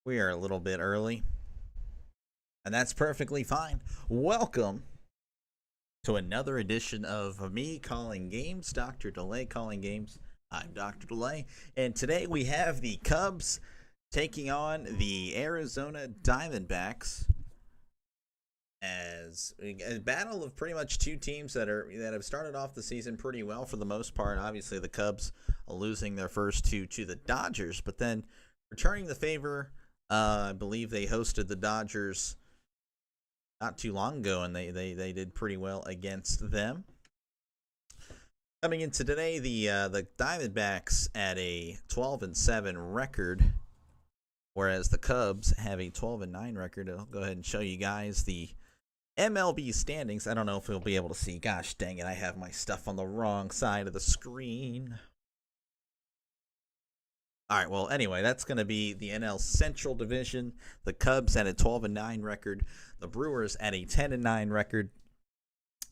We are a little bit early, and that's perfectly fine. Welcome to another edition of me calling games, Dr. Delay calling games. I'm Dr. Delay, and today we have the Cubs taking on the Arizona Diamondbacks as a battle of pretty much two teams that have started off the season pretty well for the most part. Obviously, the Cubs losing their first two to the Dodgers, but then returning the favor. I believe they hosted the Dodgers not too long ago, and they did pretty well against them. Coming into today, the Diamondbacks at a 12-7 record, whereas the Cubs have a 12-9 record. I'll go ahead and show you guys the MLB standings. I don't know if you'll be able to see. Gosh dang it, I have my stuff on the wrong side of the screen. All right, well, anyway, that's going to be the NL Central Division. The Cubs at a 12-9 record. The Brewers at a 10-9 record.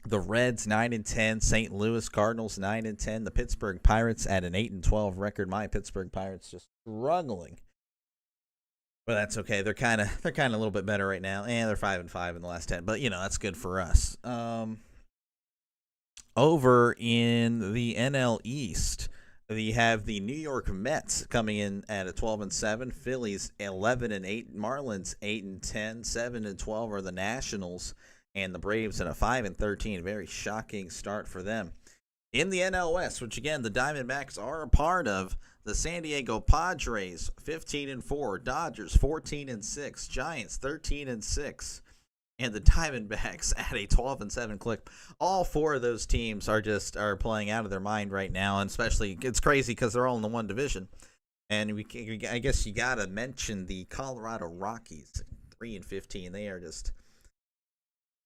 The Reds 9-10. St. Louis Cardinals 9-10. The Pittsburgh Pirates at an 8-12 record. My Pittsburgh Pirates just struggling, but that's okay. They're kind of a little bit better right now, and they're 5-5 in the last 10. But that's good for us. Over in the NL East, we have the New York Mets coming in at a 12-7, Phillies 11-8, Marlins 8-10, 7-12 are the Nationals, and the Braves at a 5-13. Very shocking start for them. In the NL West, which again the Diamondbacks are a part of, the San Diego Padres 15-4, Dodgers 14-6, Giants 13-6. And the Diamondbacks at a 12-7 clip. All four of those teams are playing out of their mind right now, and especially it's crazy because they're all in the one division. And I guess you gotta mention the Colorado Rockies, 3-15. They are just.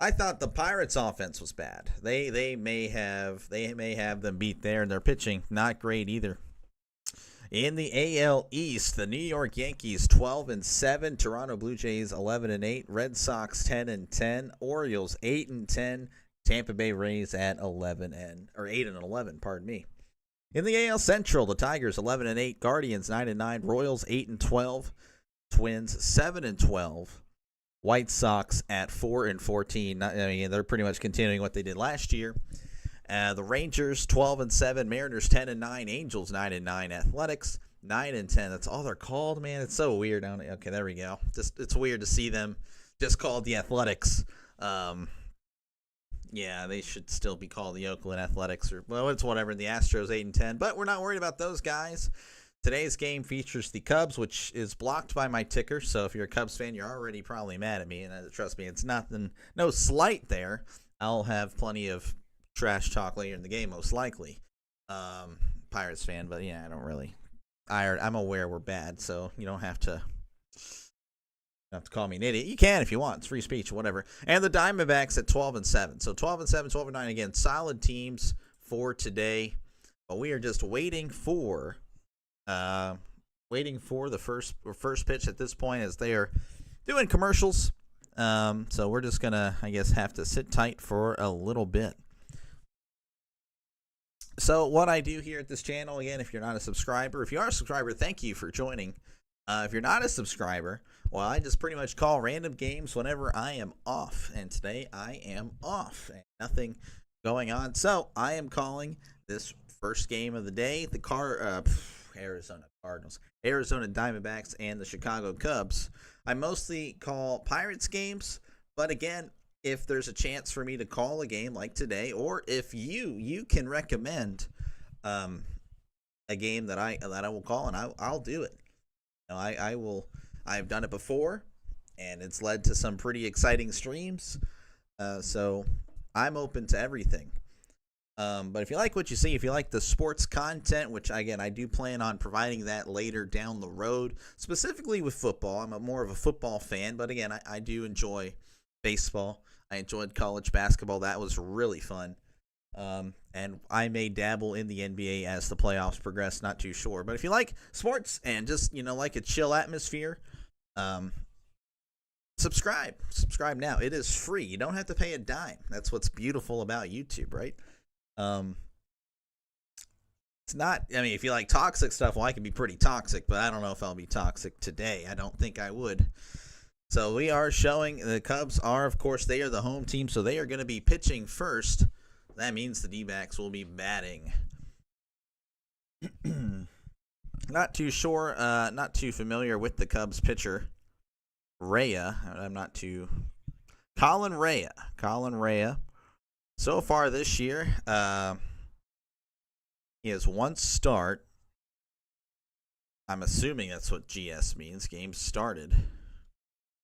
I thought the Pirates' offense was bad. They may have them beat there, and their pitching not great either. In the AL East, the New York Yankees 12-7, Toronto Blue Jays 11-8, Red Sox 10-10, Orioles 8-10, Tampa Bay Rays at 8-11. Pardon me. In the AL Central, the Tigers 11-8, Guardians 9-9, Royals 8-12, Twins 7-12, White Sox at 4-14. I mean, they're pretty much continuing what they did last year. The Rangers 12-7, Mariners 10-9, Angels 9-9, Athletics 9-10. That's all they're called, man. It's so weird. Okay, there we go. It's weird to see them just called the Athletics. Yeah, they should still be called the Oakland Athletics, or well, it's whatever. The Astros 8-10, but we're not worried about those guys. Today's game features the Cubs, which is blocked by my ticker. So if you're a Cubs fan, you're already probably mad at me, and trust me, it's nothing. No slight there. I'll have plenty of trash talk later in the game, most likely. Pirates fan, but yeah, I don't really. I'm aware we're bad, so you don't have to call me an idiot. You can if you want. It's free speech, whatever. And the Diamondbacks at 12-7. So 12-7, 12-9 again. Solid teams for today, but we are just waiting for the first pitch at this point, as they are doing commercials. So we're just gonna, I guess, have to sit tight for a little bit. So what I do here at this channel, again, if you're not a subscriber, if you are a subscriber, thank you for joining. If you're not a subscriber, well, I just pretty much call random games whenever I am off. And today I am off. And nothing going on. So I am calling this first game of the day, the Arizona Cardinals, Arizona Diamondbacks, and the Chicago Cubs. I mostly call Pirates games, but again, if there's a chance for me to call a game like today, or if you can recommend a game that I will call, and I'll do it. I will. I've done it before, and it's led to some pretty exciting streams. So I'm open to everything. But if you like what you see, if you like the sports content, which again I do plan on providing that later down the road, specifically with football. I'm more of a football fan, but again I do enjoy baseball. I enjoyed college basketball. That was really fun. And I may dabble in the NBA as the playoffs progress. Not too sure. But if you like sports and just, like a chill atmosphere, subscribe. Subscribe now. It is free. You don't have to pay a dime. That's what's beautiful about YouTube, right? It's not, I mean, if you like toxic stuff, well, I can be pretty toxic, but I don't know if I'll be toxic today. I don't think I would. So we are showing the Cubs are, of course, they are the home team, so they are going to be pitching first. That means the D-backs will be batting. Not too sure, not too familiar with the Cubs pitcher, Rhea. I'm not too. Colin Rhea. So far this year, he has one start. I'm assuming that's what GS means. Game started.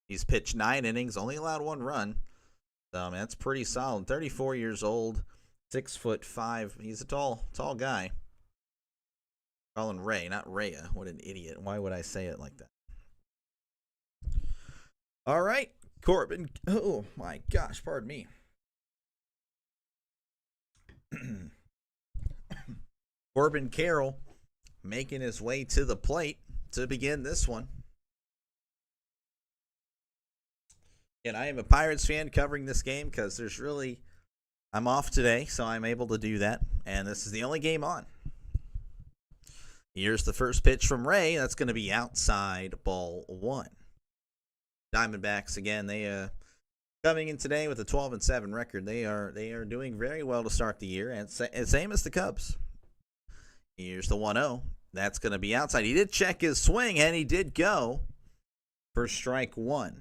He's pitched 9 innings, only allowed 1 run. So, I mean, that's pretty solid. 34 years old, 6'5". He's a tall guy. Colin Ray, not Rhea. What an idiot. Why would I say it like that? All right. Corbin. Oh, my gosh. Pardon me. Corbin Carroll making his way to the plate to begin this one. And I am a Pirates fan covering this game because I'm off today, so I'm able to do that. And this is the only game on. Here's the first pitch from Ray. That's going to be outside, ball 1. Diamondbacks, again, they coming in today with a 12-7 record. They are doing very well to start the year, and same as the Cubs. Here's the 1-0. That's going to be outside. He did check his swing, and he did go for strike 1.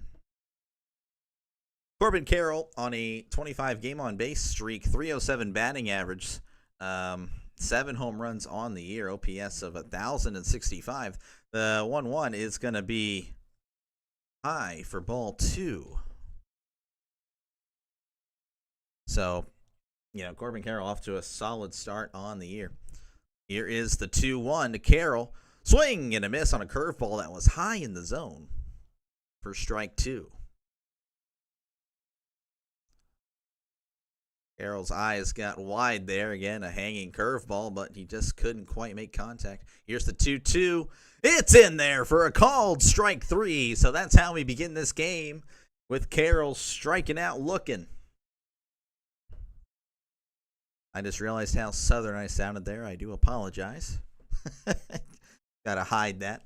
Corbin Carroll on a 25-game on-base streak, 307 batting average, 7 home runs on the year, OPS of 1,065. The 1-1 is going to be high for ball 2. So, Corbin Carroll off to a solid start on the year. Here is the 2-1 to Carroll. Swing and a miss on a curveball that was high in the zone for strike 2. Carroll's eyes got wide there. Again, a hanging curveball, but he just couldn't quite make contact. Here's the 2-2. It's in there for a called strike 3. So that's how we begin this game, with Carroll striking out looking. I just realized how southern I sounded there. I do apologize. Gotta hide that.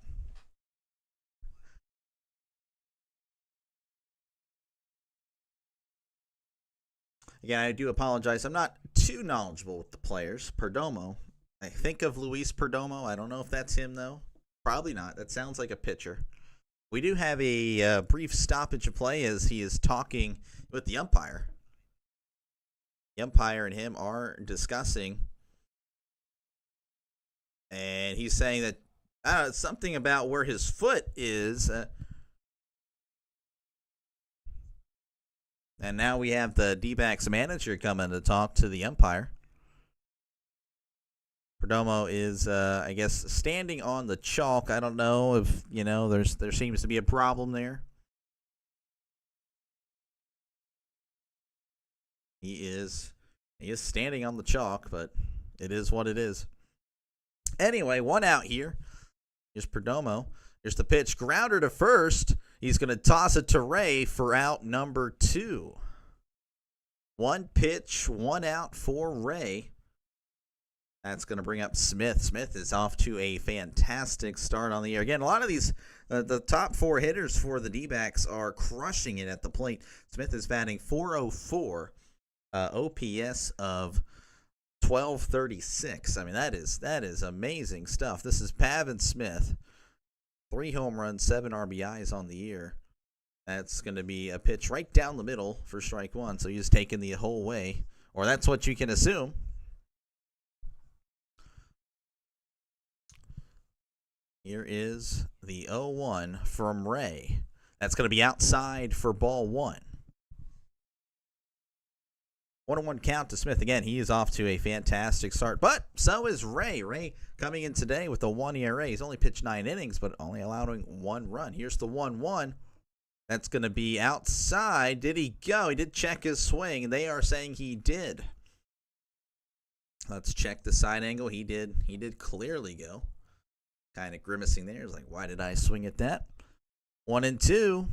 Again, I do apologize. I'm not too knowledgeable with the players. Perdomo. I think of Luis Perdomo. I don't know if that's him, though. Probably not. That sounds like a pitcher. We do have a brief stoppage of play as he is talking with the umpire. The umpire and him are discussing. And he's saying that something about where his foot is. And now we have the D-backs manager coming to talk to the umpire. Perdomo is, I guess, standing on the chalk. I don't know if, there seems to be a problem there. He is standing on the chalk, but it is what it is. Anyway, 1 out here. Here's Perdomo. Here's the pitch. Grounder to first. He's going to toss it to Ray for out number 2. 1 pitch, 1 out for Ray. That's going to bring up Smith. Smith is off to a fantastic start on the year. Again, a lot of these, the top 4 hitters for the D-backs are crushing it at the plate. Smith is batting .404, OPS of 1236. I mean, that is amazing stuff. This is Pavin Smith. 3 home runs, 7 RBIs on the year. That's going to be a pitch right down the middle for strike 1. So he's taking the whole way, or that's what you can assume. Here is the 0-1 from Ray. That's going to be outside for ball 1. 1-1 count to Smith. Again, he is off to a fantastic start, but so is Ray. Ray coming in today with a 1 ERA. He's only pitched 9 innings, but only allowing 1 run. Here's the 1-1. That's going to be outside. Did he go? He did check his swing, and they are saying he did. Let's check the side angle. He did clearly go. Kind of grimacing there. He's like, why did I swing at that? 1-2.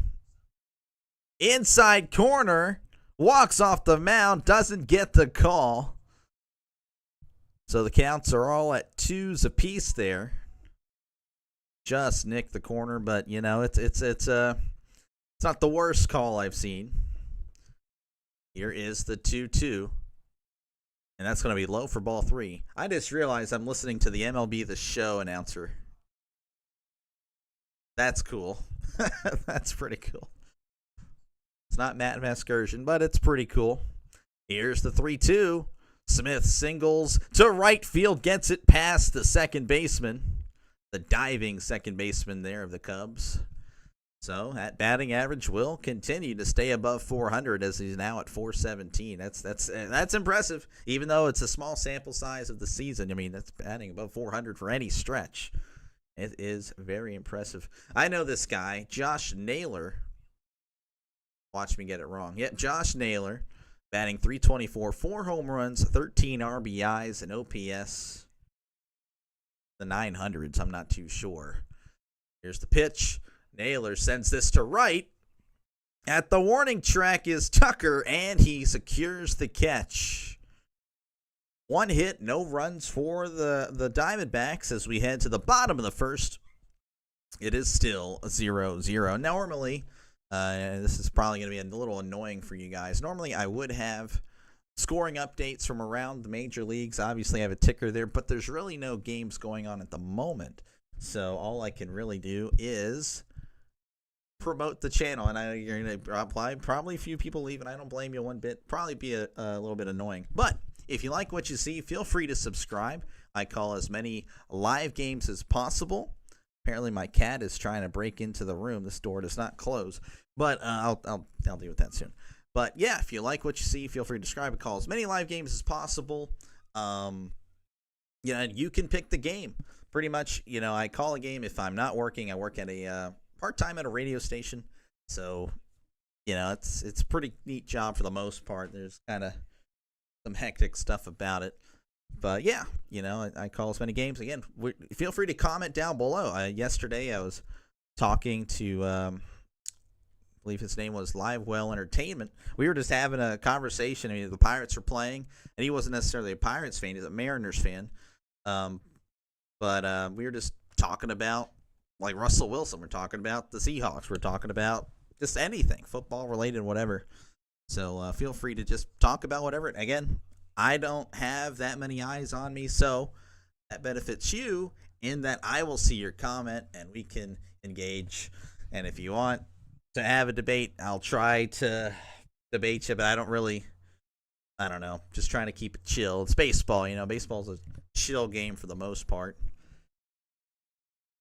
Inside corner. Walks off the mound, doesn't get the call. So the counts are all at 2s apiece there. Just nicked the corner, but you know it's not the worst call I've seen. Here is the 2-2. And that's going to be low for ball 3. I just realized I'm listening to the MLB The Show announcer. That's cool. That's pretty cool. It's not Matt Vasgersian, but it's pretty cool. Here's the 3-2. Smith singles to right field, gets it past the second baseman. The diving second baseman there of the Cubs. So that batting average will continue to stay above 400 as he's now at 417. That's impressive, even though it's a small sample size of the season. I mean, that's batting above 400 for any stretch. It is very impressive. I know this guy, Josh Naylor. Watch me get it wrong. Yeah, Josh Naylor, batting .324, 4 home runs, 13 RBIs, and OPS. The 900s, I'm not too sure. Here's the pitch. Naylor sends this to right. At the warning track is Tucker, and he secures the catch. 1 hit, no runs for the Diamondbacks as we head to the bottom of the first. It is still 0-0. Normally, this is probably going to be a little annoying for you guys. Normally, I would have scoring updates from around the major leagues. Obviously, I have a ticker there, but there's really no games going on at the moment. So all I can really do is promote the channel, and you're going to apply. Probably a few people leave, and I don't blame you one bit. Probably be a little bit annoying. But if you like what you see, feel free to subscribe. I call as many live games as possible. Apparently, my cat is trying to break into the room. This door does not close, but I'll deal with that soon. But yeah, if you like what you see, feel free to subscribe. I call as many live games as possible. You can pick the game. Pretty much, I call a game if I'm not working. I work at a part-time at a radio station, so it's a pretty neat job for the most part. There's kind of some hectic stuff about it, but yeah, I call as many games. Again, feel free to comment down below. Yesterday I was talking to I believe his name was Livewell Entertainment. We were just having a conversation. I mean, the Pirates were playing, and he wasn't necessarily a Pirates fan. He's a Mariners fan. But we were just talking about, like, Russell Wilson. We're talking about the Seahawks. We're talking about just anything, football related, whatever. So feel free to just talk about whatever. Again, I don't have that many eyes on me, so that benefits you in that I will see your comment and we can engage. And if you want to have a debate, I'll try to debate you, but I don't know. Just trying to keep it chill. It's baseball, Baseball's a chill game for the most part.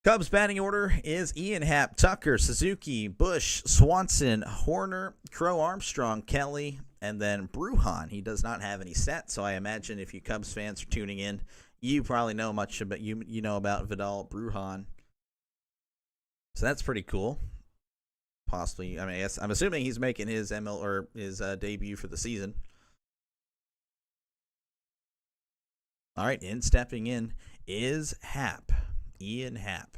Cubs batting order is Ian Happ, Tucker, Suzuki, Bush, Swanson, Horner, Crow, Armstrong, Kelly, and then Brujan. He does not have any stats, so I imagine if you Cubs fans are tuning in, you probably know much about you know about Vidal Brujan. So that's pretty cool. Possibly, I'm assuming he's making his his debut for the season. All right, stepping in is Happ. Ian Happ.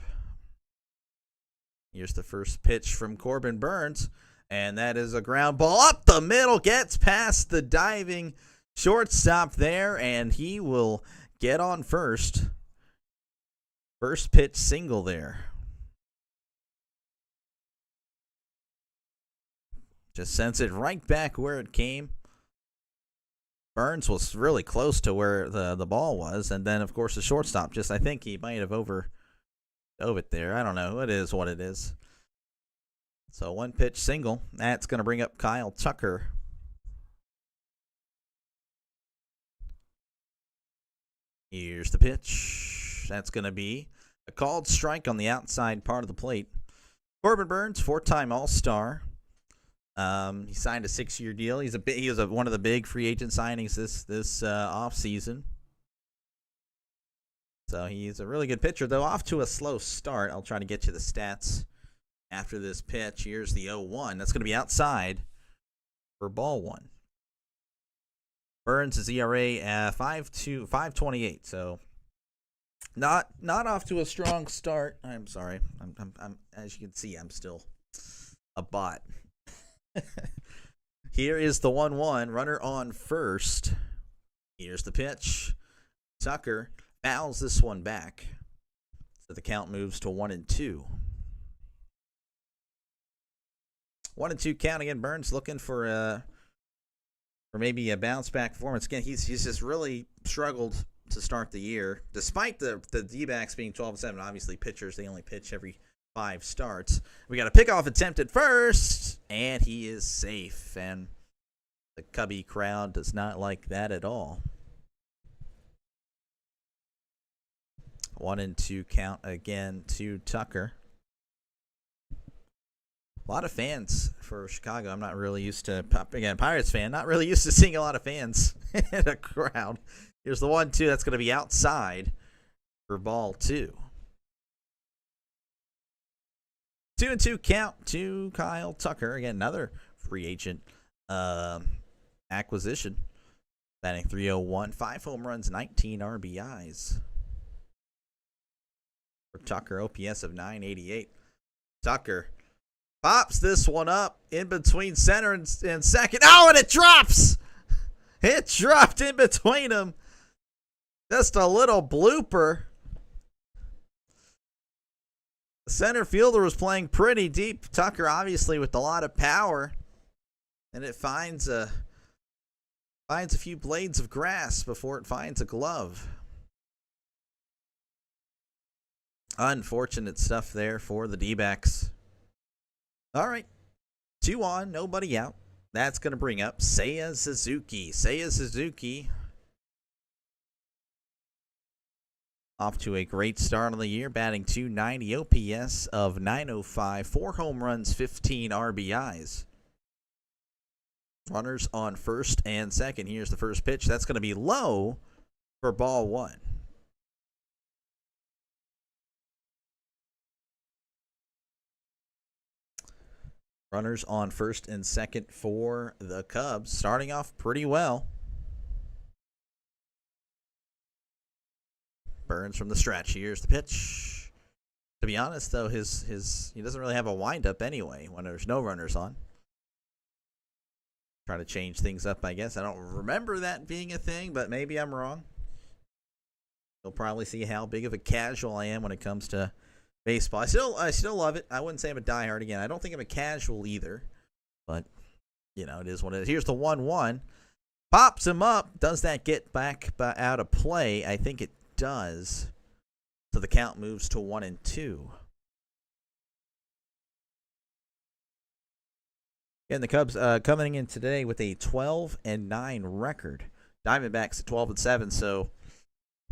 Here's the first pitch from Corbin Burns, and that is a ground ball up the middle, gets past the diving shortstop there, and he will get on first. First pitch single there. Just sends it right back where it came. Burns was really close to where the ball was, and then, of course, the shortstop I think he might have overdove it there. I don't know. It is what it is. So 1-pitch single. That's going to bring up Kyle Tucker. Here's the pitch. That's going to be a called strike on the outside part of the plate. Corbin Burns, 4-time All-Star. He signed a 6-year deal. He was one of the big free agent signings this off season. So he's a really good pitcher, though off to a slow start. I'll try to get you the stats after this pitch. Here's the 0-1. That's going to be outside for ball 1. Burns' ERA 5.28. So not off to a strong start. I'm sorry. I'm as you can see, I'm still a bot. Here is the 1-1. Runner on first. Here's the pitch Tucker fouls this one back. So the count moves to 1-2. 1-2 count again. Burns looking for maybe a bounce back performance. Again, he's just really struggled to start the year, despite the D-backs being 12-7. Obviously, pitchers, they only pitch every 5 starts. We got a pickoff attempt at first, and he is safe. And the Cubby crowd does not like that at all. 1-2 count again to Tucker. A lot of fans for Chicago. I'm not really used to, again, Pirates fan, not really used to seeing a lot of fans in a crowd. Here's the 1-2. That's going to be outside for ball 2. 2-2 count to Kyle Tucker. Again, another free agent acquisition. Batting .301, 5 home runs, 19 RBIs. For Tucker, OPS of .988. Tucker pops this one up in between center and second. Oh, and it drops! It dropped in between them. Just a little blooper. The center fielder was playing pretty deep. Tucker, obviously, with a lot of power. And it finds a few blades of grass before it finds a glove. Unfortunate stuff there for the D-backs. All right, 2 on, nobody out. That's going to bring up Seiya Suzuki. Seiya Suzuki off to a great start on the year, batting .290, OPS of .905, 4 home runs, 15 RBIs. Runners on first and second. Here's the first pitch. That's going to be low for ball 1. Runners on first and second for the Cubs. Starting off pretty well. Burns from the stretch. Here's the pitch. To be honest, though, he doesn't really have a windup anyway when there's no runners on. Try to change things up, I guess. I don't remember that being a thing, but maybe I'm wrong. You'll probably see how big of a casual I am when it comes to baseball. I still love it. I wouldn't say I'm a diehard again. I don't think I'm a casual either, but it is what it is. Here's the 1-1. Pops him up. Does that get back out of play? I think it does. So the count moves to 1-2. And the Cubs coming in today with a 12-9 record. Diamondbacks at 12-7. So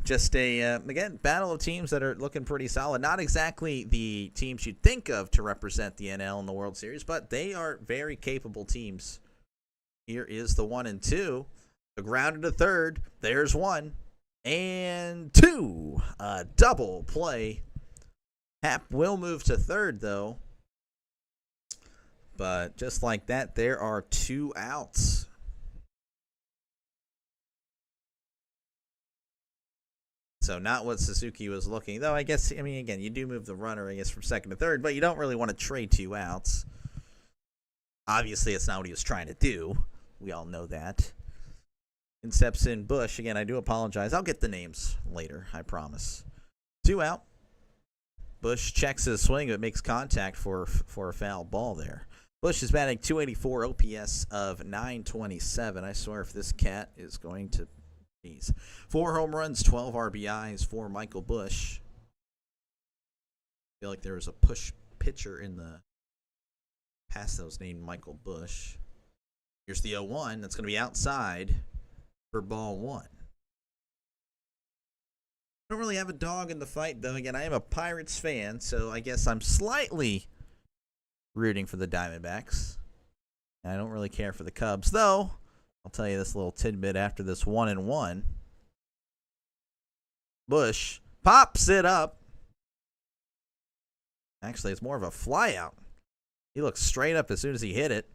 just a, again, battle of teams that are looking pretty solid. Not exactly the teams you'd think of to represent the NL in the World Series, but they are very capable teams. Here is the 1-2. The ground to third. There's 1 and 2. A double play. Happ will move to third, though. But just like that, there are 2 outs. So not what Suzuki was looking. Though I guess, again, you do move the runner, I guess, from second to third, but you don't really want to trade 2 outs. Obviously, it's not what he was trying to do. We all know that. And steps in Bush. Again, I do apologize. I'll get the names later, I promise. 2 out. Bush checks his swing, but makes contact for a foul ball there. Bush is batting .284, OPS of .927. I swear if this cat is going to... 4 home runs, 12 RBIs for Michael Bush. I feel like there was a push pitcher in the past that was named Michael Bush. Here's the 0-1. That's going to be outside for ball 1. I don't really have a dog in the fight, though. Again, I am a Pirates fan, so I guess I'm slightly rooting for the Diamondbacks. I don't really care for the Cubs, though. I'll tell you this little tidbit after this 1-1. Bush pops it up. Actually, it's more of a fly out. He looks straight up as soon as he hit it.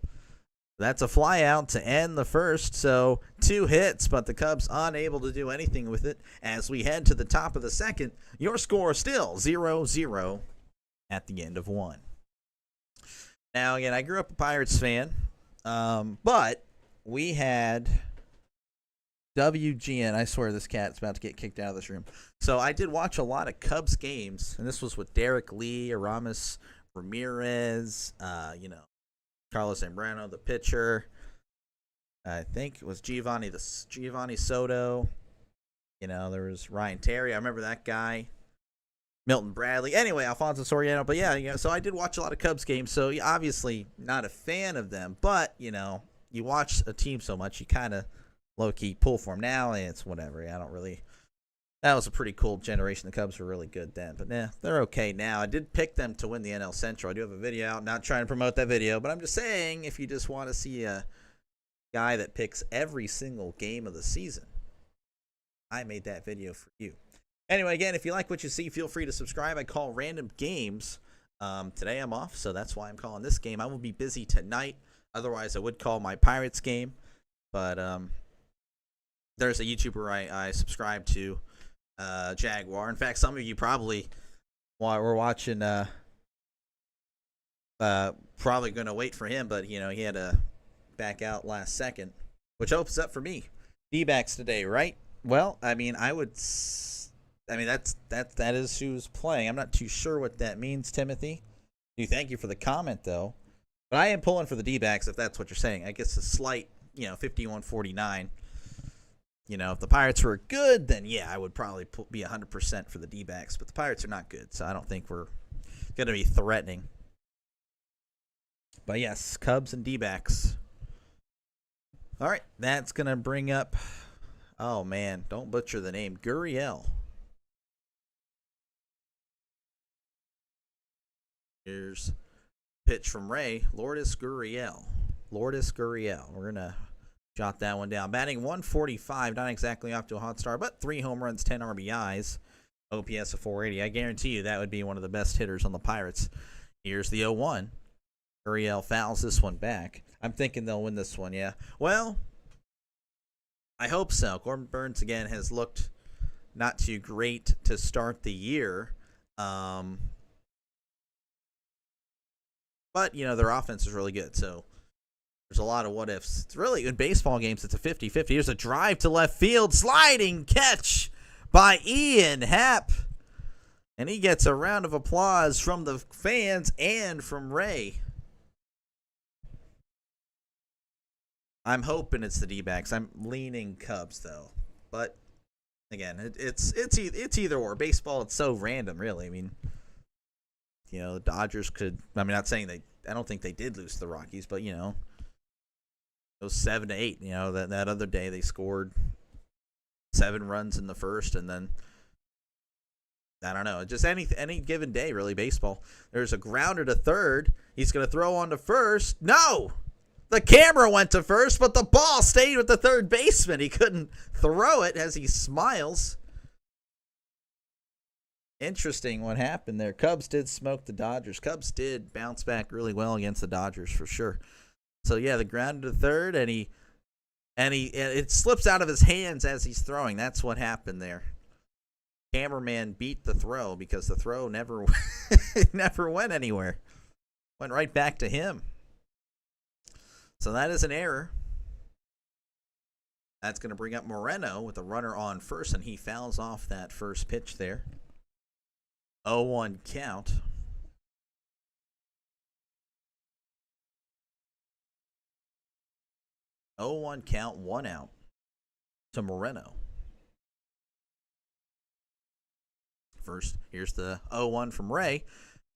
That's a fly out to end the first. So 2 hits, but the Cubs unable to do anything with it. As we head to the top of the second, your score still 0-0 at the end of 1. Now, again, I grew up a Pirates fan, but we had WGN. I swear this cat's about to get kicked out of this room. So I did watch a lot of Cubs games, and this was with Derek Lee, Aramis Ramirez, Carlos Zambrano, the pitcher. I think it was Giovanni Soto. There was Ryan Terry. I remember that guy. Milton Bradley. Anyway, Alfonso Soriano. But yeah, so I did watch a lot of Cubs games. So obviously not a fan of them, but you watch a team so much, you kind of low-key pull for them. Now it's whatever. I don't really. That was a pretty cool generation. The Cubs were really good then, but they're okay now. I did pick them to win the NL Central. I do have a video out. Not trying to promote that video, but I'm just saying if you just want to see a guy that picks every single game of the season, I made that video for you. Anyway, again, if you like what you see, feel free to subscribe. I call random games. Today I'm off, so that's why I'm calling this game. I will be busy tonight. Otherwise, I would call my Pirates game. But there's a YouTuber I subscribe to, Jaguar. In fact, some of you probably were watching, probably going to wait for him, but, he had to back out last second, which opens up for me. D-backs today, right? Well, that is who's playing. I'm not too sure what that means, Timothy. Thank you for the comment, though. But I am pulling for the D-backs, if that's what you're saying. I guess a slight, 51-49. If the Pirates were good, then yeah, I would probably be 100% for the D-backs. But the Pirates are not good, so I don't think we're going to be threatening. But yes, Cubs and D-backs. All right, that's going to bring up, oh man, don't butcher the name, Gurriel. Here's pitch from Ray, Lourdes Gurriel. We're going to jot that one down. Batting 145, not exactly off to a hot start, but 3 home runs, 10 RBIs, OPS of 480. I guarantee you that would be one of the best hitters on the Pirates. Here's the 0-1. Gurriel fouls this one back. I'm thinking they'll win this one, yeah. Well, I hope so. Corbin Burns, again, has looked not too great to start the year. But, their offense is really good, so there's a lot of what-ifs. It's really, in baseball games, it's a 50-50. Here's a drive to left field, sliding catch by Ian Happ. And he gets a round of applause from the fans and from Ray. I'm hoping it's the D-backs. I'm leaning Cubs, though. But, again, it's either or. Baseball, it's so random, really. The Dodgers could. Not saying I don't think they did lose to the Rockies, but it was 7-8. That other day they scored 7 runs in the first, and then I don't know. Just any given day, really. Baseball. There's a grounder to third. He's going to throw on to first. No, the camera went to first, but the ball stayed with the third baseman. He couldn't throw it as he smiles. Interesting what happened there. Cubs did smoke the Dodgers. Cubs did bounce back really well against the Dodgers for sure. So yeah, the ground to third, and it slips out of his hands as he's throwing. That's what happened there. Cameraman beat the throw because the throw never never went anywhere. Went right back to him. So that is an error. That's going to bring up Moreno with a runner on first, and he fouls off that first pitch there. 0-1 count. Oh, 0-1 count, 1 out to Moreno. First, here's the 0-1 from Ray.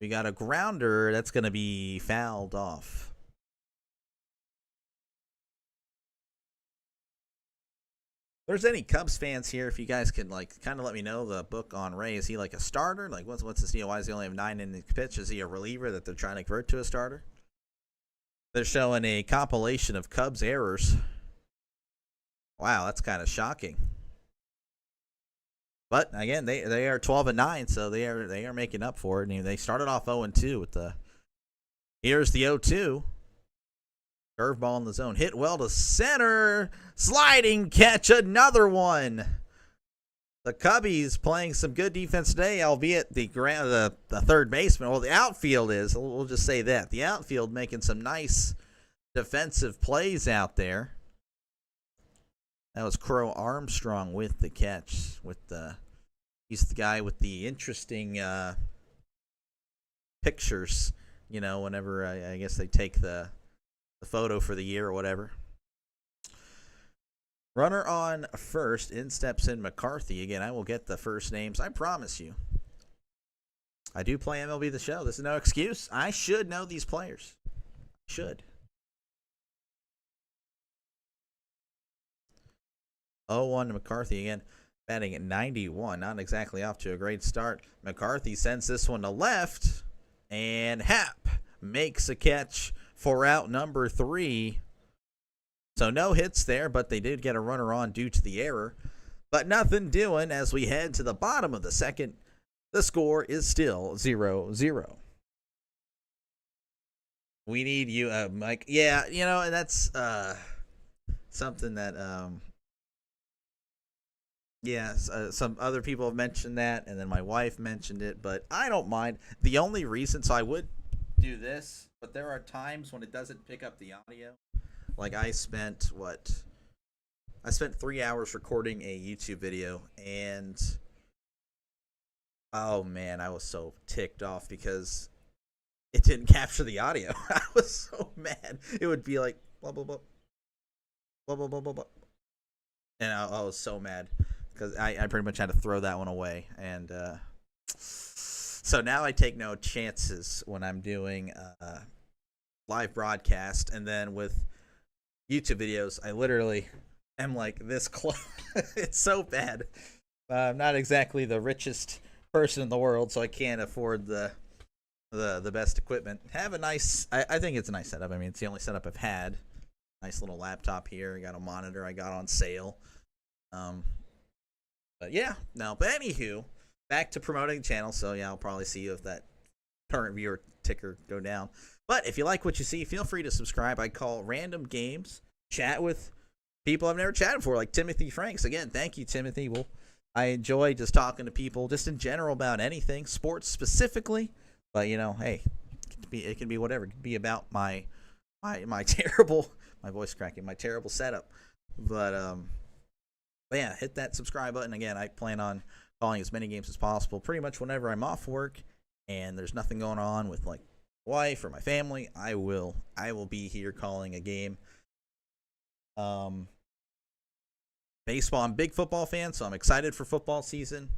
We got a grounder that's going to be fouled off. If there's any Cubs fans here, if you guys can kind of let me know the book on Ray. Is he like a starter? What's his deal? Why does he only have 9 innings pitch? Is he a reliever that they're trying to convert to a starter? They're showing a compilation of Cubs errors. Wow, that's kind of shocking. But again, they are 12-9, so they are making up for it. And they started off 0-2 with the. Here's the 0-2. Curveball in the zone. Hit well to center. Sliding catch. Another one. The Cubbies playing some good defense today, albeit the third baseman. Well, the outfield is. We'll just say that. The outfield making some nice defensive plays out there. That was Crow Armstrong with the catch. He's the guy with the interesting pictures. Whenever I guess they take the photo for the year or whatever. Runner on first. In steps in McCarthy. Again, I will get the first names. I promise you. I do play MLB The Show. This is no excuse. I should know these players. Should. 0-1 to McCarthy again. Batting at 91. Not exactly off to a great start. McCarthy sends this one to left. And Happ makes a catch for out number 3. So no hits there, but they did get a runner on due to the error. But nothing doing as we head to the bottom of the second. The score is still 0-0. We need you, Mike. Yeah, and that's something that, some other people have mentioned that, and then my wife mentioned it, but I don't mind. The only reason, so I would do this, but there are times when it doesn't pick up the audio. Like I spent 3 hours recording a YouTube video, and oh man, I was so ticked off because it didn't capture the audio. I was so mad. It would be like blah blah blah blah blah blah blah blah, and I was so mad because I pretty much had to throw that one away. And so now I take no chances when I'm doing live broadcast, and then with YouTube videos, I literally am like this close. It's so bad. I'm not exactly the richest person in the world, so I can't afford the best equipment. Have a nice, I think it's a nice setup. I mean, it's the only setup I've had. Nice little laptop here. I got a monitor I got on sale. But yeah, no. But anywho, back to promoting the channel. So yeah, I'll probably see you if that current viewer ticker go down. But if you like what you see, feel free to subscribe. I call random games, chat with people I've never chatted before, like Timothy Franks. Again, thank you, Timothy. I enjoy just talking to people, just in general about anything, sports specifically. But hey, it can be whatever. It can be about my terrible, my voice cracking, my terrible setup. But yeah, hit that subscribe button. Again, I plan on calling as many games as possible, pretty much whenever I'm off work and there's nothing going on with like wife or my family. I will be here calling a game. Baseball, I'm a big football fan, so I'm excited for football season.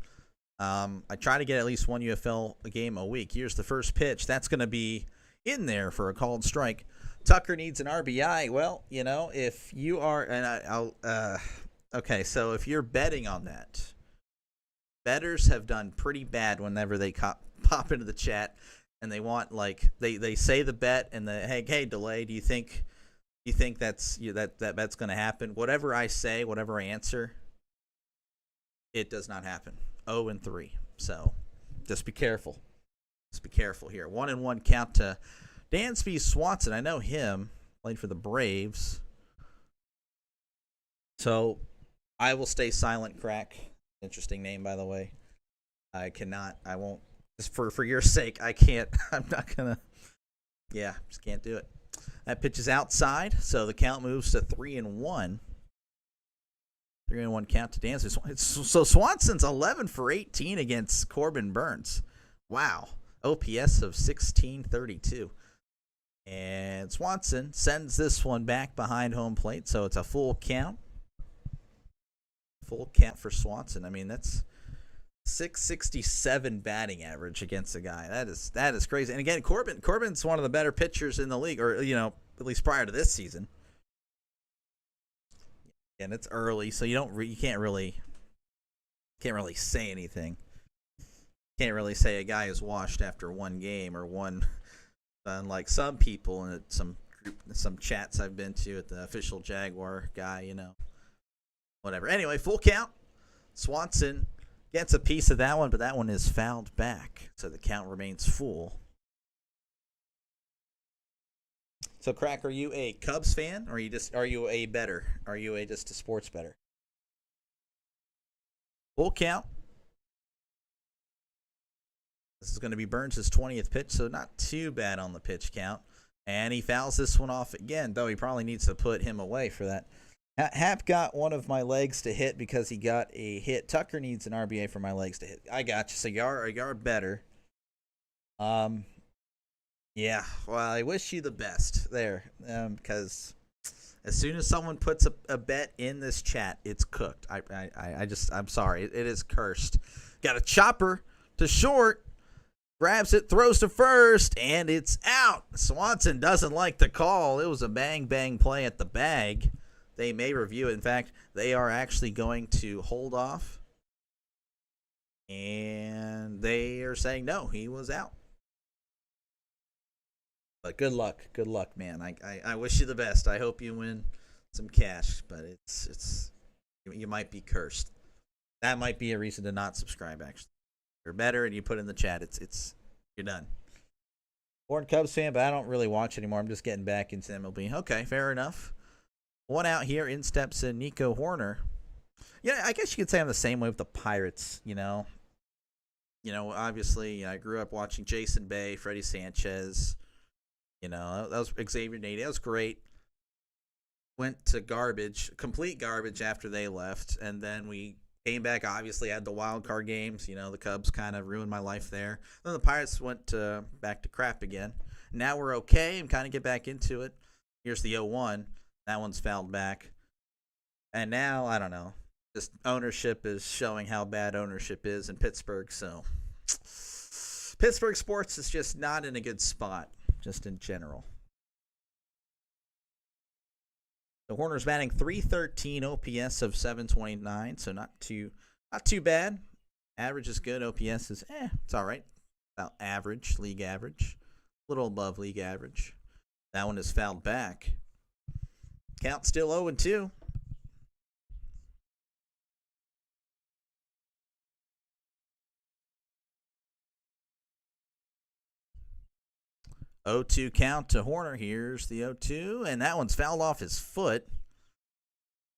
I try to get at least one UFL game a week. Here's the first pitch. That's going to be in there for a called strike. Tucker needs an RBI. Well, if you are, and okay, so if you're betting on that, bettors have done pretty bad whenever they pop into the chat and they want, like, they say the bet and hey delay, do you think that's that bet's going to happen? Whatever I say, whatever I answer, it does not happen. 0-3. So just be careful. Just be careful here. 1-1 count to Dansby Swanson. I know him. Played for the Braves. So I will stay silent, Crack. Interesting name, by the way. I won't. Just for your sake, I can't. I'm not going to. Yeah, just can't do it. That pitch is outside, so the count moves to 3-1. 3-1 count to Dansby. So Swanson's 11 for 18 against Corbin Burns. Wow. OPS of 1632. And Swanson sends this one back behind home plate, so it's a full count. Full count for Swanson. I mean, that's 667 batting average against a guy. That is crazy. And again, Corbin's one of the better pitchers in the league, or at least prior to this season. And it's early, so you can't really say anything. Can't really say a guy is washed after one game or one. Unlike some people and some chats I've been to at the official Jaguar guy, whatever. Anyway, full count. Swanson gets a piece of that one, but that one is fouled back, so the count remains full. So, Crack, are you a Cubs fan, or are you a bettor? Are you just a sports bettor? Full count. This is going to be Burns' 20th pitch, so not too bad on the pitch count. And he fouls this one off again, though he probably needs to put him away for that Happ got one of my legs to hit because he got a hit. Tucker needs an RBA for my legs to hit. I got you. So you're better. Yeah. Well, I wish you the best there, because as soon as someone puts a bet in this chat, it's cooked. I'm sorry. It is cursed. Got a chopper to short. Grabs it, throws to first, and it's out. Swanson doesn't like the call. It was a bang play at the bag. They may review it. In fact, they are actually going to hold off. And they are saying no, he was out. But good luck, man. I wish you the best. I hope you win some cash, but it's you might be cursed. That might be a reason to not subscribe. Actually, you're better, and you put in the chat. It's you're done. Born Cubs fan, but I don't really watch anymore. I'm just getting back into MLB. Okay, fair enough. One out here. In steps Nico Horner. Yeah, I guess you could say I'm the same way with the Pirates. Obviously, I grew up watching Jason Bay, Freddie Sanchez. That was Xavier Nady. That was great. Went to complete garbage after they left, and then we came back. Obviously, had the wild card games. The Cubs kind of ruined my life there. Then the Pirates went back to crap again. Now we're okay and kind of get back into it. Here's the 0-1. That one's fouled back. And now, I don't know. Just ownership is showing how bad ownership is in Pittsburgh. So Pittsburgh sports is just not in a good spot, just in general. The Horner's batting .313, OPS of 729, so not too bad. Average is good. OPS is it's all right. About average, league average, a little above league average. That one is fouled back. Count still 0-2. 0-2 count to Horner. Here's the 0-2, and that one's fouled off his foot.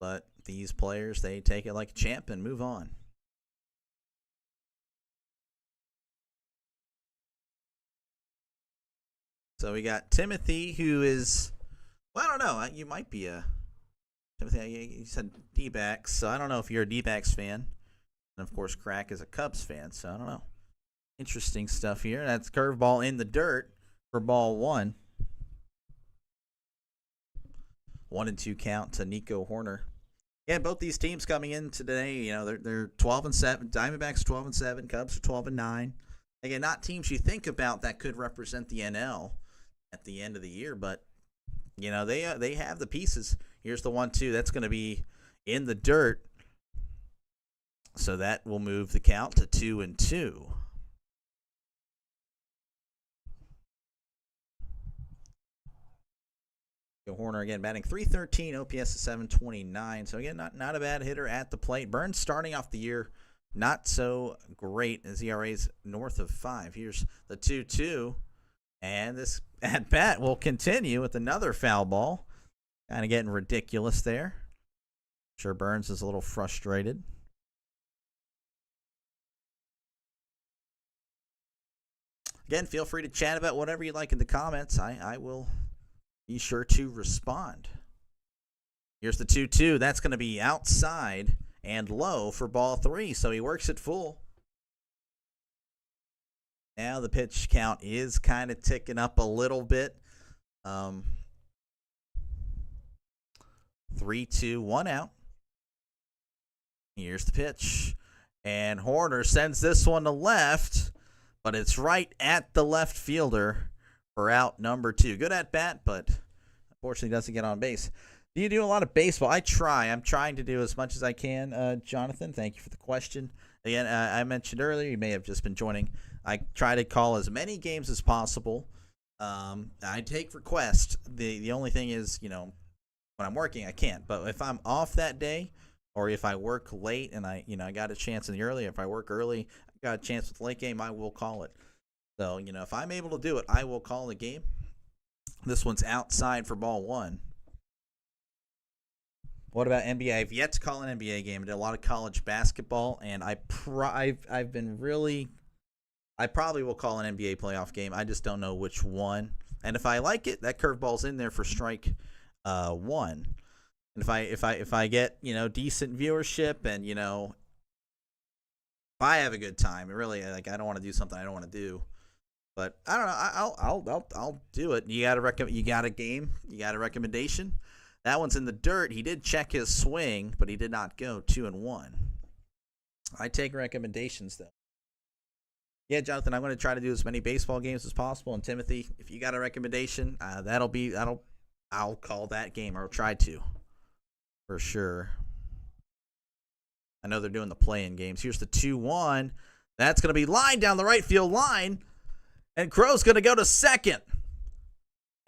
But these players, they take it like a champ and move on. So we got Timothy, who is, well, I don't know. You might be a Timothy. You said D-backs, so I don't know if you're a D-backs fan. And of course, Crack is a Cubs fan, so I don't know. Interesting stuff here. That's curveball in the dirt for ball one. 1-2 count to Nico Horner. Yeah, both these teams coming in today, they're 12-7. Diamondbacks 12-7. Cubs are 12-9. Again, not teams you think about that could represent the NL at the end of the year, but they have the pieces. Here's the 1-2. That's going to be in the dirt, so that will move the count to 2-2. Horner again batting .313, OPS is 729. So again, not a bad hitter at the plate. Burns starting off the year not so great, as ERA's north of 5. Here's the 2-2, and this at bat will continue with another foul ball. Kind of getting ridiculous there. Sure, Burns is a little frustrated. Again, feel free to chat about whatever you like in the comments. I will be sure to respond. Here's the 2-2. That's going to be outside and low for ball 3, so he works it full. Now the pitch count is kind of ticking up a little bit. 3-2, 1 out. Here's the pitch. And Horner sends this one to left, but it's right at the left fielder for out number 2. Good at bat, but unfortunately doesn't get on base. Do you do a lot of baseball? I try. I'm trying to do as much as I can. Jonathan, thank you for the question. Again, I mentioned earlier, you may have just been joining. I try to call as many games as possible. I take requests. The only thing is, when I'm working, I can't. But if I'm off that day, or if I work late and I got a chance in the early, if I work early, I got a chance with the late game, I will call it. So, if I'm able to do it, I will call the game. This one's outside for ball 1. What about NBA? I've yet to call an NBA game. I did a lot of college basketball, and I probably will call an NBA playoff game. I just don't know which one. And if I like it, that curveball's in there for strike 1. And if I get, decent viewership and, if I have a good time, really, like, I don't want to do something I don't want to do. But I don't know. I'll do it. You got a game. You got a recommendation. That one's in the dirt. He did check his swing, but he did not go 2-1. I take recommendations though. Yeah, Jonathan, I'm going to try to do as many baseball games as possible. And Timothy, if you got a recommendation, I'll call that game, or I'll try to, for sure. I know they're doing the play-in games. Here's the 2-1. That's going to be lined down the right field line. And Crow's going to go to second.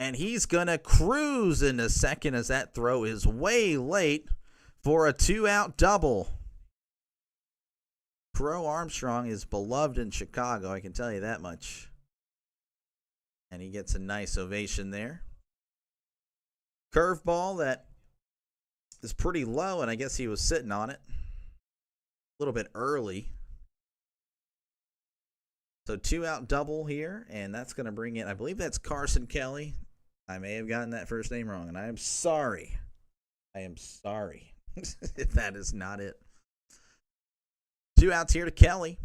And he's going to cruise into second as that throw is way late for a 2-out double. Crow Armstrong is beloved in Chicago, I can tell you that much. And he gets a nice ovation there. Curveball that is pretty low, and I guess he was sitting on it a little bit early. So 2-out double here, and that's going to bring in, I believe that's Carson Kelly. I may have gotten that first name wrong, and I am sorry. If that is not it. 2 outs here to Kelly.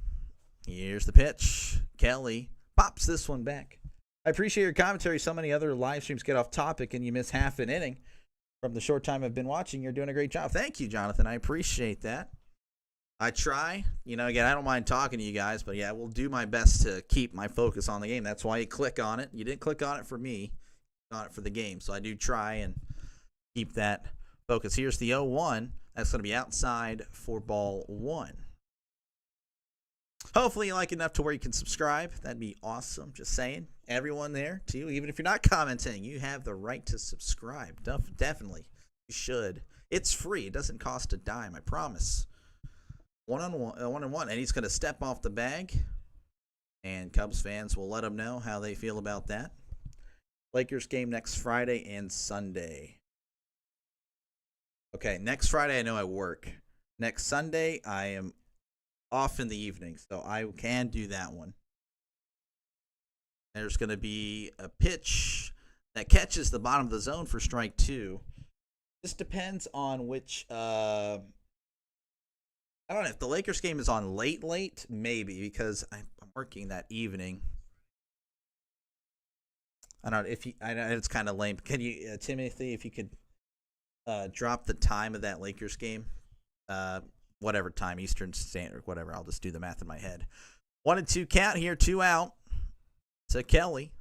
Here's the pitch. Kelly pops this one back. I appreciate your commentary. So many other live streams get off topic, and you miss half an inning. From the short time I've been watching, you're doing a great job. Thank you, Jonathan. I appreciate that. I try. Again, I don't mind talking to you guys, but yeah, I will do my best to keep my focus on the game. That's why you click on it. You didn't click on it for me. You on it for the game. So I do try and keep that focus. Here's the 0-1. That's going to be outside for ball 1. Hopefully you like it enough to where you can subscribe. That'd be awesome. Just saying. Everyone there, too, even if you're not commenting, you have the right to subscribe. Definitely. You should. It's free. It doesn't cost a dime, I promise. 1-on-1, and he's going to step off the bag. And Cubs fans will let him know how they feel about that. Lakers game next Friday and Sunday. Okay, next Friday I know I work. Next Sunday I am off in the evening, so I can do that one. There's going to be a pitch that catches the bottom of the zone for strike 2. This depends on which, I don't know, if the Lakers game is on late, maybe, because I'm working that evening. I don't know, I know it's kind of lame. Can you, Timothy, if you could drop the time of that Lakers game? Whatever time, Eastern Standard, whatever. I'll just do the math in my head. 1-2 count here, 2 out to Kelly.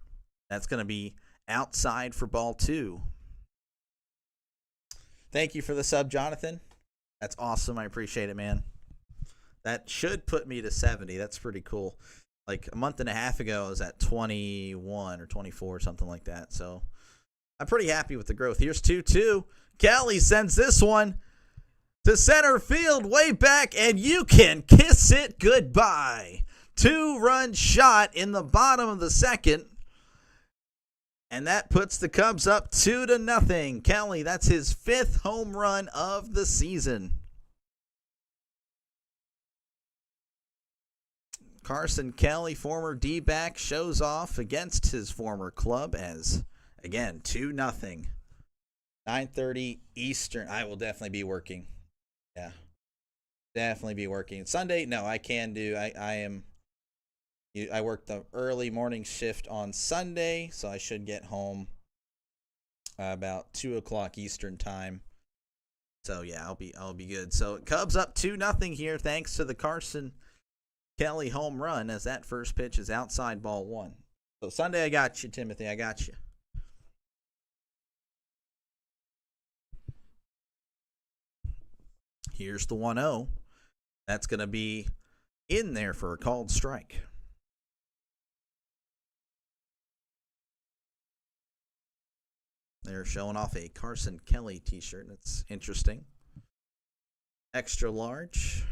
That's going to be outside for ball 2. Thank you for the sub, Jonathan. That's awesome. I appreciate it, man. That should put me to 70. That's pretty cool. Like a month and a half ago, I was at 21 or 24, something like that. So I'm pretty happy with the growth. Here's 2-2. Kelly sends this one to center field way back, and you can kiss it goodbye. 2-run shot in the bottom of the second, and that puts the Cubs up 2-0. Kelly, that's his 5th home run of the season. Carson Kelly, former D-back, shows off against his former club as, again, 2-0. 9:30 Eastern. I will definitely be working. Yeah, definitely be working. Sunday, no, I can do. I work the early morning shift on Sunday, so I should get home about 2:00 Eastern time. So yeah, I'll be good. So Cubs up 2-0 here, thanks to the Carson Kelly home run, as that first pitch is outside ball 1. So Sunday, I got you, Timothy. I got you. Here's the 1-0. That's going to be in there for a called strike. They're showing off a Carson Kelly t-shirt. That's interesting. Extra large.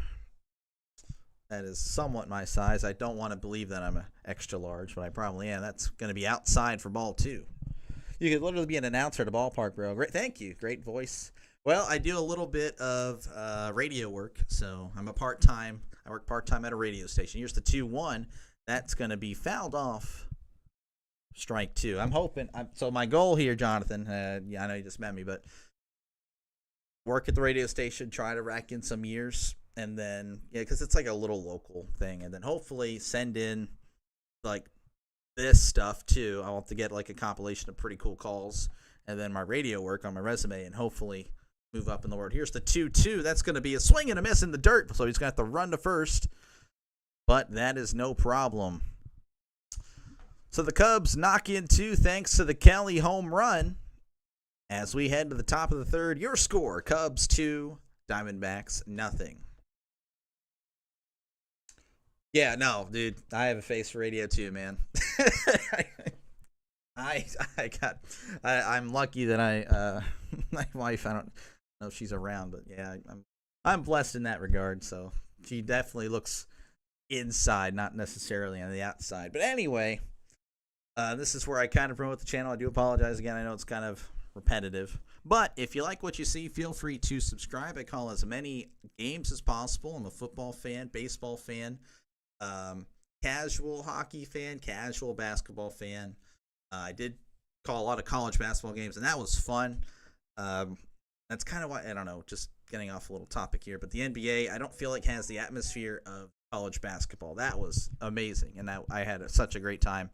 That is somewhat my size. I don't want to believe that I'm an extra large, but I probably am. That's going to be outside for ball 2. You could literally be an announcer at a ballpark, bro. Great, thank you. Great voice. Well, I do a little bit of radio work, so I work part-time at a radio station. Here's the 2-1. That's going to be fouled off. Strike 2. I'm hoping. So my goal here, Jonathan, I know you just met me, but work at the radio station, try to rack in some years, and then because it's like a little local thing, and then hopefully send in like this stuff too. I'll have to get like a compilation of pretty cool calls, and then my radio work on my resume, and hopefully move up in the world. Here's the 2-2. That's going to be a swing and a miss in the dirt, so he's going to have to run to first, but that is no problem. So the Cubs knock in 2 thanks to the Kelly home run. As we head to the top of the third, your score, Cubs 2, Diamondbacks nothing. Yeah, no, dude, I have a face for radio too, man. I'm lucky that my wife, I don't know if she's around, but yeah, I'm blessed in that regard. So she definitely looks inside, not necessarily on the outside. But anyway, this is where I kind of promote the channel. I do apologize again. I know it's kind of repetitive, but if you like what you see, feel free to subscribe. I call as many games as possible. I'm a football fan, baseball fan, casual hockey fan, casual basketball fan. I did call a lot of college basketball games, and that was fun. That's kind of why, I don't know, just getting off a little topic here, but the NBA, I don't feel like has the atmosphere of college basketball. That was amazing, and I had such a great time.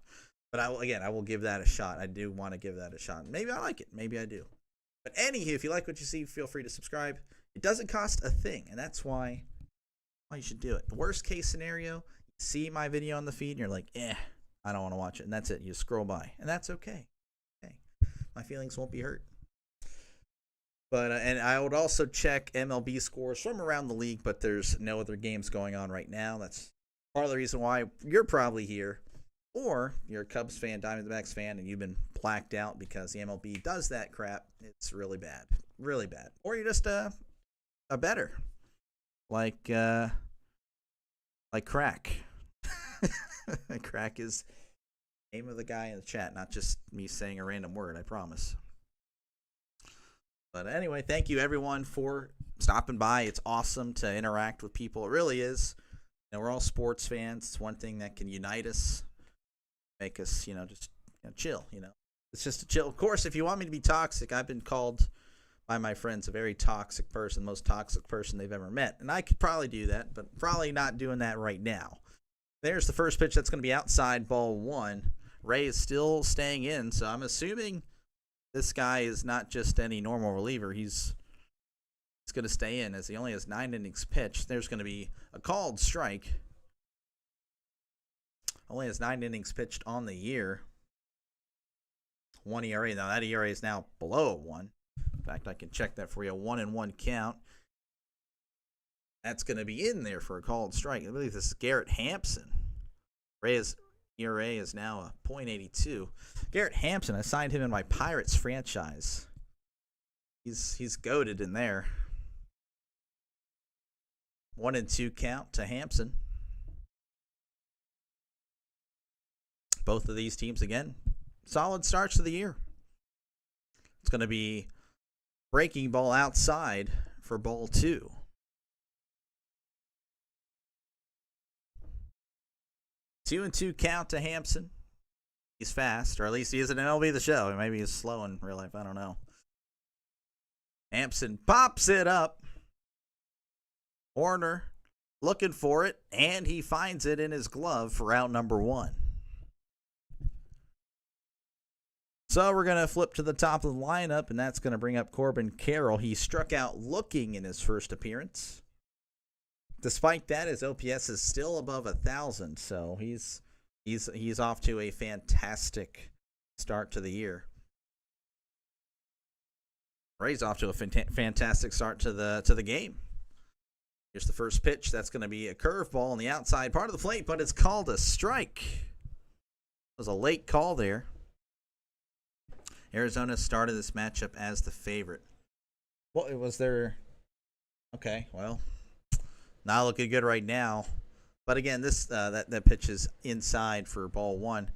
But I will give that a shot. I do want to give that a shot. Maybe I like it. Maybe I do. But anywho, if you like what you see, feel free to subscribe. It doesn't cost a thing, and that's why you should do it. The worst case scenario, you see my video on the feed, and you're like, I don't want to watch it, and that's it. You scroll by, and that's okay. Okay, my feelings won't be hurt. But and I would also check MLB scores from around the league, but there's no other games going on right now. That's part of the reason why you're probably here. Or you're a Cubs fan, Diamondbacks fan, and you've been blacked out because the MLB does that crap. It's really bad. Really bad. Or you're just a better. Like Crack. Crack is the name of the guy in the chat, not just me saying a random word, I promise. But anyway, thank you everyone for stopping by. It's awesome to interact with people. It really is. We're all sports fans. It's one thing that can unite us. Make us, just chill, It's just a chill. Of course, if you want me to be toxic, I've been called by my friends a very toxic person, the most toxic person they've ever met. And I could probably do that, but probably not doing that right now. There's the first pitch. That's going to be outside, ball 1. Ray is still staying in, so I'm assuming this guy is not just any normal reliever. He's going to stay in as he only has 9 innings pitched. There's going to be a called strike. Only has 9 innings pitched on the year. 1 ERA. Now, that ERA is now below 1. In fact, I can check that for you. 1-1 count. That's going to be in there for a called strike. I believe this is Garrett Hampson. Ray's ERA is now a .82. Garrett Hampson, I signed him in my Pirates franchise. He's goated in there. 1-2 count to Hampson. Both of these teams, again, solid starts to the year. It's going to be breaking ball outside for ball 2. 2-2 count to Hampson. He's fast, or at least he is an MLB The Show. Maybe he's slow in real life. I don't know. Hampson pops it up. Warner looking for it, and he finds it in his glove for out number 1. So we're going to flip to the top of the lineup, and that's going to bring up Corbin Carroll. He struck out looking in his first appearance. Despite that, his OPS is still above 1,000, so he's off to a fantastic start to the year. Ray's off to a fantastic start to the game. Here's the first pitch. That's going to be a curveball on the outside part of the plate, but it's called a strike. It was a late call there. Arizona started this matchup as the favorite. Well, it was their... Okay, well, not looking good right now. But again, this that pitch is inside for ball 1.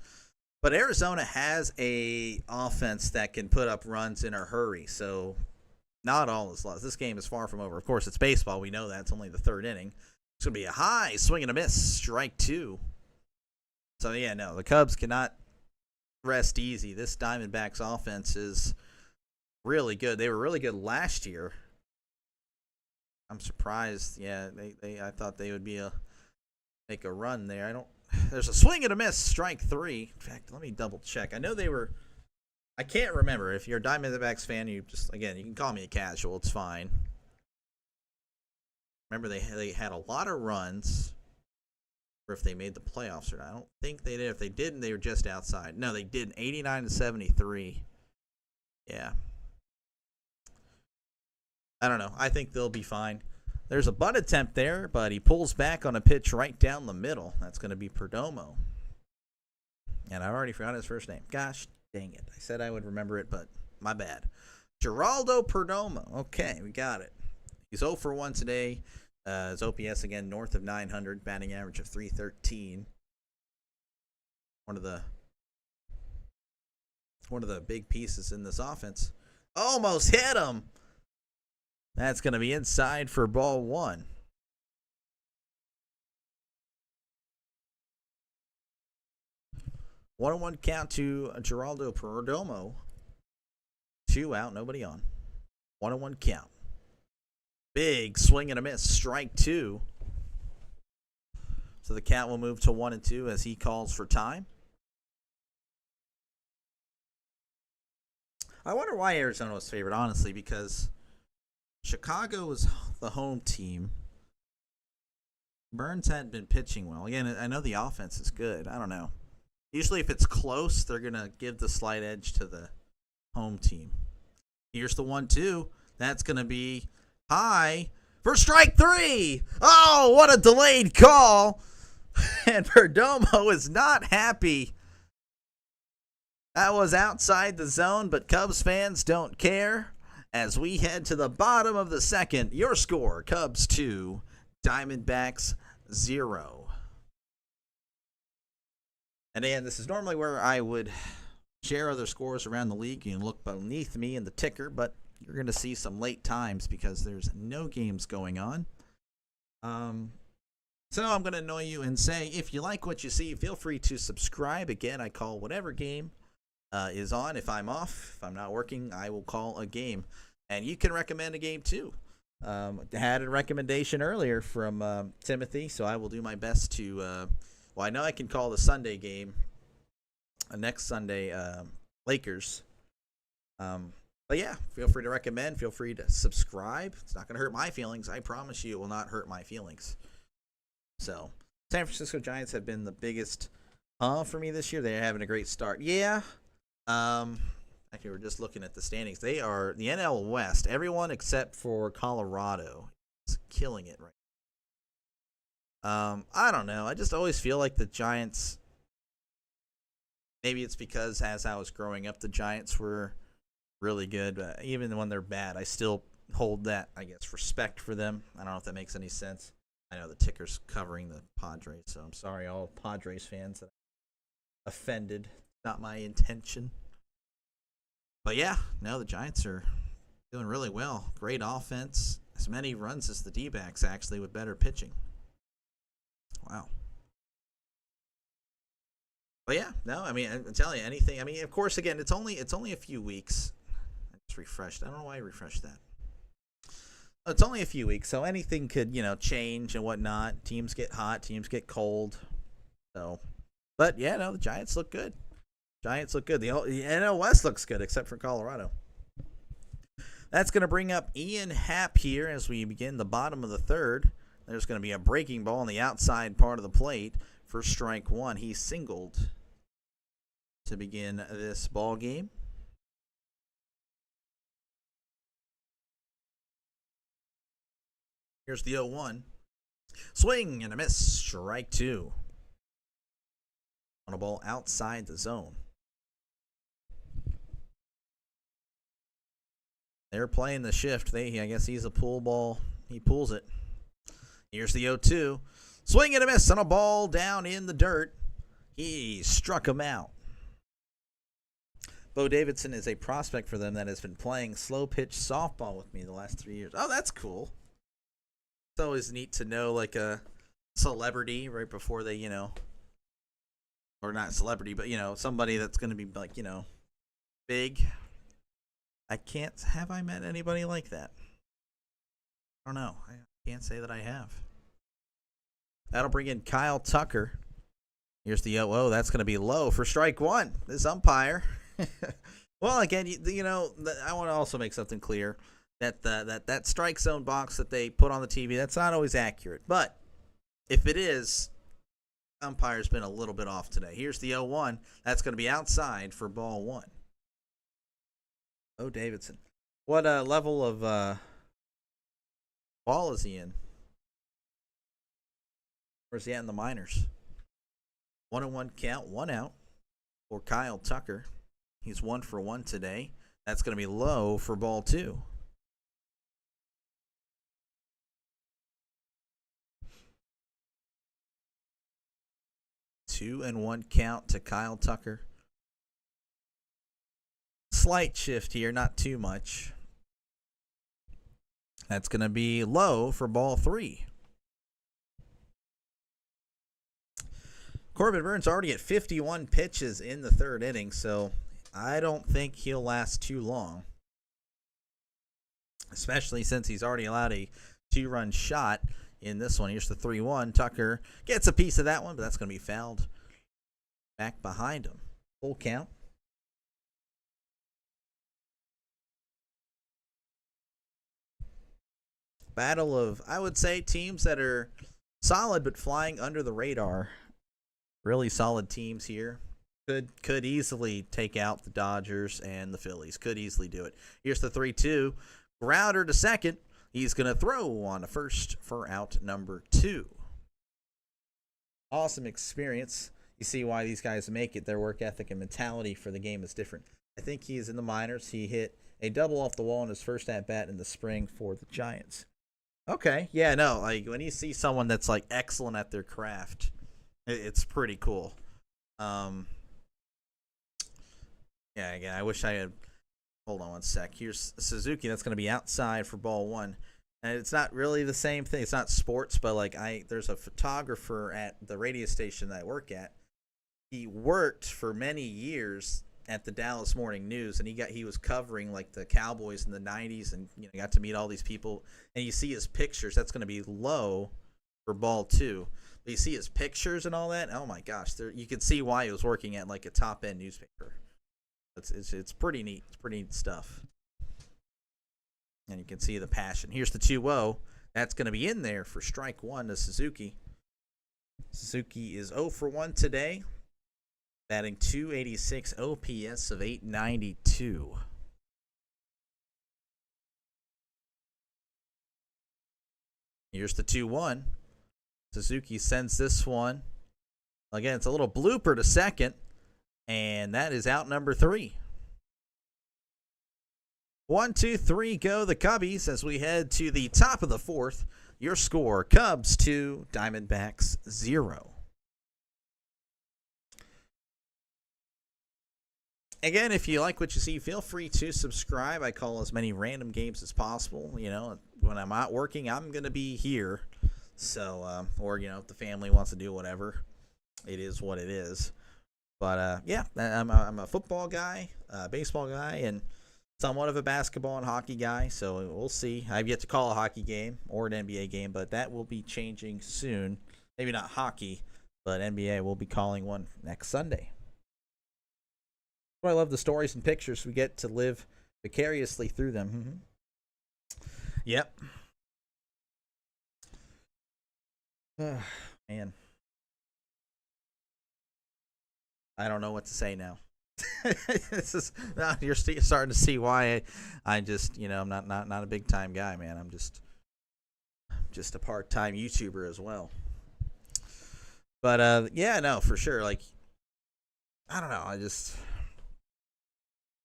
But Arizona has a offense that can put up runs in a hurry, so not all is lost. This game is far from over. Of course, it's baseball. We know that. It's only the 3rd inning. It's going to be a high swing and a miss, strike 2. So, yeah, no, the Cubs cannot rest easy. This Diamondbacks offense is really good. They were really good last year. I'm surprised. Yeah, I thought they would make a run there. There's a swing and a miss, strike 3. In fact, let me double check. I know they were. I can't remember. If you're a Diamondbacks fan, you can call me a casual. It's fine. Remember, they had a lot of runs. Or if they made the playoffs or not. I don't think they did. If they didn't, they were just outside. No, they didn't. 89-73. Yeah. I don't know. I think they'll be fine. There's a bunt attempt there, but he pulls back on a pitch right down the middle. That's going to be Perdomo. And I already forgot his first name. Gosh dang it. I said I would remember it, but my bad. Geraldo Perdomo. Okay, we got it. He's 0 for 1 today. His OPS again north of 900, batting average of 313. One of the big pieces in this offense. Almost hit him. That's going to be inside for ball 1. 1-1 count to Geraldo Perdomo. 2 out, nobody on. 1-1 count. Big swing and a miss, strike 2. So the count will move to 1-2 as he calls for time. I wonder why Arizona was favored, honestly, because Chicago was the home team. Burns hadn't been pitching well. Again, I know the offense is good. I don't know. Usually if it's close, they're going to give the slight edge to the home team. Here's the 1-2. That's going to be high for strike 3. Oh, what a delayed call. And Perdomo is not happy. That was outside the zone, but Cubs fans don't care. As we head to the bottom of the second, your score, Cubs 2, Diamondbacks 0. And again, this is normally where I would share other scores around the league. You can look beneath me in the ticker, but you're going to see some late times because there's no games going on. So I'm going to annoy you and say, if you like what you see, feel free to subscribe. Again, I call whatever game is on. If I'm off, if I'm not working, I will call a game. And you can recommend a game too. Had a recommendation earlier from Timothy, so I will do my best to well, I know I can call the Sunday game, next Sunday, Lakers. But yeah, feel free to recommend. Feel free to subscribe. It's not going to hurt my feelings. I promise you it will not hurt my feelings. So, San Francisco Giants have been the biggest for me this year. They're having a great start. Yeah. Actually, we're just looking at the standings. They are the NL West. Everyone except for Colorado is killing it right now. I don't know. I just always feel like the Giants, maybe it's because as I was growing up, the Giants were really good. But even when they're bad, I still hold that, I guess, respect for them. I don't know if that makes any sense. I know the ticker's covering the Padres, so I'm sorry, all Padres fans that offended. Not my intention. But yeah, no, the Giants are doing really well. Great offense. As many runs as the D-backs, actually, with better pitching. Wow. But yeah, no, I mean, I'm telling you, anything. I mean, of course, again, it's only a few weeks. I just refreshed. I don't know why I refreshed that. It's only a few weeks, so anything could, change and whatnot. Teams get hot, teams get cold. So, but yeah, no, the Giants look good. Giants look good. The NL West looks good, except for Colorado. That's going to bring up Ian Happ here as we begin the bottom of the third. There's going to be a breaking ball on the outside part of the plate for strike 1. He singled to begin this ball game. Here's the 0-1. Swing and a miss. Strike 2. On a ball outside the zone. They're playing the shift. I guess he's a pull ball. He pulls it. Here's the 0-2. Swing and a miss on a ball down in the dirt. He struck him out. Bo Davidson is a prospect for them that has been playing slow pitch softball with me the last 3 years. Oh, that's cool. It's always neat to know like a celebrity right before they, or not celebrity, but, somebody that's going to be like, big. Have I met anybody like that? don't know. I can't say that I have. That'll bring in Kyle Tucker. Here's the 0-0. That's going to be low for strike one. This umpire. Well, again, I want to also make something clear that that strike zone box that they put on the TV, that's not always accurate. But if it is, umpire's been a little bit off today. Here's the 0-1. That's going to be outside for ball one. Oh, Davidson. What level of ball is he in? Where's he at in the minors? 1-1 count, 1 out for Kyle Tucker. He's 1 for 1 today. That's going to be low for ball two. Two and 1 count to Kyle Tucker. Slight shift here, not too much. That's going to be low for ball three. Corbin Burns already at 51 pitches in the third inning, so I don't think he'll last too long. Especially since he's already allowed a 2-run shot in this one. Here's the 3-1. Tucker gets a piece of that one, but that's going to be fouled back behind him. Full count. Battle of, I would say, teams that are solid but flying under the radar. Really solid teams here. Could easily take out the Dodgers and the Phillies. Could easily do it. Here's the 3-2. Grounder to second. He's going to throw on a first for out number 2. Awesome experience. You see why these guys make it. Their work ethic and mentality for the game is different. I think he's in the minors. He hit a double off the wall in his first at-bat in the spring for the Giants. Okay. Yeah, no. Like when you see someone that's like excellent at their craft, it's pretty cool. Yeah, again, I wish I had. Hold on one sec. Here's Suzuki. That's going to be outside for ball one. And it's not really the same thing. It's not sports, but like there's a photographer at the radio station that I work at. He worked for many years at the Dallas Morning News, and he was covering like the Cowboys in the 90s, and got to meet all these people. And you see his pictures. That's going to be low for ball two. But you see his pictures and all that. Oh my gosh, you can see why he was working at like a top end newspaper. It's pretty neat. It's pretty neat stuff. And you can see the passion. Here's the 2-0. That's going to be in there for strike one to Suzuki. Suzuki is 0 for 1 today, batting .286, OPS of 892. Here's the 2-1. Suzuki sends this one. Again, it's a little blooper to second, and that is out number 3. 1, 2, 3, go the Cubbies as we head to the top of the fourth. Your score, Cubs 2, Diamondbacks 0. Again, if you like what you see, feel free to subscribe. I call as many random games as possible. When I'm out working, I'm going to be here. So, or, if the family wants to do whatever, it is what it is. But, yeah, I'm a football guy, baseball guy, and somewhat of a basketball and hockey guy. So we'll see. I've yet to call a hockey game or an NBA game, but that will be changing soon. Maybe not hockey, but NBA will be calling one next Sunday. I love the stories and pictures we get to live vicariously through them. Yep. Man. I don't know what to say now. Now you're starting to see why I just, I'm not a big time guy, man. I'm just a part-time YouTuber as well. But yeah, no, for sure. Like, I don't know.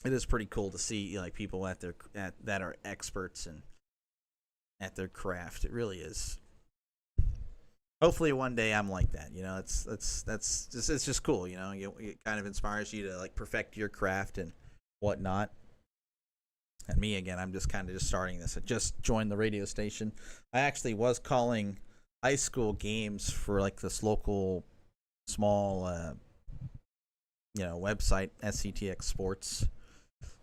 It is pretty cool to see like people that are experts and at their craft. It really is. Hopefully one day I'm like that. It's just cool. It kind of inspires you to like perfect your craft and whatnot. And me again, I'm just kind of starting this. I just joined the radio station. I actually was calling high school games for like this local small website, SCTX Sports.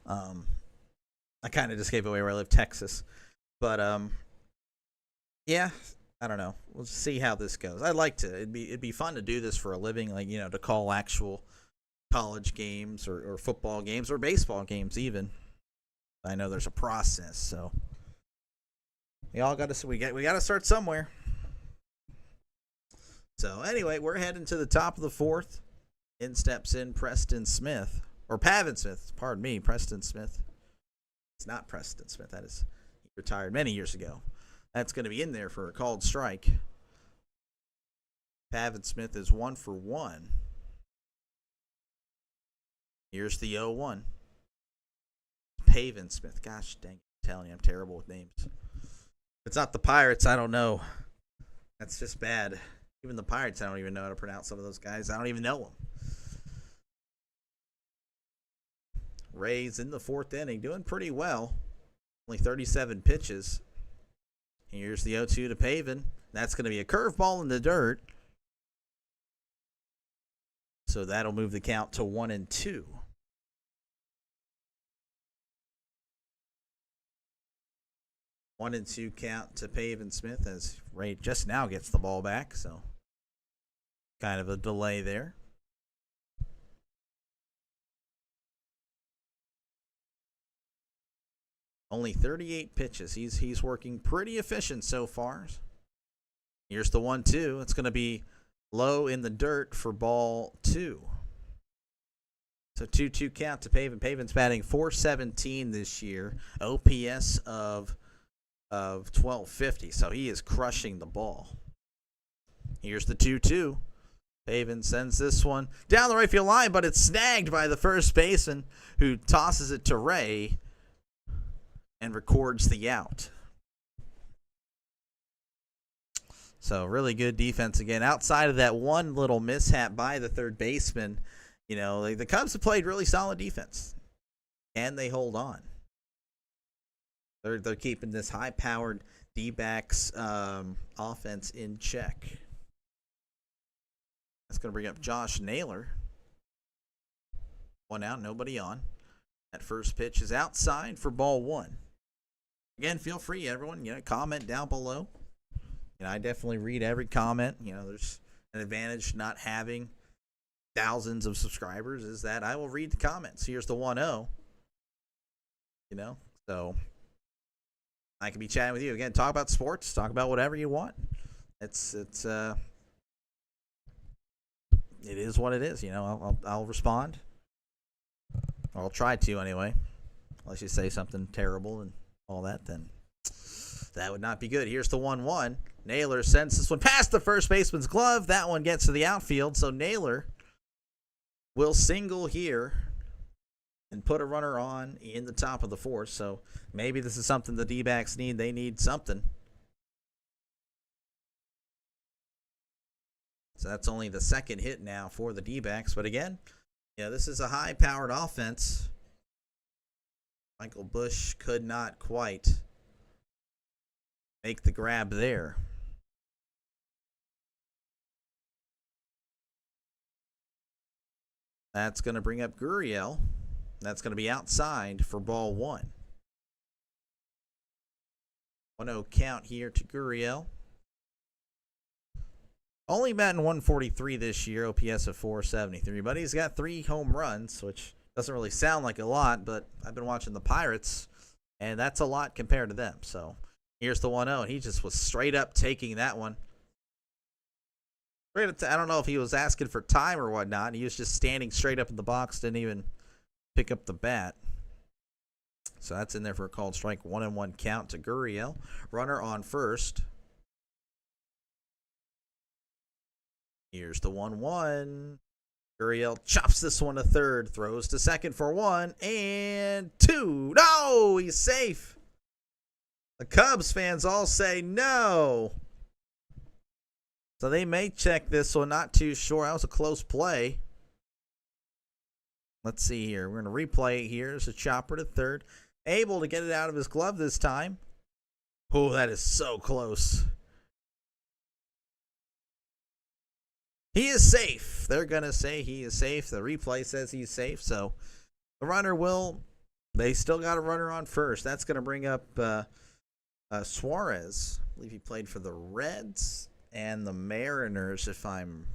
I kind of just gave away where I live, Texas, but Yeah, I don't know. We'll see how this goes. I'd like to. It'd be fun to do this for a living, like to call actual college games or football games or baseball games even. I know there's a process, so we all got to we got to start somewhere. So anyway, we're heading to the top of the fourth. In steps in Preston Smith or Pavin Smith. Pardon me, Preston Smith. It's not Preston Smith. That is he retired many years ago. That's going to be in there for a called strike. Pavin Smith is 1 for 1. Here's the 0-1. Pavin Smith. Gosh dang, I'm telling you, I'm terrible with names. If it's not the Pirates, I don't know. That's just bad. Even the Pirates, I don't even know how to pronounce some of those guys. I don't even know them. Rays in the fourth inning, doing pretty well. Only 37 pitches. Here's the 0-2 to Pavin. That's going to be a curveball in the dirt. So that'll move the count to 1-2. 1-2 count to Pavin Smith as Ray just now gets the ball back. So kind of a delay there. Only 38 pitches. He's working pretty efficient so far. Here's the 1-2. It's going to be low in the dirt for ball 2. So 2-2 count to Pavin. Pavin's batting .417 this year. OPS of 1250. So he is crushing the ball. Here's the 2-2. Pavin sends this one down the right field line, but it's snagged by the first baseman who tosses it to Ray and records the out. So really good defense again. Outside of that one little mishap by the third baseman, the Cubs have played really solid defense. And they hold on. They're keeping this high-powered D-backs offense in check. That's going to bring up Josh Naylor. 1 out, nobody on. That first pitch is outside for ball 1. Again, feel free, everyone, comment down below. I definitely read every comment. There's an advantage not having thousands of subscribers is that I will read the comments. Here's the 1-0. So I can be chatting with you again. Talk about sports. Talk about whatever you want. It is what it is. I'll respond. Or I'll try to anyway. Unless you say something terrible and all that, then that would not be good. Here's the 1-1. Naylor sends this one past the first baseman's glove. That one gets to the outfield, so Naylor will single here and put a runner on in the top of the fourth. So maybe this is something the D-backs need. They need something. So that's only the second hit now for the D-backs. But again, this is a high-powered offense. Michael Busch could not quite make the grab there. That's going to bring up Gurriel. That's going to be outside for ball 1. 1-0 count here to Gurriel. Only batting .143 this year, OPS of .473, but he's got 3 home runs, which doesn't really sound like a lot, but I've been watching the Pirates, and that's a lot compared to them. So here's the 1-0, and he just was straight up taking that one. I don't know if he was asking for time or whatnot. He was just standing straight up in the box, didn't even pick up the bat. So that's in there for a called strike. 1-1 count to Gurriel. Runner on first. Here's the 1-1. Gurriel chops this one to third. Throws to second for 1 and 2. No, he's safe. The Cubs fans all say no. So they may check this one. Not too sure. That was a close play. Let's see here. We're going to replay it here. There's a chopper to third. Able to get it out of his glove this time. Oh, that is so close. He is safe. They're going to say he is safe. The replay says he's safe. So the runner will. They still got a runner on first. That's going to bring up Suarez, I believe he played for the Reds and the Mariners, if I'm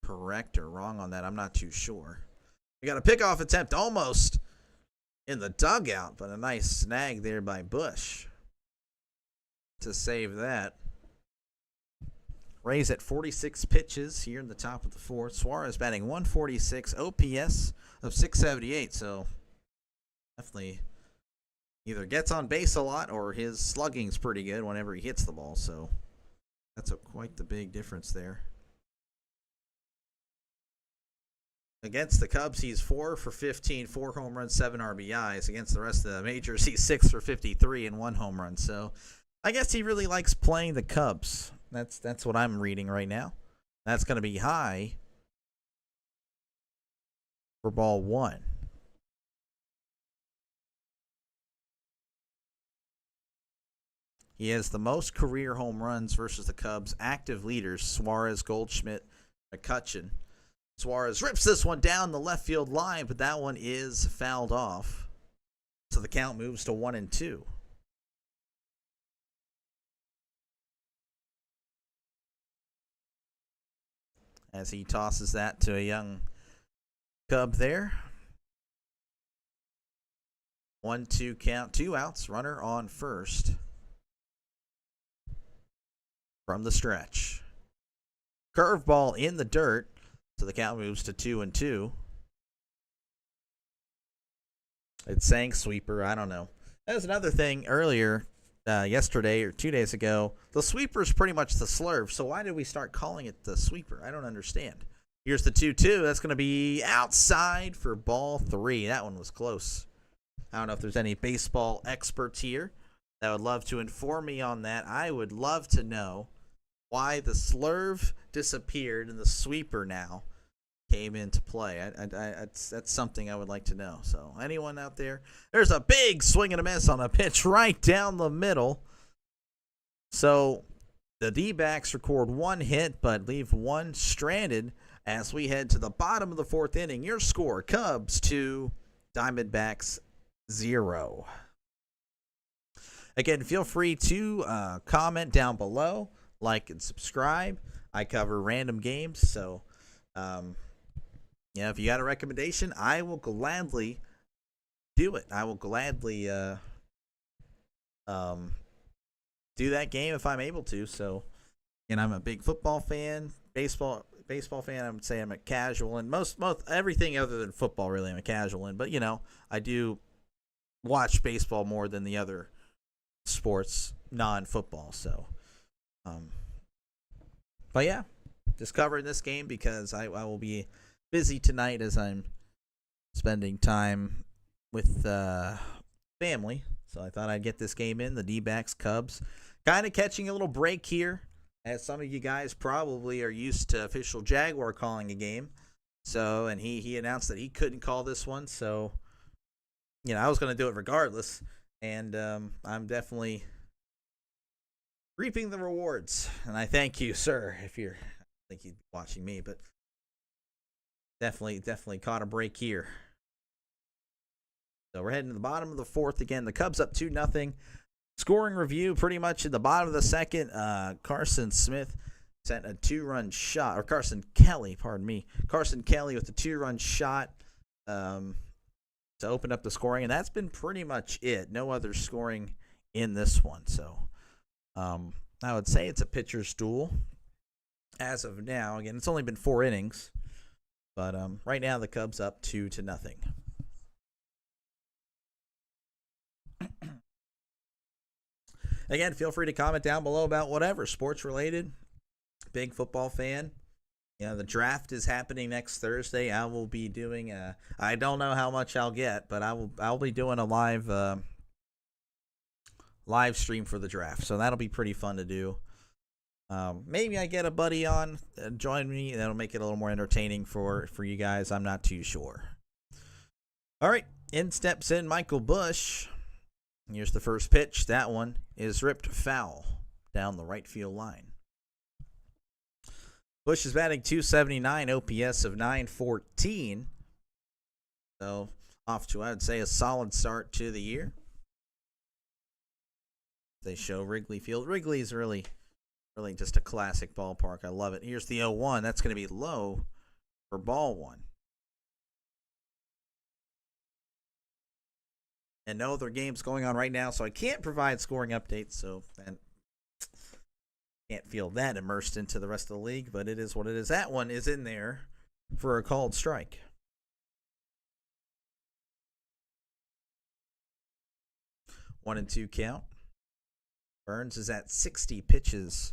correct or wrong on that. I'm not too sure. We got a pickoff attempt almost in the dugout, but a nice snag there by Bush to save that. Rays at 46 pitches here in the top of the fourth. Suarez batting 146, OPS of 678, so definitely either gets on base a lot or his slugging's pretty good whenever he hits the ball, so that's quite the big difference there. Against the Cubs, he's 4 for 15, 4 home runs, 7 RBIs. Against the rest of the majors, he's 6 for 53 and 1 home run. So I guess he really likes playing the Cubs. That's what I'm reading right now. That's going to be high for ball 1. He has the most career home runs versus the Cubs. Active leaders, Suarez, Goldschmidt, McCutchen. Suarez rips this one down the left field line, but that one is fouled off. So the count moves to 1-2. As he tosses that to a young Cub there. 1-2 count, 2 outs, runner on first. From the stretch. Curveball in the dirt. So the count moves to 2-2. It's saying sweeper. I don't know. That was another thing earlier, yesterday or 2 days ago. The sweeper is pretty much the slurve. So why did we start calling it the sweeper? I don't understand. Here's the 2-2. That's going to be outside for ball 3. That one was close. I don't know if there's any baseball experts here that would love to inform me on that. I would love to know why the slurve disappeared and the sweeper now came into play. That's something I would like to know. So anyone out there? There's a big swing and a miss on a pitch right down the middle. So the D-backs record 1 hit but leave 1 stranded as we head to the bottom of the 4th inning. Your score, Cubs 2, Diamondbacks 0. Again, feel free to comment down below. Like and subscribe. I cover random games, so if you got a recommendation, I will gladly do it. I will gladly do that game if I'm able to. So, and I'm a big football fan, baseball fan. I would say I'm a casual in most everything other than football. Really, I'm a casual in, but I do watch baseball more than the other sports non-football. So. But yeah, just covering this game because I will be busy tonight as I'm spending time with family. So I thought I'd get this game in. The D-backs, Cubs, kind of catching a little break here, as some of you guys probably are used to official Jaguar calling a game. So, and he announced that he couldn't call this one. So, I was going to do it regardless, and I'm definitely reaping the rewards, and I thank you, sir, if I think you're watching me, but definitely caught a break here. So we're heading to the bottom of the 4th again. The Cubs up 2-0. Scoring review pretty much at the bottom of the 2nd. Carson Smith sent a 2-run shot, or Carson Kelly, pardon me. Carson Kelly with a 2-run shot to open up the scoring, and that's been pretty much it. No other scoring in this one, so I would say it's a pitcher's duel as of now. Again, it's only been 4 innings, but right now the Cubs up 2-0. Again, feel free to comment down below about whatever sports related. Big football fan. The draft is happening next Thursday. I will be doing I don't know how much I'll get, but I'll be doing a live stream for the draft, so that'll be pretty fun to do. Maybe I get a buddy on join me. That'll make it a little more entertaining for you guys. I'm not too sure. All right, in steps in Michael Bush. Here's the first pitch. That one is ripped foul down the right field line. Bush is batting .279, OPS of .914. So off to, I would say, a solid start to the year. They show Wrigley Field. Wrigley's really just a classic ballpark. I love it. Here's the 0-1. That's going to be low for ball one. And no other games going on right now, so I can't provide scoring updates. So I can't feel that immersed into the rest of the league, but it is what it is. That one is in there for a called strike. 1-2 count. Burns is at 60 pitches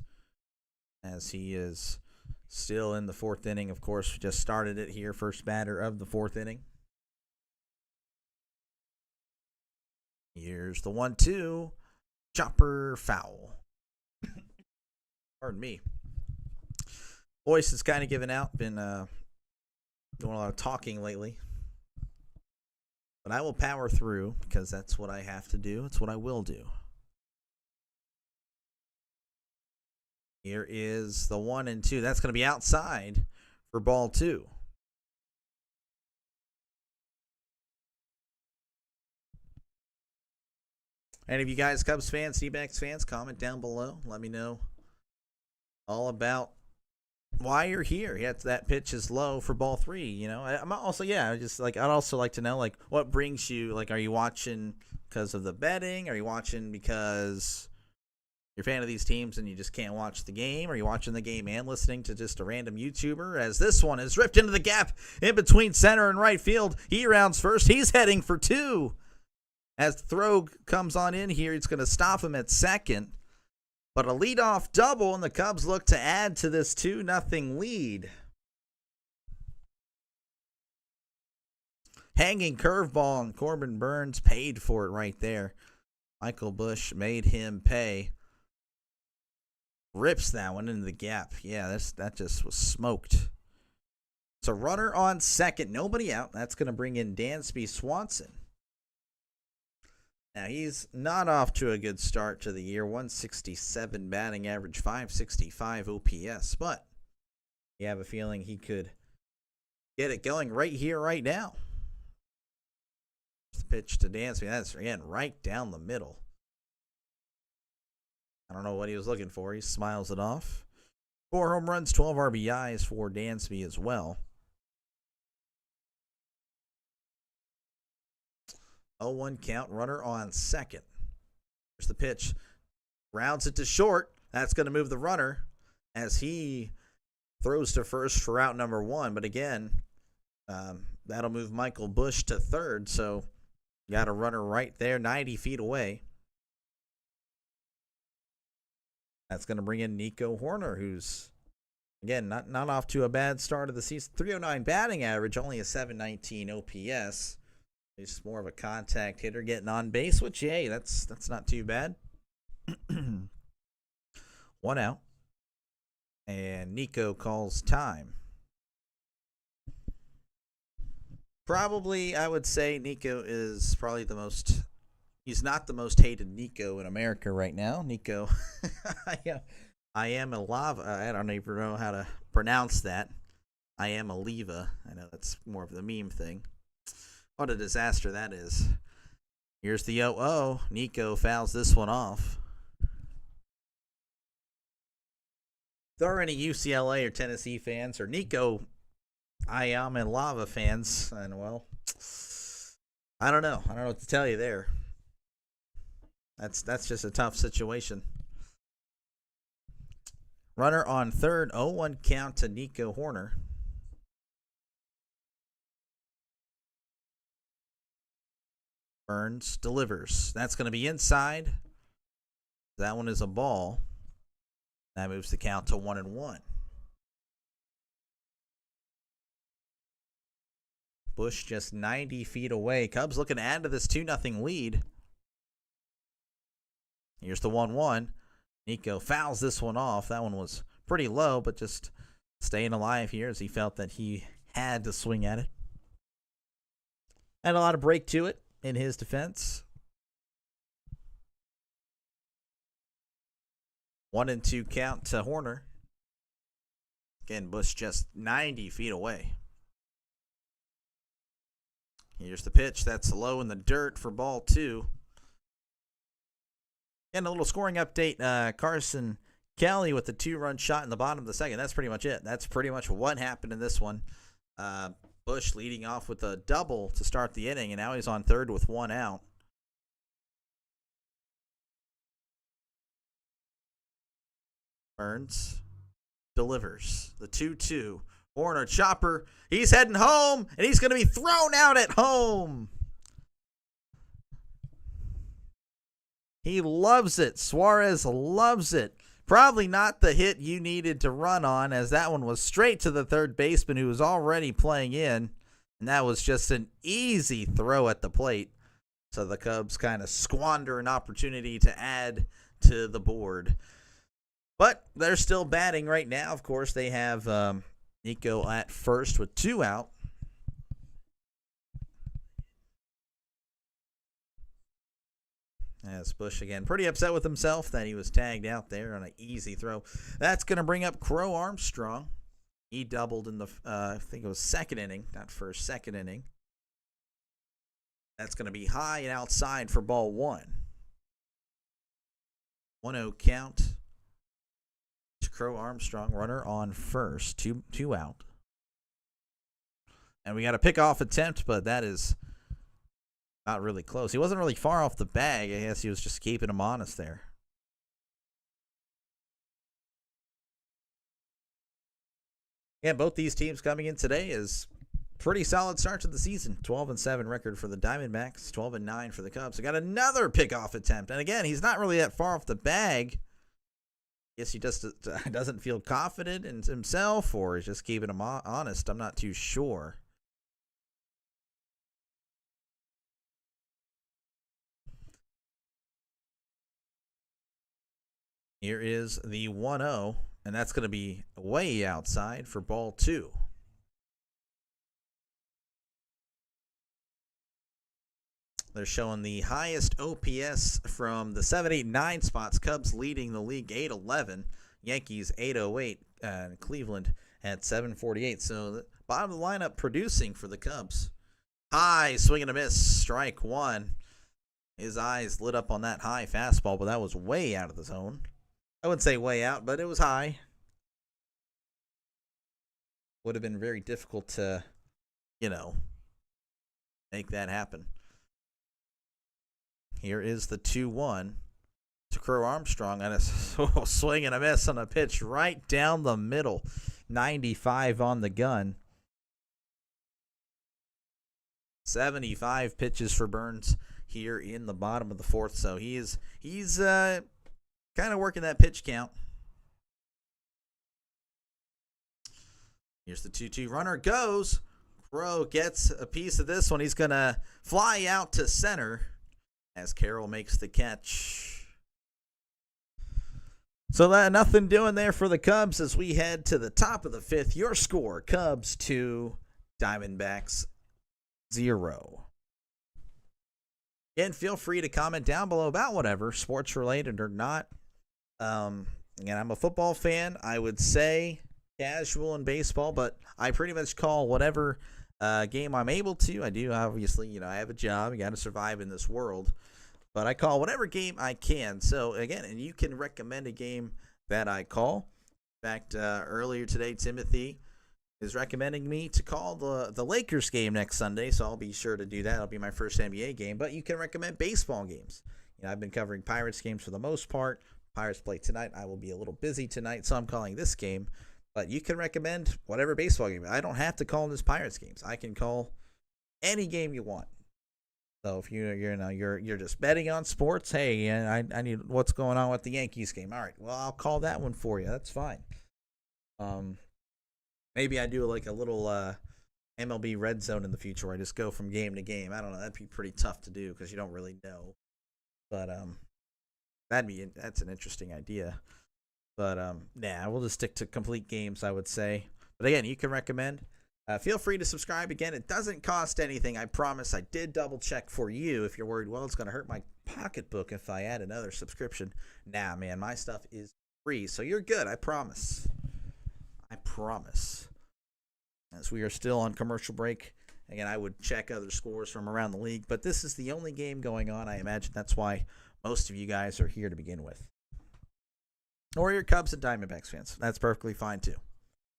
as he is still in the fourth inning. Of course, just started it here, first batter of the fourth inning. Here's the 1-2. Chopper foul. Pardon me. Voice is kind of giving out. Been doing a lot of talking lately. But I will power through because that's what I have to do. It's what I will do. Here is the 1-2. That's going to be outside for ball two. Any of you guys, Cubs fans, D-backs fans, comment down below. Let me know all about why you're here. Yeah, that pitch is low for ball three. You know, I'm also, I'd also like to know, like, what brings you, like, are you watching because of the betting? Are you watching because you're a fan of these teams and you just can't watch the game? Are you watching the game and listening to just a random YouTuber? As this one is ripped into the gap in between center and right field. He rounds first. He's heading for two. As the throw comes on in here, it's going to stop him at second. But a leadoff double, and the Cubs look to add to this 2-0 lead. Hanging curveball, and Corbin Burns paid for it right there. Michael Busch made him pay. Rips that one into the gap. Yeah, that just was smoked. It's a runner on second, nobody out. That's going to bring in Dansby Swanson. Now, he's not off to a good start to the year. 167 batting average, 565 OPS. But you have a feeling he could get it going right here, right now. Pitch to Dansby. That's, again, right down the middle. I don't know what he was looking for. He smiles it off. 4 home runs, 12 RBIs for Dansby as well. 0-1 count, runner on second. Here's the pitch. Rounds it to short. That's going to move the runner as he throws to first for out number 1. But again, that'll move Michael Busch to third. So got a runner right there, 90 feet away. That's going to bring in Nico Horner, who's, again, not off to a bad start of the season. 309 batting average, only a 719 OPS. He's more of a contact hitter, getting on base, which, hey, that's not too bad. 1 out. And Nico calls time. Probably, I would say Nico is probably he's not the most hated Nico in America right now. Nico, I am a lava. I don't even know how to pronounce that. I am a leva. I know that's more of the meme thing. What a disaster that is. Here's the 0-0. Nico fouls this one off. If there are any UCLA or Tennessee fans or Nico I am in lava fans, and well, I don't know what to tell you there. That's just a tough situation. Runner on third, 0-1 count to Nico Horner. Burns delivers. That's going to be inside. That one is a ball. That moves the count to 1-1. Busch just 90 feet away. Cubs looking to add to this 2-0 lead. Here's the 1-1. Nico fouls this one off. That one was pretty low, but just staying alive here as he felt that he had to swing at it. Had a lot of break to it in his defense. 1-2 count to Horner. Again, Busch just 90 feet away. Here's the pitch. That's low in the dirt for ball 2. And a little scoring update. Carson Kelly with the 2-run shot in the bottom of the second. That's pretty much it. That's pretty much what happened in this one. Bush leading off with a double to start the inning, and now he's on third with 1 out. Burns delivers the 2-2. Warner chopper. He's heading home, and he's going to be thrown out at home. He loves it. Suarez loves it. Probably not the hit you needed to run on, as that one was straight to the third baseman who was already playing in, and that was just an easy throw at the plate. So the Cubs kind of squander an opportunity to add to the board. But they're still batting right now. Of course, they have Nico at first with 2 out. As Bush, again, pretty upset with himself that he was tagged out there on an easy throw. That's going to bring up Crow Armstrong. He doubled in the, I think it was second inning, not first, second inning. That's going to be high and outside for ball 1. 1-0 count to Crow Armstrong, runner on first, two out. And we got a pickoff attempt, but that is not really close. He wasn't really far off the bag. I guess he was just keeping him honest there. Yeah, both these teams coming in today is pretty solid start to the season. 12-7 record for the Diamondbacks, 12-9 for the Cubs. We got another pickoff attempt. And again, he's not really that far off the bag. I guess he just doesn't feel confident in himself, or is just keeping him honest. I'm not too sure. Here is the 1-0, and that's going to be way outside for ball 2. They're showing the highest OPS from the 7, 8, 9 spots. Cubs leading the league 811. Yankees 808. And Cleveland at 748. So the bottom of the lineup producing for the Cubs. High swing and a miss. Strike 1. His eyes lit up on that high fastball, but that was way out of the zone. I wouldn't say way out, but it was high. Would have been very difficult to, make that happen. Here is the 2-1 to Crow Armstrong on a swing and a miss on a pitch right down the middle. 95 on the gun. 75 pitches for Burns here in the bottom of the 4th. So he's kind of working that pitch count. Here's the 2-2. Runner goes. Crow gets a piece of this one. He's going to fly out to center as Carroll makes the catch. So that nothing doing there for the Cubs as we head to the top of the 5th. Your score, Cubs 2, Diamondbacks 0. Again, feel free to comment down below about whatever, sports related or not. Again, I'm a football fan. I would say casual in baseball, but I pretty much call whatever game I'm able to. I do, obviously, I have a job. You got to survive in this world. But I call whatever game I can. So, again, and you can recommend a game that I call. In fact, earlier today, Timothy is recommending me to call the Lakers game next Sunday, so I'll be sure to do that. It'll be my first NBA game. But you can recommend baseball games. I've been covering Pirates games for the most part. Pirates play tonight. I will be a little busy tonight, so I'm calling this game. But you can recommend whatever baseball game. I don't have to call this Pirates games. I can call any game you want. So if you're just betting on sports, hey, I need what's going on with the Yankees game. All right, well, I'll call that one for you. That's fine. Maybe I do like a little MLB red zone in the future where I just go from game to game. I don't know. That'd be pretty tough to do because you don't really know. But that's an interesting idea. But we'll just stick to complete games, I would say. But again, you can recommend. Feel free to subscribe. Again, it doesn't cost anything. I promise. I did double check for you if you're worried, well, it's going to hurt my pocketbook if I add another subscription. Nah, man, my stuff is free. So you're good. I promise. I promise. As we are still on commercial break. Again, I would check other scores from around the league. But this is the only game going on. I imagine that's why most of you guys are here to begin with. Or you're Cubs and Diamondbacks fans. That's perfectly fine too.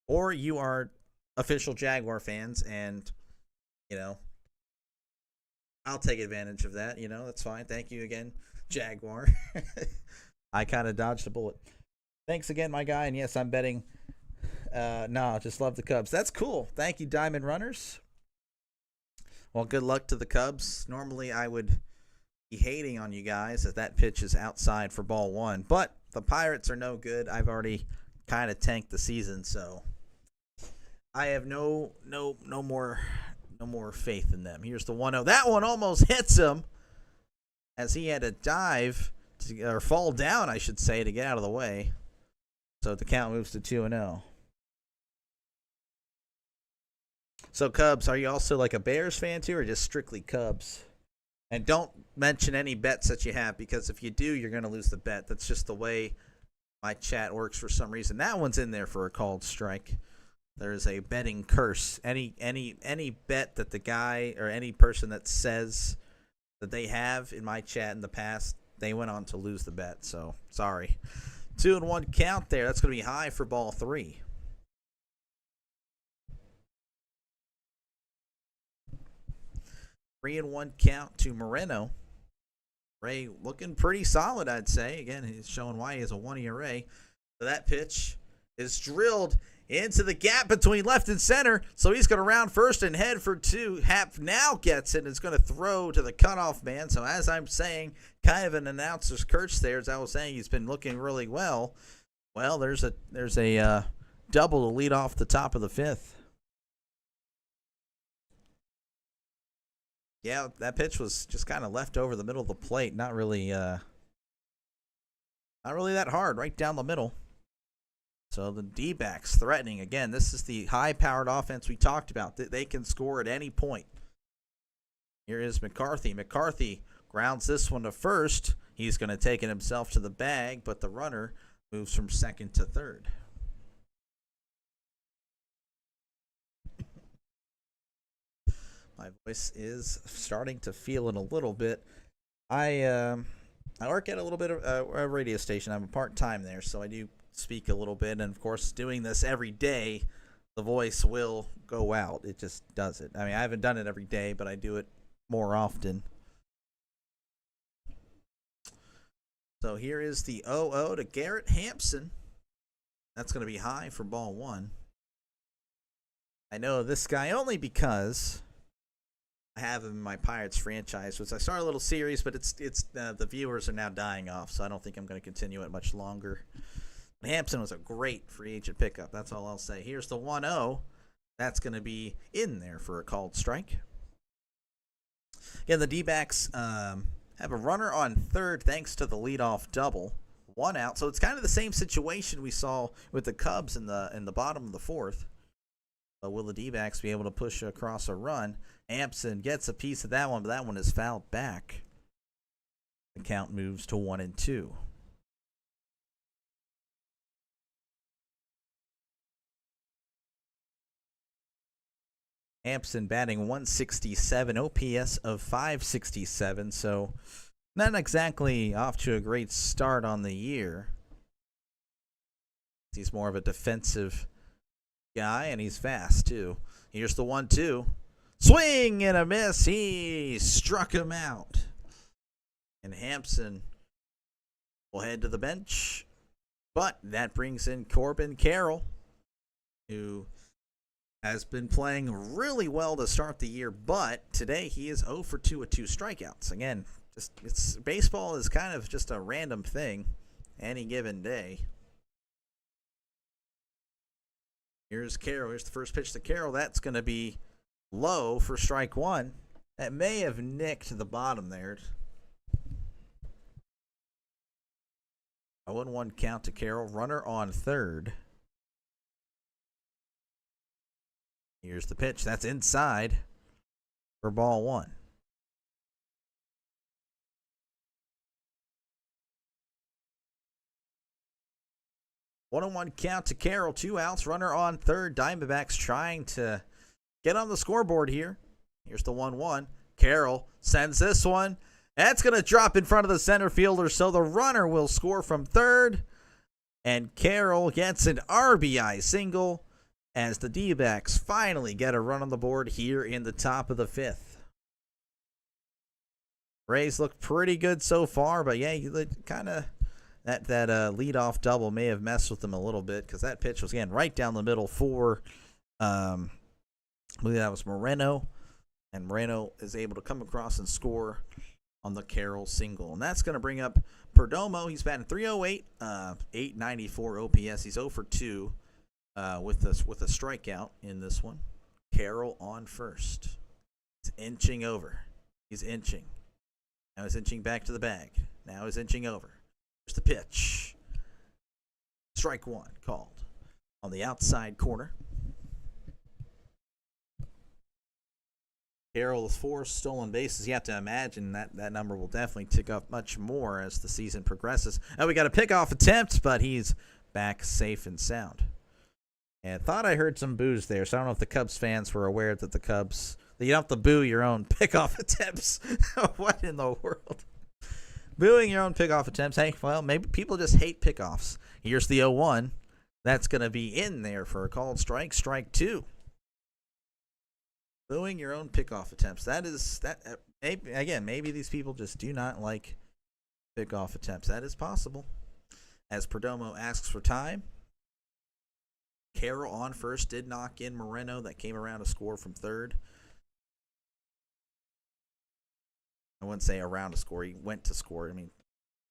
Or you are official Jaguar fans and, I'll take advantage of that. That's fine. Thank you again, Jaguar. I kind of dodged a bullet. Thanks again, my guy. And yes, I'm betting. No, just love the Cubs. That's cool. Thank you, Diamond Runners. Well, good luck to the Cubs. Normally, I would be hating on you guys if that pitch is outside for ball one. But the Pirates are no good. I've already kind of tanked the season, so I have no more faith in them. Here's the 1-0. That one almost hits him as he had to dive or fall down, I should say, to get out of the way. So the count moves to 2-0. So Cubs, are you also like a Bears fan too, or just strictly Cubs? And don't mention any bets that you have, because if you do, you're going to lose the bet. That's just the way my chat works for some reason. That one's in there for a called strike. There's a betting curse. Any bet that the guy or any person that says that they have in my chat in the past, they went on to lose the bet. So sorry. 2-1 count there. That's going to be high for ball 3. Three and 1 count to Moreno. Ray looking pretty solid, I'd say. Again, he's showing why he has a 1 ERA. So that pitch is drilled into the gap between left and center. So he's going to round first and head for 2. Happ now gets it and is going to throw to the cutoff man. So as I'm saying, kind of an announcer's curse there. As I was saying, he's been looking really well. Well, there's a double to lead off the top of the 5th. Yeah, that pitch was just kind of left over the middle of the plate. Not really that hard, right down the middle. So the D-backs threatening. Again, this is the high-powered offense we talked about. They can score at any point. Here is McCarthy. McCarthy grounds this one to first. He's going to take it himself to the bag, but the runner moves from second to third. My voice is starting to feel it a little bit. I work at a little bit of a radio station. I'm a part-time there, so I do speak a little bit. And, of course, doing this every day, the voice will go out. It just does it. I mean, I haven't done it every day, but I do it more often. So here is the 0-0 to Garrett Hampson. That's going to be high for ball 1. I know this guy only because I have him in my Pirates franchise, which I started a little series, but it's the viewers are now dying off, so I don't think I'm going to continue it much longer. But Hampson was a great free agent pickup. That's all I'll say. Here's the 1-0. That's going to be in there for a called strike. Again, the D-backs have a runner on third thanks to the leadoff double. 1 out. So it's kind of the same situation we saw with the Cubs in the bottom of the 4th. But will the D-backs be able to push across a run? Hampson gets a piece of that one, but that one is fouled back. The count moves to 1-2. Hampson batting 167, OPS of 567, so not exactly off to a great start on the year. He's more of a defensive guy, and he's fast, too. Here's the 1-2. Swing and a miss. He struck him out. And Hampson will head to the bench. But that brings in Corbin Carroll, who has been playing really well to start the year. But today he is 0 for 2 with 2 strikeouts. Again, baseball is kind of just a random thing any given day. Here's Carroll. Here's the first pitch to Carroll. That's going to be low for strike 1. That may have nicked the bottom there. 0-1 count to Carroll. Runner on third. Here's the pitch. That's inside for ball 1. One on one count to Carroll. 2 outs. Runner on third. Diamondbacks trying to get on the scoreboard here. Here's the 1-1. Carroll sends this one. That's going to drop in front of the center fielder, so the runner will score from third. And Carroll gets an RBI single as the D-backs finally get a run on the board here in the top of the fifth. Rays look pretty good so far, but yeah, kind of that leadoff double may have messed with them a little bit because that pitch was, again, right down the middle for, I believe that was Moreno. And Moreno is able to come across and score on the Carroll single. And that's going to bring up Perdomo. He's batting .308, 894 OPS. He's 0 for 2 with a strikeout in this one. Carroll on first. He's inching over. He's inching. Now he's inching back to the bag. Now he's inching over. There's the pitch. Strike one called on the outside corner. Carroll with 4 stolen bases. You have to imagine that number will definitely tick up much more as the season progresses. And we got a pickoff attempt, but he's back safe and sound. And thought I heard some boos there, so I don't know if the Cubs fans were aware that you don't have to boo your own pickoff attempts. What in the world? Booing your own pickoff attempts. Hey, well, maybe people just hate pickoffs. Here's the 0-1. That's going to be in there for a called strike. Strike 2. Booing your own pickoff attempts. Maybe these people just do not like pickoff attempts. That is possible. As Perdomo asks for time. Carroll on first did knock in Moreno. That came around to score from third. I wouldn't say around to score. He went to score. I mean,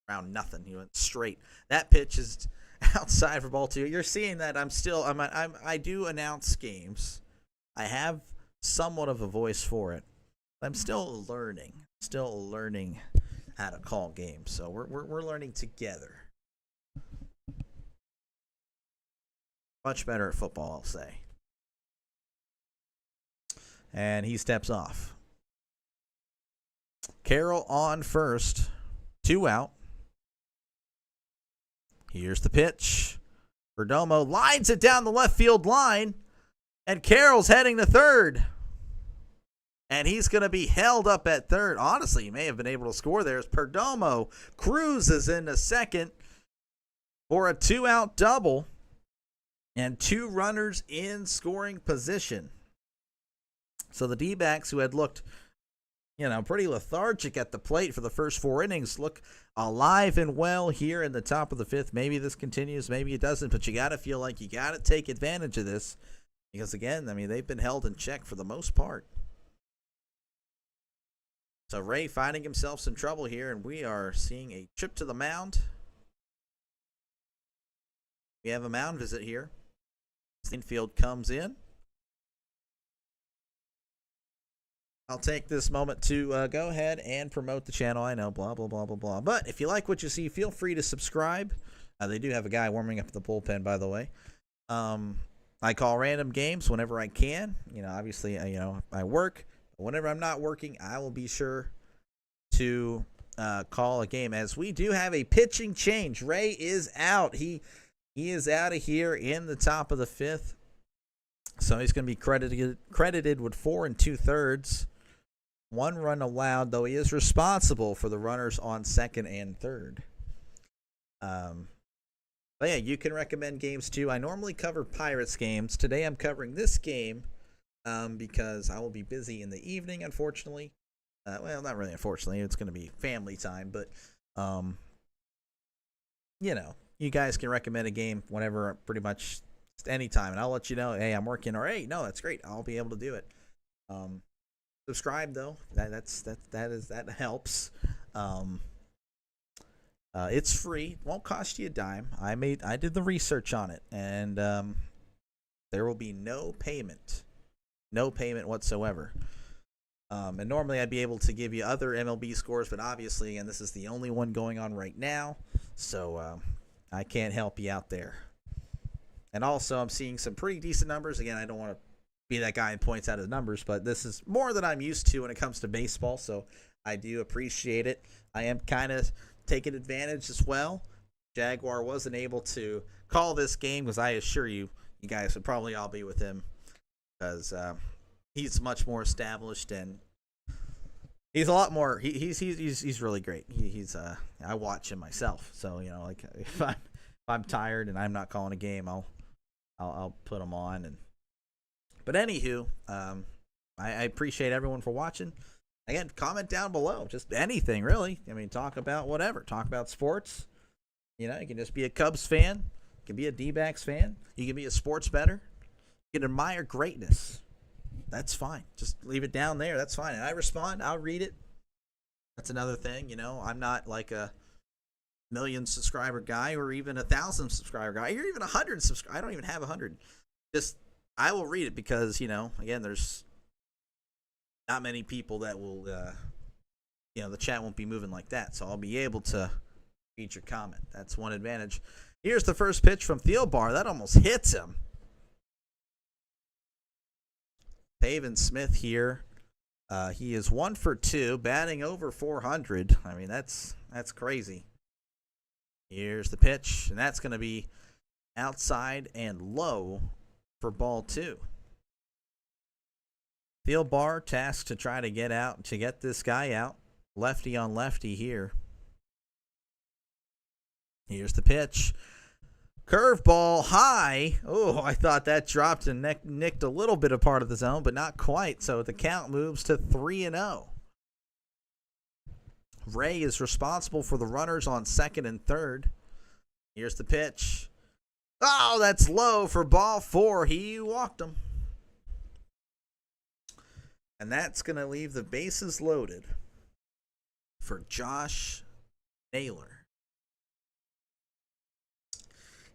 around nothing. He went straight. That pitch is outside for ball 2. You're seeing that I do announce games. I have somewhat of a voice for it. I'm still learning how to call games. So we're learning together. Much better at football, I'll say. And he steps off. Carroll on first. 2 out. Here's the pitch. Perdomo lines it down the left field line. And Carroll's heading to third. And he's going to be held up at third. Honestly, he may have been able to score there as Perdomo cruises into second for a 2-out double. And 2 runners in scoring position. So the D-backs, who had looked, pretty lethargic at the plate for the first 4 innings, look alive and well here in the top of the 5th. Maybe this continues, maybe it doesn't, but you got to feel like you got to take advantage of this. Because, again, they've been held in check for the most part. So Ray finding himself some trouble here, and we are seeing a trip to the mound. We have a mound visit here. Infield comes in. I'll take this moment to go ahead and promote the channel. I know, blah, blah, blah, blah, blah. But if you like what you see, feel free to subscribe. They do have a guy warming up the bullpen, by the way. I call random games whenever I can. Obviously, I work. But whenever I'm not working, I will be sure to call a game. As we do have a pitching change. Ray is out. He is out of here in the top of the 5th. So he's going to be credited with 4 2/3. 1 run allowed, though he is responsible for the runners on second and third. But yeah, you can recommend games too. I normally cover Pirates games. Today I'm covering this game because I will be busy in the evening, unfortunately. Well, not really unfortunately. It's going to be family time, but you guys can recommend a game whenever, pretty much anytime, and I'll let you know, hey, I'm working, or hey, no, that's great, I'll be able to do it. Subscribe though, that helps. It's free, won't cost you a dime. I did the research on it, and there will be no payment whatsoever. And normally I'd be able to give you other MLB scores, but obviously, and this is the only one going on right now, so I can't help you out there. And also, I'm seeing some pretty decent numbers. Again, I don't want to be that guy who points out his numbers, but this is more than I'm used to when it comes to baseball, so I do appreciate it. I am kind of taking advantage as well. Jaguar wasn't able to call this game because I assure you, you guys would probably all be with him because he's much more established, and He's a lot more. He's really great. I watch him myself. So like if I'm tired and I'm not calling a game, I'll put him on. But anywho, I appreciate everyone for watching. Again, comment down below, just anything really. I mean, talk about whatever. Talk about sports. You can just be a Cubs fan. You can be a D-backs fan. You can be a sports bettor. You can admire greatness. That's fine. Just leave it down there. That's fine. And I respond. I'll read it. That's another thing. I'm not like a 1,000,000 subscriber guy or even 1,000 subscriber guy or even 100 subscribers. I don't even have 100. Just I will read it because again, there's not many people that will the chat won't be moving like that, so I'll be able to read your comment. That's one advantage. Here's the first pitch from Thielbar. That almost hits him. Pavin Smith here. He is 1 for 2, batting over 400. I mean, that's crazy. Here's the pitch, and that's going to be outside and low for ball 2. Thielbar tasked to try to get this guy out. Lefty on lefty here. Here's the pitch. Curveball high. Oh, I thought that dropped and nicked a little bit of part of the zone, but not quite. So the count moves to 3-0. Ray is responsible for the runners on second and third. Here's the pitch. Oh, that's low for ball 4. He walked him. And that's going to leave the bases loaded for Josh Naylor.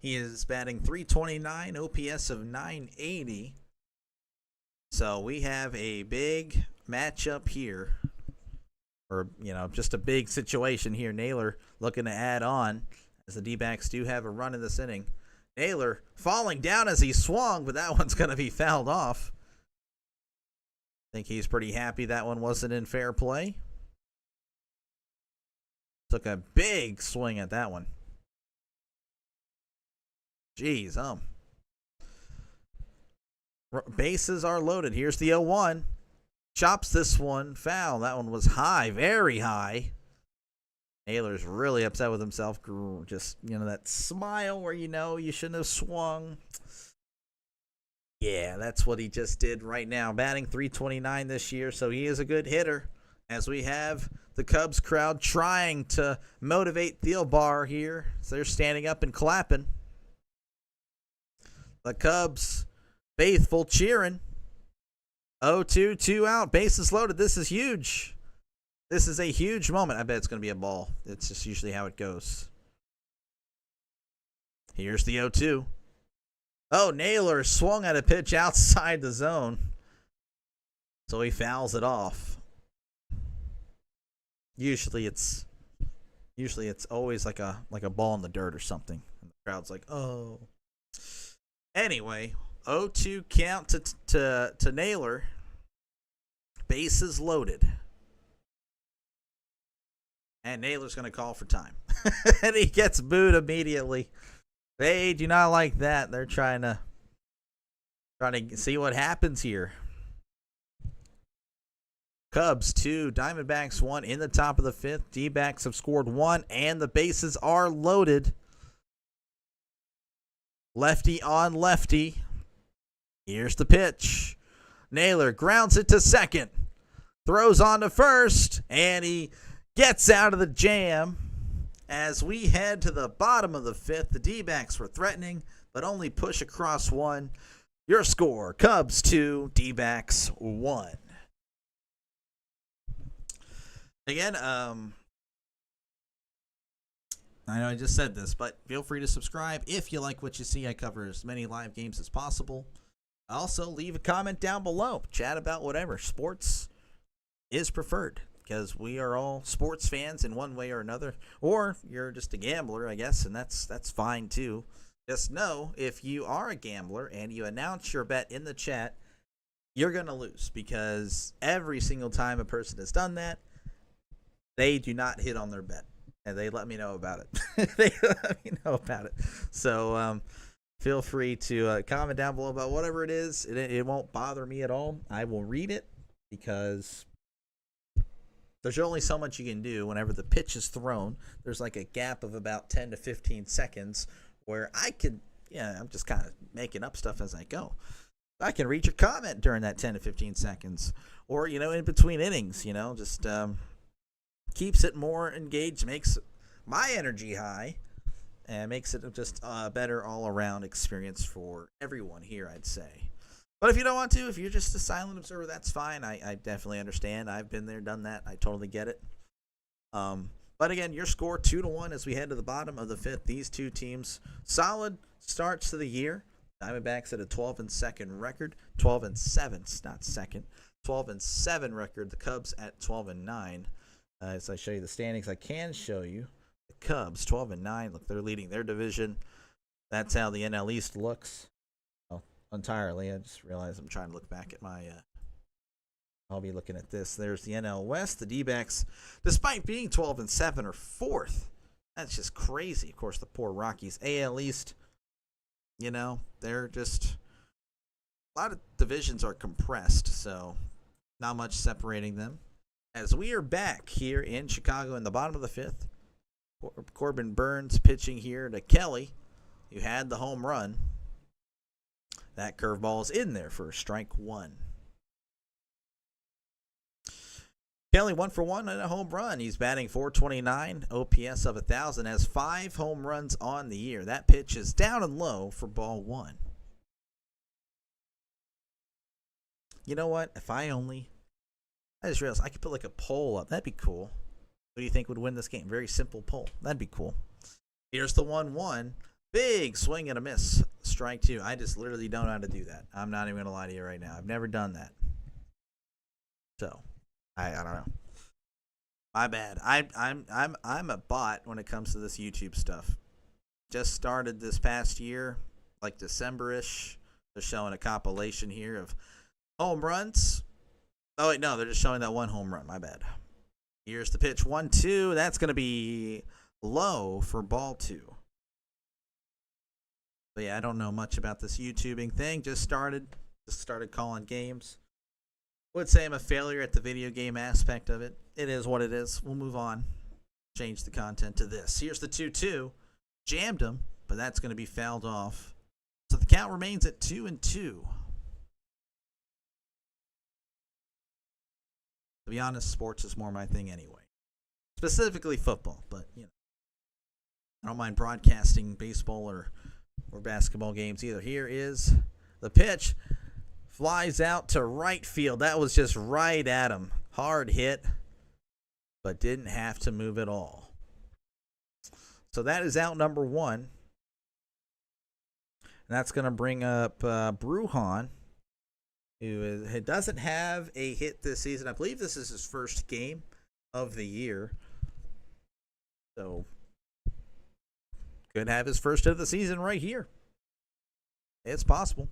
He is batting .329, OPS of .980. So we have a big matchup here. Or, just a big situation here. Naylor looking to add on as the D-backs do have a run in this inning. Naylor falling down as he swung, but that one's going to be fouled off. I think he's pretty happy that one wasn't in fair play. Took a big swing at that one. Jeez, bases are loaded. Here's the 0-1. Chops this one. Foul. That one was high. Very high. Naylor's really upset with himself. Just, that smile where you shouldn't have swung. Yeah, that's what he just did right now. Batting .329 this year, so he is a good hitter. As we have the Cubs crowd trying to motivate Thielbar here. So they're standing up and clapping. The Cubs faithful cheering. 0-2, 2 out, bases loaded. This is huge. This is a huge moment. I bet it's going to be a ball. It's just usually how it goes. Here's the 0-2. Oh, Naylor swung at a pitch outside the zone. So he fouls it off. Usually it's always like a ball in the dirt or something. And the crowd's like, oh. Anyway, 0-2 count to Naylor. Bases loaded. And Naylor's going to call for time. And he gets booed immediately. They do not like that. They're trying to see what happens here. Cubs 2, Diamondbacks 1 in the top of the 5th. D-backs have scored 1, and the bases are loaded. Lefty on lefty. Here's the pitch. Naylor grounds it to second. Throws on to first, and he gets out of the jam. As we head to the bottom of the 5th, the D-backs were threatening, but only push across 1. Your score, Cubs 2, D-backs 1. Again, I know I just said this, but feel free to subscribe. If you like what you see, I cover as many live games as possible. Also, leave a comment down below. Chat about whatever. Sports is preferred because we are all sports fans in one way or another. Or you're just a gambler, I guess, and that's fine too. Just know if you are a gambler and you announce your bet in the chat, you're going to lose because every single time a person has done that, they do not hit on their bet. And they let me know about it. They let me know about it. So feel free to comment down below about whatever it is. It won't bother me at all. I will read it because There's only so much you can do whenever the pitch is thrown. There's like a gap of about 10 to 15 seconds where I could, I'm just kind of making up stuff as I go. I can read your comment during that 10 to 15 seconds. Or, in between innings, just keeps it more engaged, makes my energy high, and makes it just a better all-around experience for everyone here, I'd say. But if you don't want to, if you're just a silent observer, that's fine. I definitely understand. I've been there, done that. I totally get it. But again, your score 2-1 as we head to the bottom of the fifth. These two teams, solid starts to the year. Diamondbacks at a 12-2 record, 12-7, not second, 12-7 record. The Cubs at 12-9. As I show you the standings, I can show you the Cubs 12-9. Look, they're leading their division. That's how the NL East looks. Entirely. I just realized I'm trying to look back at my I'll be looking at this. There's the NL West. The D-backs, despite being 12-7, are fourth. That's just crazy. Of course, the poor Rockies. AL East, they're just a lot of divisions are compressed, so not much separating them. As we are back here in Chicago in the bottom of the fifth, Corbin Burns pitching here to Kelly, who had the home run. That curveball is in there for strike one. Kelly 1 for 1 and a home run. He's batting .429, OPS of 1,000, has 5 home runs on the year. That pitch is down and low for ball one. You know what? I just realized I could put like a poll up. That'd be cool. Who do you think would win this game? Very simple poll. That'd be cool. Here's the 1-1. Big swing and a miss. Strike two. I just literally don't know how to do that. I'm not even going to lie to you right now. I've never done that. So, I don't know. My bad. I'm a bot when it comes to this YouTube stuff. Just started this past year, like December-ish. They're showing a compilation here of home runs. Oh, wait, no. They're just showing that one home run. My bad. Here's the pitch. 1-2. That's going to be low for ball two. But yeah, I don't know much about this YouTubing thing. Just started calling games. Would say I'm a failure at the video game aspect of it. It is what it is. We'll move on. Change the content to this. Here's the 2-2. Jammed him, but that's going to be fouled off. So the count remains at 2-2. To be honest, sports is more my thing anyway. Specifically football, but I don't mind broadcasting baseball or basketball games either. Here is the pitch. Flies out to right field. That was just right at him. Hard hit, but didn't have to move at all. So that is out number one. And that's going to bring up Brujan, who doesn't have a hit this season. I believe this is his first game of the year. So could have his first of the season right here. It's possible.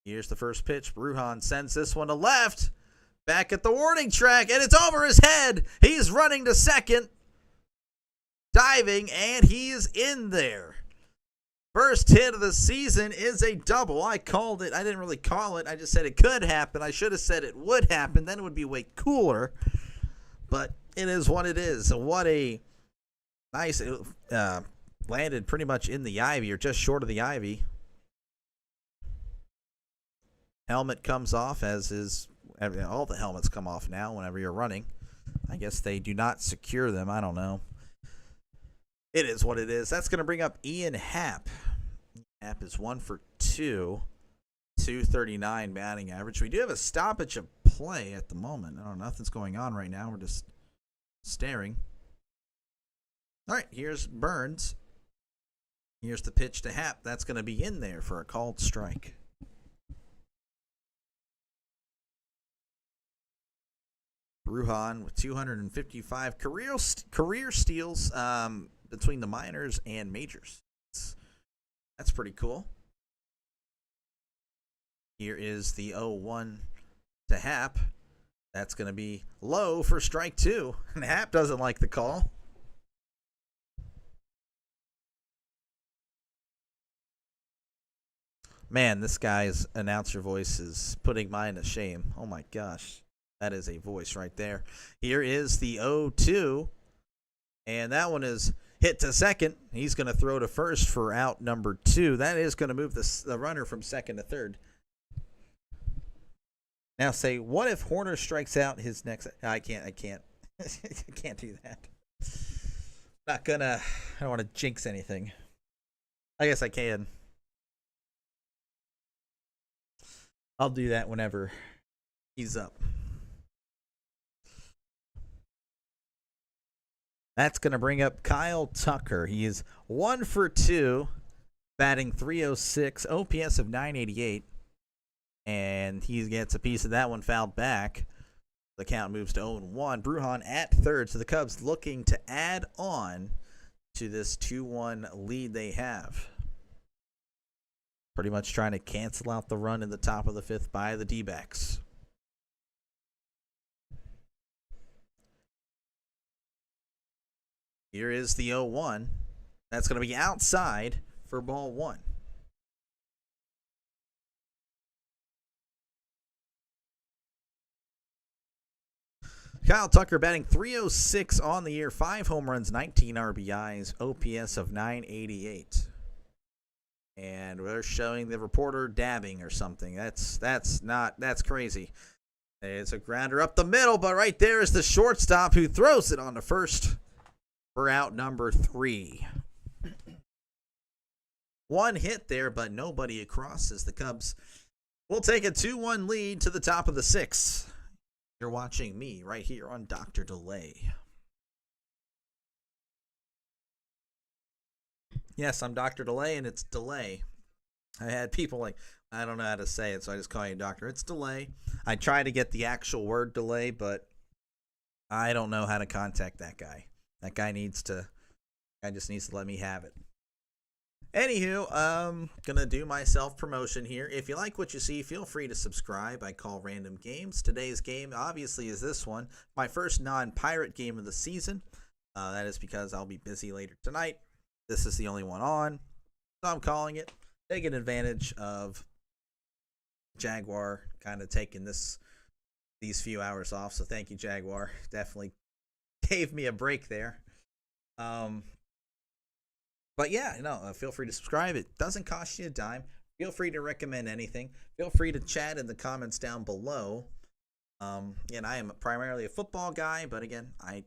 Here's the first pitch. Brujan sends this one to left. Back at the warning track, and it's over his head. He's running to second. Diving, and he's in there. First hit of the season is a double. I called it. I didn't really call it. I just said it could happen. I should have said it would happen. Then it would be way cooler. But it is what it is. So what a nice, landed pretty much in the ivy, or just short of the ivy. Helmet comes off, as is all the helmets come off now whenever you're running. I guess they do not secure them. I don't know. It is what it is. That's going to bring up Ian Happ. Happ is 1 for 2, 239 batting average. We do have a stoppage of play at the moment. I don't know. Nothing's going on right now. We're just staring. All right, here's Burns. Here's the pitch to Happ. That's going to be in there for a called strike. Brujan with 255 career steals between the minors and majors. That's pretty cool. Here is the 0-1 to Happ. That's going to be low for strike two. And Happ doesn't like the call. Man, this guy's announcer voice is putting mine to shame. Oh my gosh. That is a voice right there. Here is the 0-2. And that one is hit to second. He's going to throw to first for out number 2. That is going to move the runner from second to third. Now say, what if Horner strikes out his next? I can't. I can't do that. Not gonna. I don't want to jinx anything. I guess I can. I'll do that whenever he's up. That's going to bring up Kyle Tucker. He is 1 for 2, batting .306, OPS of .988. And he gets a piece of that one fouled back. The count moves to 0-1. Brujan at third. So the Cubs looking to add on to this 2-1 lead they have. Pretty much trying to cancel out the run in the top of the 5th by the D-backs. Here is the 0-1. That's going to be outside for ball 1. Kyle Tucker batting .306 on the year, 5 home runs, 19 RBIs, OPS of .988. And we're showing the reporter dabbing or something. That's crazy. It's a grounder up the middle, but right there is the shortstop who throws it on to first for out number 3. One hit there, but nobody across as the Cubs will take a 2-1 lead to the top of the 6th. You're watching me right here on Dr. Delay. Yes, I'm Dr. Delay, and it's Delay. I had people like, I don't know how to say it, so I just call you Doctor. It's Delay. I try to get the actual word delay, but I don't know how to contact that guy. That guy just needs to let me have it. Anywho, gonna do my self-promotion here. If you like what you see, feel free to subscribe. I call random games. Today's game, obviously, is this one. My first non-pirate game of the season. That is because I'll be busy later tonight. This is the only one on, so I'm calling it. Taking advantage of Jaguar kind of taking these few hours off. So thank you, Jaguar. Definitely gave me a break there. But yeah, feel free to subscribe. It doesn't cost you a dime. Feel free to recommend anything. Feel free to chat in the comments down below. And I am primarily a football guy, but again, I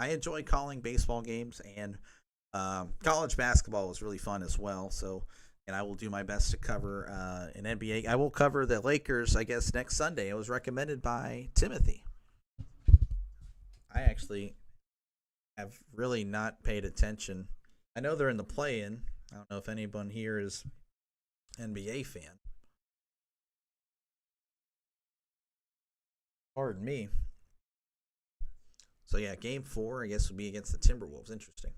enjoy calling baseball games, and college basketball was really fun as well. So, and I will do my best to cover an NBA. I will cover the Lakers, I guess, next Sunday. It was recommended by Timothy. I actually have really not paid attention. I know they're in the play-in. I don't know if anyone here is NBA fan. Pardon me. So yeah, game 4, I guess, would be against the Timberwolves. Interesting.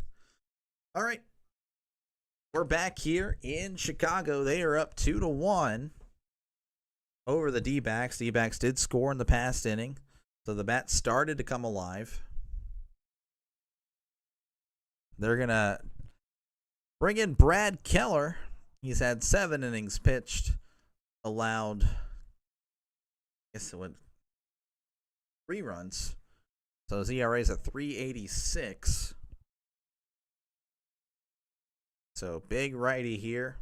All right. We're back here in Chicago. They are up 2-1 over the D-backs. D-backs did score in the past inning, so the bat started to come alive. They're going to bring in Brad Keller. He's had 7 innings pitched, allowed, I guess it went 3 runs. So his ERA is at 3.86. So big righty here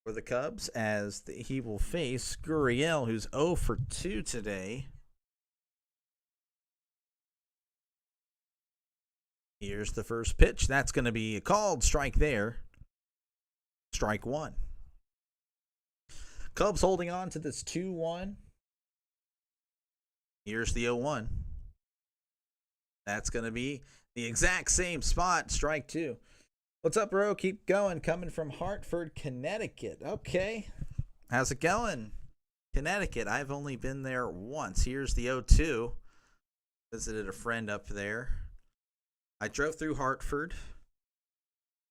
for the Cubs as he will face Gurriel, who's 0 for 2 today. Here's the first pitch. That's going to be a called strike there. Strike 1. Cubs holding on to this 2-1. Here's the 0-1. That's going to be the exact same spot. Strike 2. What's up, bro? Keep going. Coming from Hartford, Connecticut. Okay. How's it going? Connecticut. I've only been there once. Here's the 0-2. Visited a friend up there. I drove through Hartford.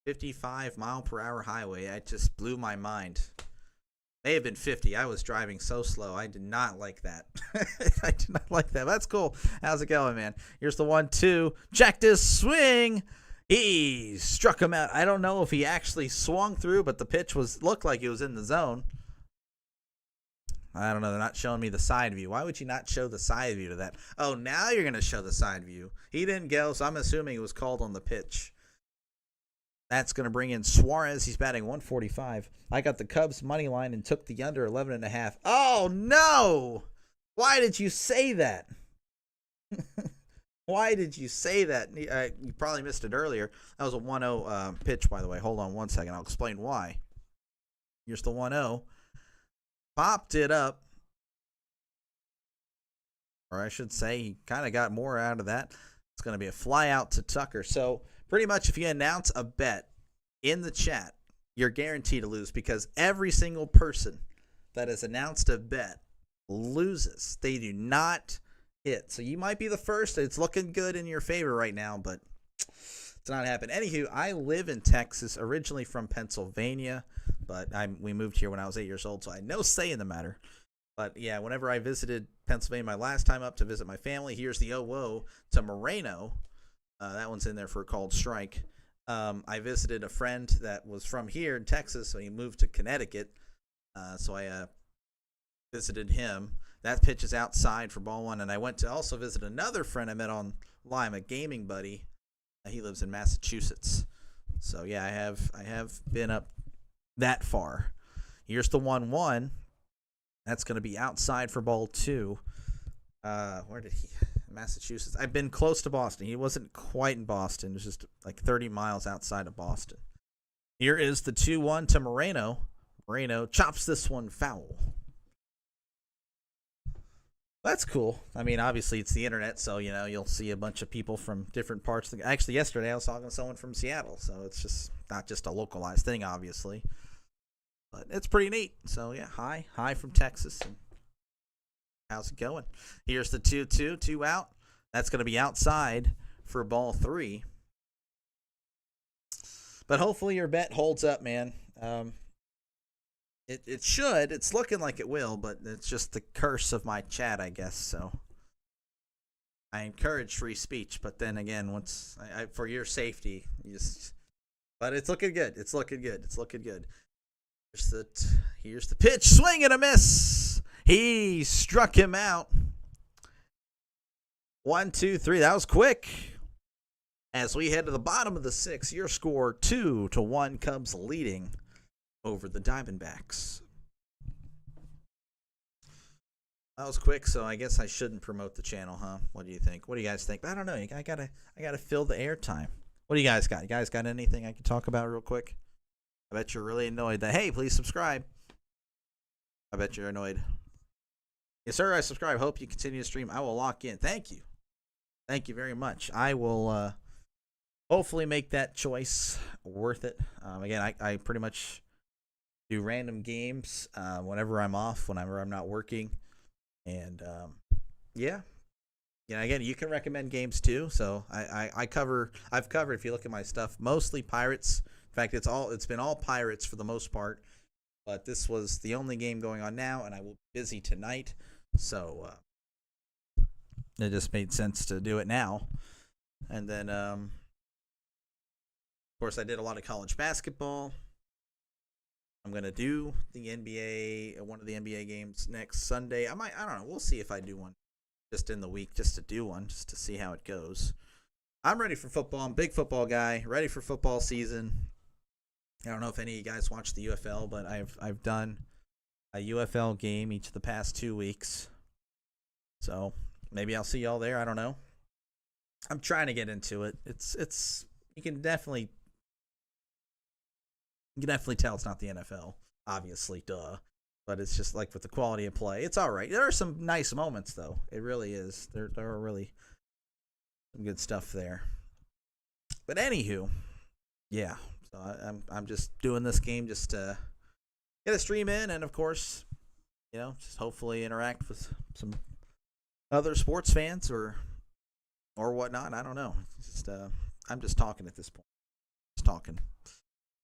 55-mile-per-hour highway. It just blew my mind. May have been 50. I was driving so slow. I did not like that. I did not like that. That's cool. How's it going, man? Here's the 1-2. Check this swing. He struck him out. I don't know if he actually swung through, but the pitch looked like it was in the zone. I don't know. They're not showing me the side view. Why would you not show the side view to that? Oh, now you're going to show the side view. He didn't go, so I'm assuming it was called on the pitch. That's going to bring in Suarez. He's batting 145. I got the Cubs money line and took the under 11.5. Oh, no! Why did you say that? Why did you say that? You probably missed it earlier. That was a 1-0 pitch, by the way. Hold on one second. I'll explain why. Here's the 1-0. Popped it up. Or I should say, he kind of got more out of that. It's going to be a fly out to Tucker. So, pretty much if you announce a bet in the chat, you're guaranteed to lose because every single person that has announced a bet loses. They do not hit. So you might be the first. It's looking good in your favor right now, but it's not happening. Anywho, I live in Texas, originally from Pennsylvania, but we moved here when I was 8 years old, so I had no say in the matter. But yeah, whenever I visited Pennsylvania my last time up to visit my family, here's the 0-0 to Moreno. That one's in there for a called strike. I visited a friend that was from here in Texas, so he moved to Connecticut. So I visited him. That pitch is outside for ball one. And I went to also visit another friend I met online, a gaming buddy. He lives in Massachusetts. So yeah, I have been up that far. Here's the 1-1. That's going to be outside for ball two. Where did he? Massachusetts. I've been close to Boston. He wasn't quite in Boston. It was just like 30 miles outside of Boston. Here is the 2-1 to Moreno. Moreno chops this one foul. That's cool. I mean, obviously it's the internet, so you'll see a bunch of people from different parts. Actually, yesterday I was talking to someone from Seattle, so it's just not just a localized thing, obviously. But it's pretty neat. So yeah, hi from Texas. And how's it going? Here's the 2-2, 2 out. That's going to be outside for ball three. But hopefully your bet holds up, man. It should. It's looking like it will, but it's just the curse of my chat, I guess. So I encourage free speech, but then again, once for your safety, but it's looking good. It's looking good. It's looking good. Here's the pitch, swing and a miss. He struck him out. 1, 2, 3. That was quick. As we head to the bottom of the sixth, your score 2-1, Cubs leading over the Diamondbacks. That was quick, so I guess I shouldn't promote the channel, huh? What do you think? What do you guys think? I don't know. I gotta fill the airtime. What do you guys got? You guys got anything I can talk about real quick? I bet you're really annoyed that, hey, please subscribe. I bet you're annoyed. Yes, sir, I subscribe. Hope you continue to stream. I will lock in. Thank you. Thank you very much. I will hopefully make that choice worth it. Again, I pretty much do random games whenever I'm off, whenever I'm not working. And, yeah. Again, you can recommend games too. So I've covered, if you look at my stuff, mostly Pirates. In fact, it's been all Pirates for the most part. But this was the only game going on now, and I will be busy tonight. So it just made sense to do it now. And then, of course, I did a lot of college basketball. I'm going to do the NBA, one of the NBA games next Sunday. I don't know. We'll see if I do one just in the week, just to do one, just to see how it goes. I'm ready for football. I'm a big football guy, ready for football season. I don't know if any of you guys watch the UFL, but I've done a UFL game each of the past 2 weeks. So maybe I'll see y'all there. I don't know. I'm trying to get into it. It's you can definitely tell it's not the NFL, obviously, duh. But it's just like with the quality of play, it's all right. There are some nice moments, though. It really is. There are really some good stuff there. But anywho, yeah. So I'm just doing this game just to get a stream in, and of course, just hopefully interact with some other sports fans or whatnot. I don't know. I'm just talking at this point. Just talking.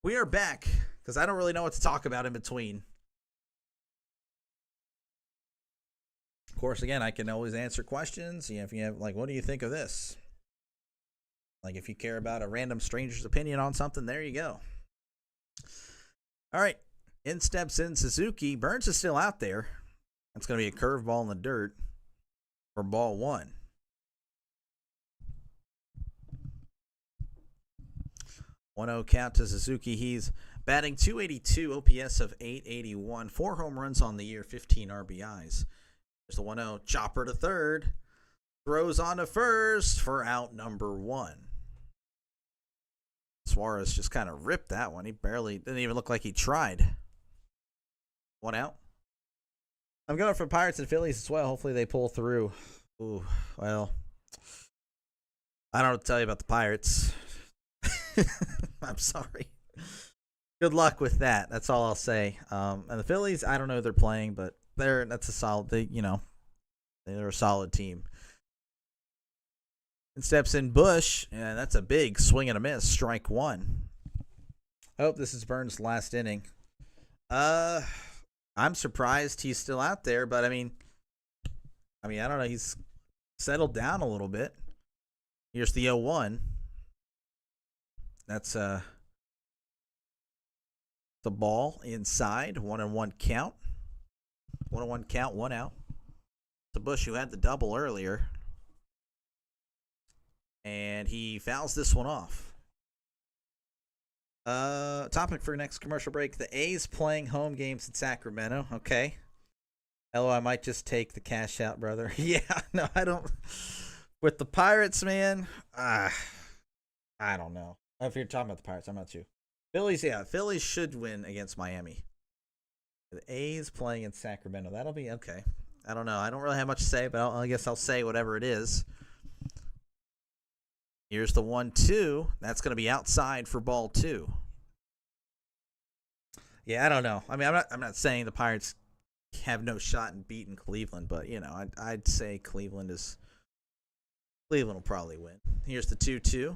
We are back because I don't really know what to talk about in between. Of course, again, I can always answer questions. If you have what do you think of this? If you care about a random stranger's opinion on something, there you go. All right. In steps in Suzuki. Burns is still out there. That's going to be a curveball in the dirt for ball one. 1-0 count to Suzuki. He's batting .282, OPS of .881, 4 home runs on the year, 15 RBIs. There's the 1-0 chopper to third. Throws on to first for out number 1. Suarez just kind of ripped that one. He didn't even look like he tried. 1 out. I'm going for Pirates and Phillies as well. Hopefully they pull through. Ooh, well, I don't know what to tell you about the Pirates. I'm sorry. Good luck with that. That's all I'll say. And the Phillies, I don't know who they're playing, but that's a solid. They're a solid team. And steps in Bush, and that's a big swing and a miss. Strike 1. I hope this is Burns' last inning. I'm surprised he's still out there, but I mean, I don't know. He's settled down a little bit. Here's the 0-1. That's the ball inside. 1-1 count. 1-1 count. 1 out. To Bush, who had the double earlier, and he fouls this one off. Topic for next commercial break: the A's playing home games in Sacramento. Okay. Hello, I might just take the cash out, brother. Yeah, no, I don't. With the Pirates, man, I don't know. If you're talking about the Pirates, I'm not too. Phillies, yeah. Phillies should win against Miami. The A's playing in Sacramento. That'll be okay. I don't know. I don't really have much to say, but I guess I'll say whatever it is. Here's the 1-2. That's going to be outside for ball 2. Yeah, I don't know. I mean, I'm not saying the Pirates have no shot in beating Cleveland, but I'd say Cleveland will probably win. Here's the 2-2.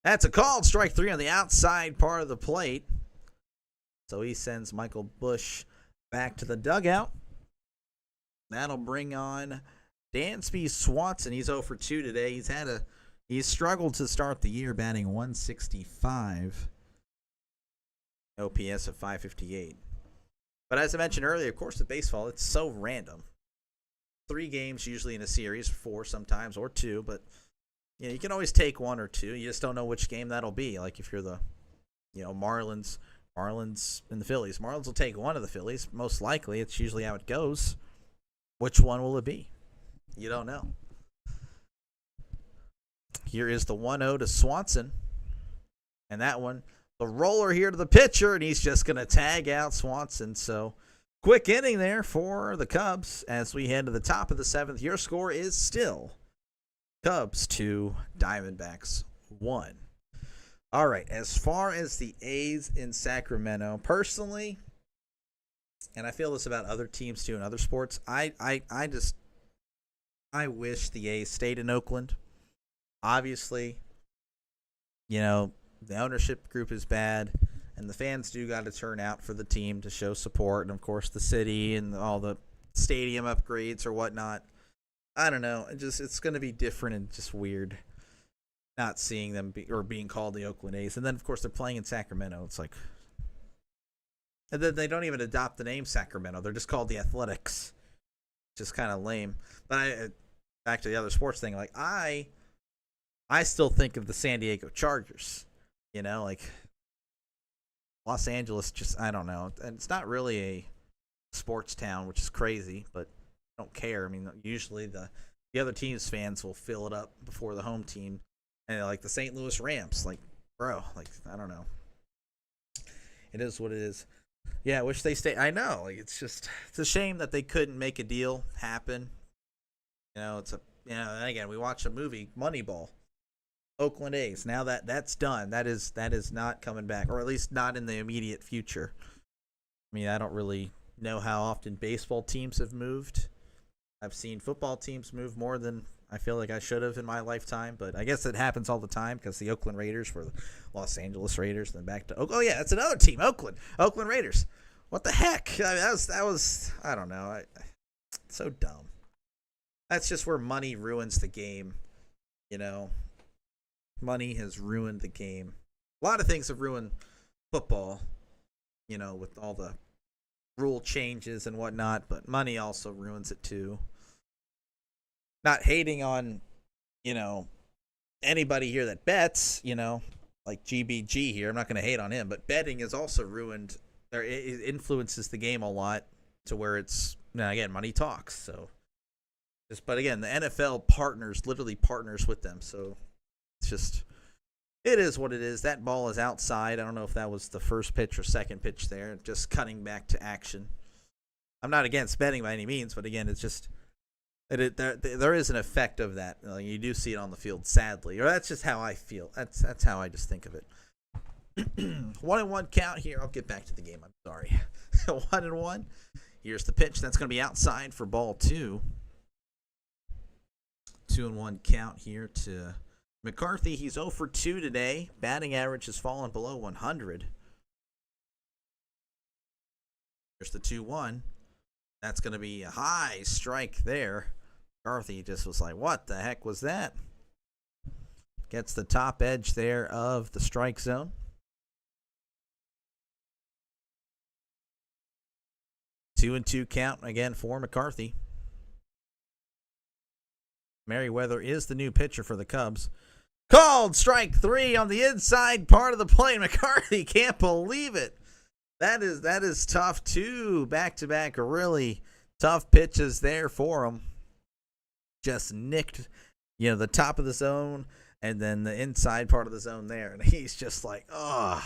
That's a called strike 3 on the outside part of the plate. So he sends Michael Bush back to the dugout. That'll bring on Dansby Swanson. He's 0 for 2 today. He's struggled to start the year, batting .165. OPS of .558. But as I mentioned earlier, of course, with baseball, it's so random. 3 games usually in a series, 4 sometimes, or 2, but you can always take 1 or 2. You just don't know which game that'll be. Like if you're the Marlins and the Phillies. Marlins will take 1 of the Phillies. Most likely, it's usually how it goes. Which one will it be? You don't know. Here is the 1-0 to Swanson. And that one, the roller here to the pitcher, and he's just going to tag out Swanson. So, quick inning there for the Cubs as we head to the top of the 7th. Your score is still Cubs 2, Diamondbacks 1. All right, as far as the A's in Sacramento, personally, and I feel this about other teams too in other sports, I wish the A's stayed in Oakland. Obviously, the ownership group is bad, and the fans do got to turn out for the team to show support, and of course the city and all the stadium upgrades or whatnot. I don't know. It's going to be different and just weird not seeing them being called the Oakland A's. And then, of course, they're playing in Sacramento. It's like, and then they don't even adopt the name Sacramento. They're just called the Athletics. Just kind of lame. But back to the other sports thing. Like I still think of the San Diego Chargers. Like Los Angeles. Just I don't know. And it's not really a sports town, which is crazy. But I don't care. I mean, usually the other team's fans will fill it up before the home team. And like the St. Louis Rams, like, bro, like, I don't know. It is what it is. Yeah, I wish they stay. I know. Like, it's a shame that they couldn't make a deal happen. And again, we watched a movie, Moneyball. Oakland A's. Now that's done. That is not coming back, or at least not in the immediate future. I mean, I don't really know how often baseball teams have moved. I've seen football teams move more than I feel like I should have in my lifetime, but I guess it happens all the time because the Oakland Raiders were the Los Angeles Raiders, then back to oh yeah, that's another team, Oakland Raiders. What the heck? I mean, that was I don't know, so dumb. That's just where money ruins the game. Money has ruined the game. A lot of things have ruined football. With all the rule changes and whatnot, but money also ruins it too. Not hating on, anybody here that bets, like GBG here. I'm not going to hate on him, but betting is also ruined, or it influences the game a lot to where it's, again, money talks. So, but again, the NFL literally partners with them. So it's just, it is what it is. That ball is outside. I don't know if that was the first pitch or second pitch there. Just cutting back to action. I'm not against betting by any means, but again, it's just, there is an effect of that. You do see it on the field, sadly, or that's just how I feel. That's how I just think of it. 1-1 count here. I'll get back to the game. I'm sorry. 1-1. Here's the pitch. That's going to be outside for ball 2. 2-1 count here to McCarthy. He's 0 for 2 today. Batting average has fallen below 100. Here's the 2-1. That's going to be a high strike there. McCarthy just was like, what the heck was that? Gets the top edge there of the strike zone. Two and 2 count again for McCarthy. Merriweather is the new pitcher for the Cubs. Called strike 3 on the inside part of the plate. McCarthy can't believe it. That is tough too. Back-to-back really tough pitches there for him. Just nicked, the top of the zone and then the inside part of the zone there. And he's just like, can't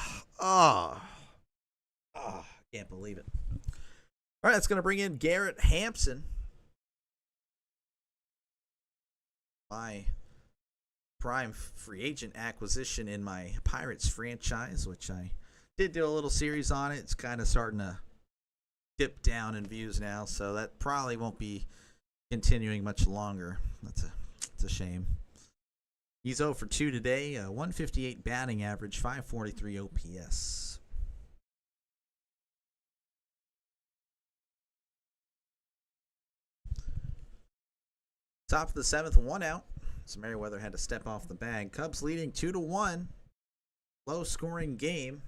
believe it. All right, that's going to bring in Garrett Hampson. My prime free agent acquisition in my Pirates franchise, which I did do a little series on it. It's kind of starting to dip down in views now, so that probably won't be continuing much longer. It's a shame. He's 0 for 2 today, 158 batting average, 543 OPS. Top of the 7th, 1 out. So Merriweather had to step off the bag. Cubs leading 2-1. Low scoring game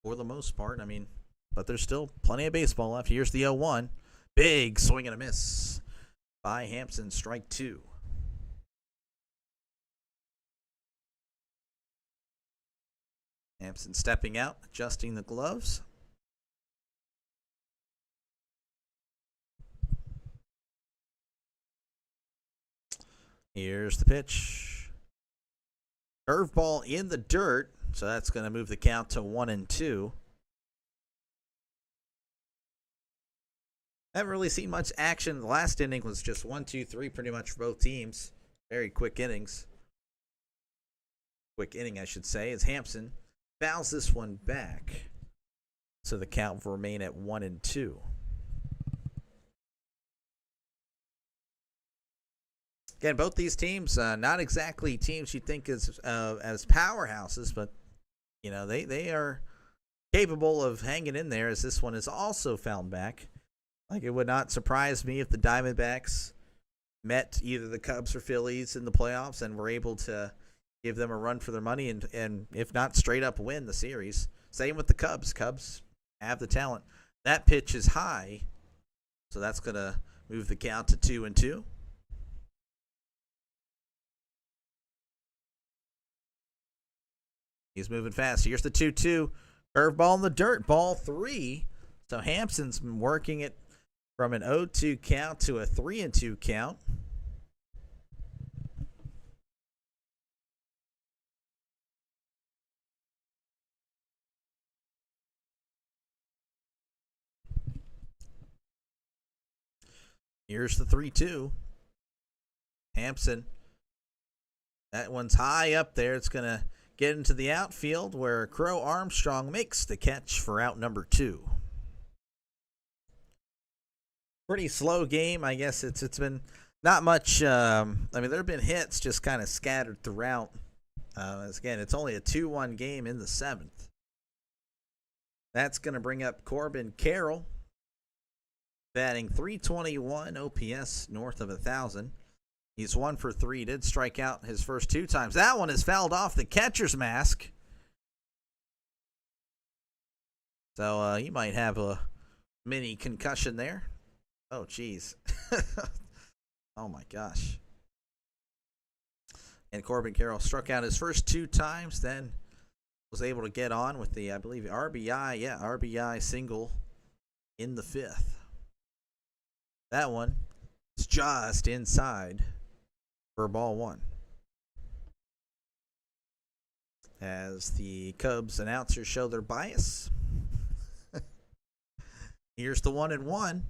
for the most part. But there's still plenty of baseball left. Here's the 0-1. Big swing and a miss by Hampson, strike 2. Hampson stepping out, adjusting the gloves. Here's the pitch. Curveball in the dirt, so that's going to move the count to 1-2. Haven't really seen much action. The last inning was just 1, 2, 3 pretty much for both teams. Very quick innings. Quick inning, I should say, as Hampson fouls this one back. So the count will remain at 1-2. Again, both these teams, not exactly teams you think as powerhouses, but they are capable of hanging in there. As this one is also fouled back. Like, it would not surprise me if the Diamondbacks met either the Cubs or Phillies in the playoffs and were able to give them a run for their money and if not straight up win the series. Same with the Cubs. Cubs have the talent. That pitch is high, so that's going to move the count to 2-2. He's moving fast. Here's the 2-2. Curveball in the dirt. Ball 3. So Hampson's been working it from an 0-2 count to a 3-2 count. Here's the 3-2. Hampson. That one's high up there. It's going to get into the outfield where Crow Armstrong makes the catch for out number 2. Pretty slow game. I guess it's been not much. There have been hits just kind of scattered throughout. Again, it's only a 2-1 game in the 7th. That's going to bring up Corbin Carroll, batting .321 OPS, north of 1,000. He's 1 for 3. Did strike out his first 2 times. That one is fouled off the catcher's mask. So he might have a mini concussion there. Oh, jeez. Oh, my gosh. And Corbin Carroll struck out his first 2 times, then was able to get on with the, I believe, RBI. Yeah, RBI single in the 5th. That one is just inside for ball 1. As the Cubs announcers show their bias. Here's the 1-1.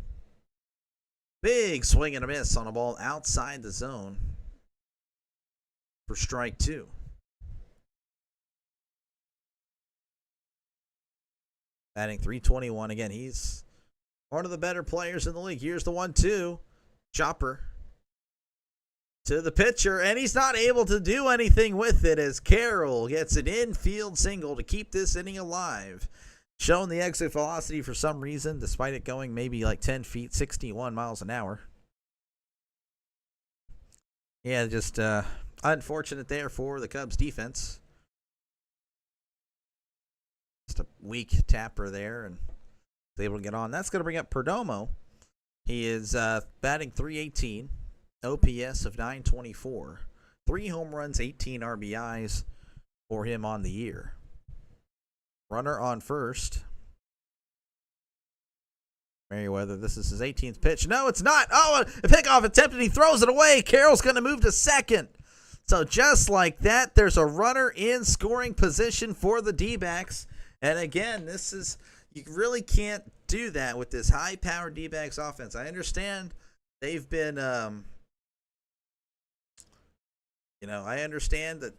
Big swing and a miss on a ball outside the zone for strike 2. Batting .321. Again, he's one of the better players in the league. Here's the 1-2. Chopper to the pitcher, and he's not able to do anything with it as Carroll gets an infield single to keep this inning alive. Showing the exit velocity for some reason, despite it going maybe like 10 feet, 61 miles an hour. Yeah, just unfortunate there for the Cubs defense. Just a weak tapper there and was able to get on. That's going to bring up Perdomo. He is batting .318, OPS of .924, 3 home runs, 18 RBIs for him on the year. Runner on first. Merriweather, this is his 18th pitch. No, it's not. Oh, a pickoff attempt, and he throws it away. Carroll's going to move to second. So just like that, there's a runner in scoring position for the D-backs. And again, this is, you really can't do that with this high-powered D-backs offense. I understand they've been, I understand that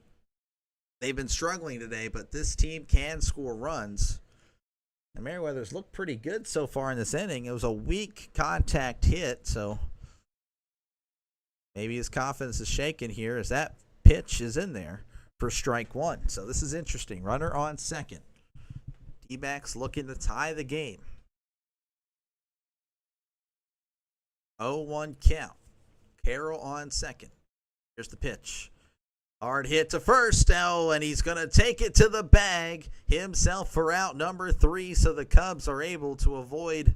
they've been struggling today, but this team can score runs. And Merriweather's looked pretty good so far in this inning. It was a weak contact hit, so maybe his confidence is shaken here as that pitch is in there for strike 1. So this is interesting. Runner on second. D-backs looking to tie the game. 0-1 count. Carroll on second. Here's the pitch. Hard hit to first. Oh, and he's going to take it to the bag himself for out number 3. So the Cubs are able to avoid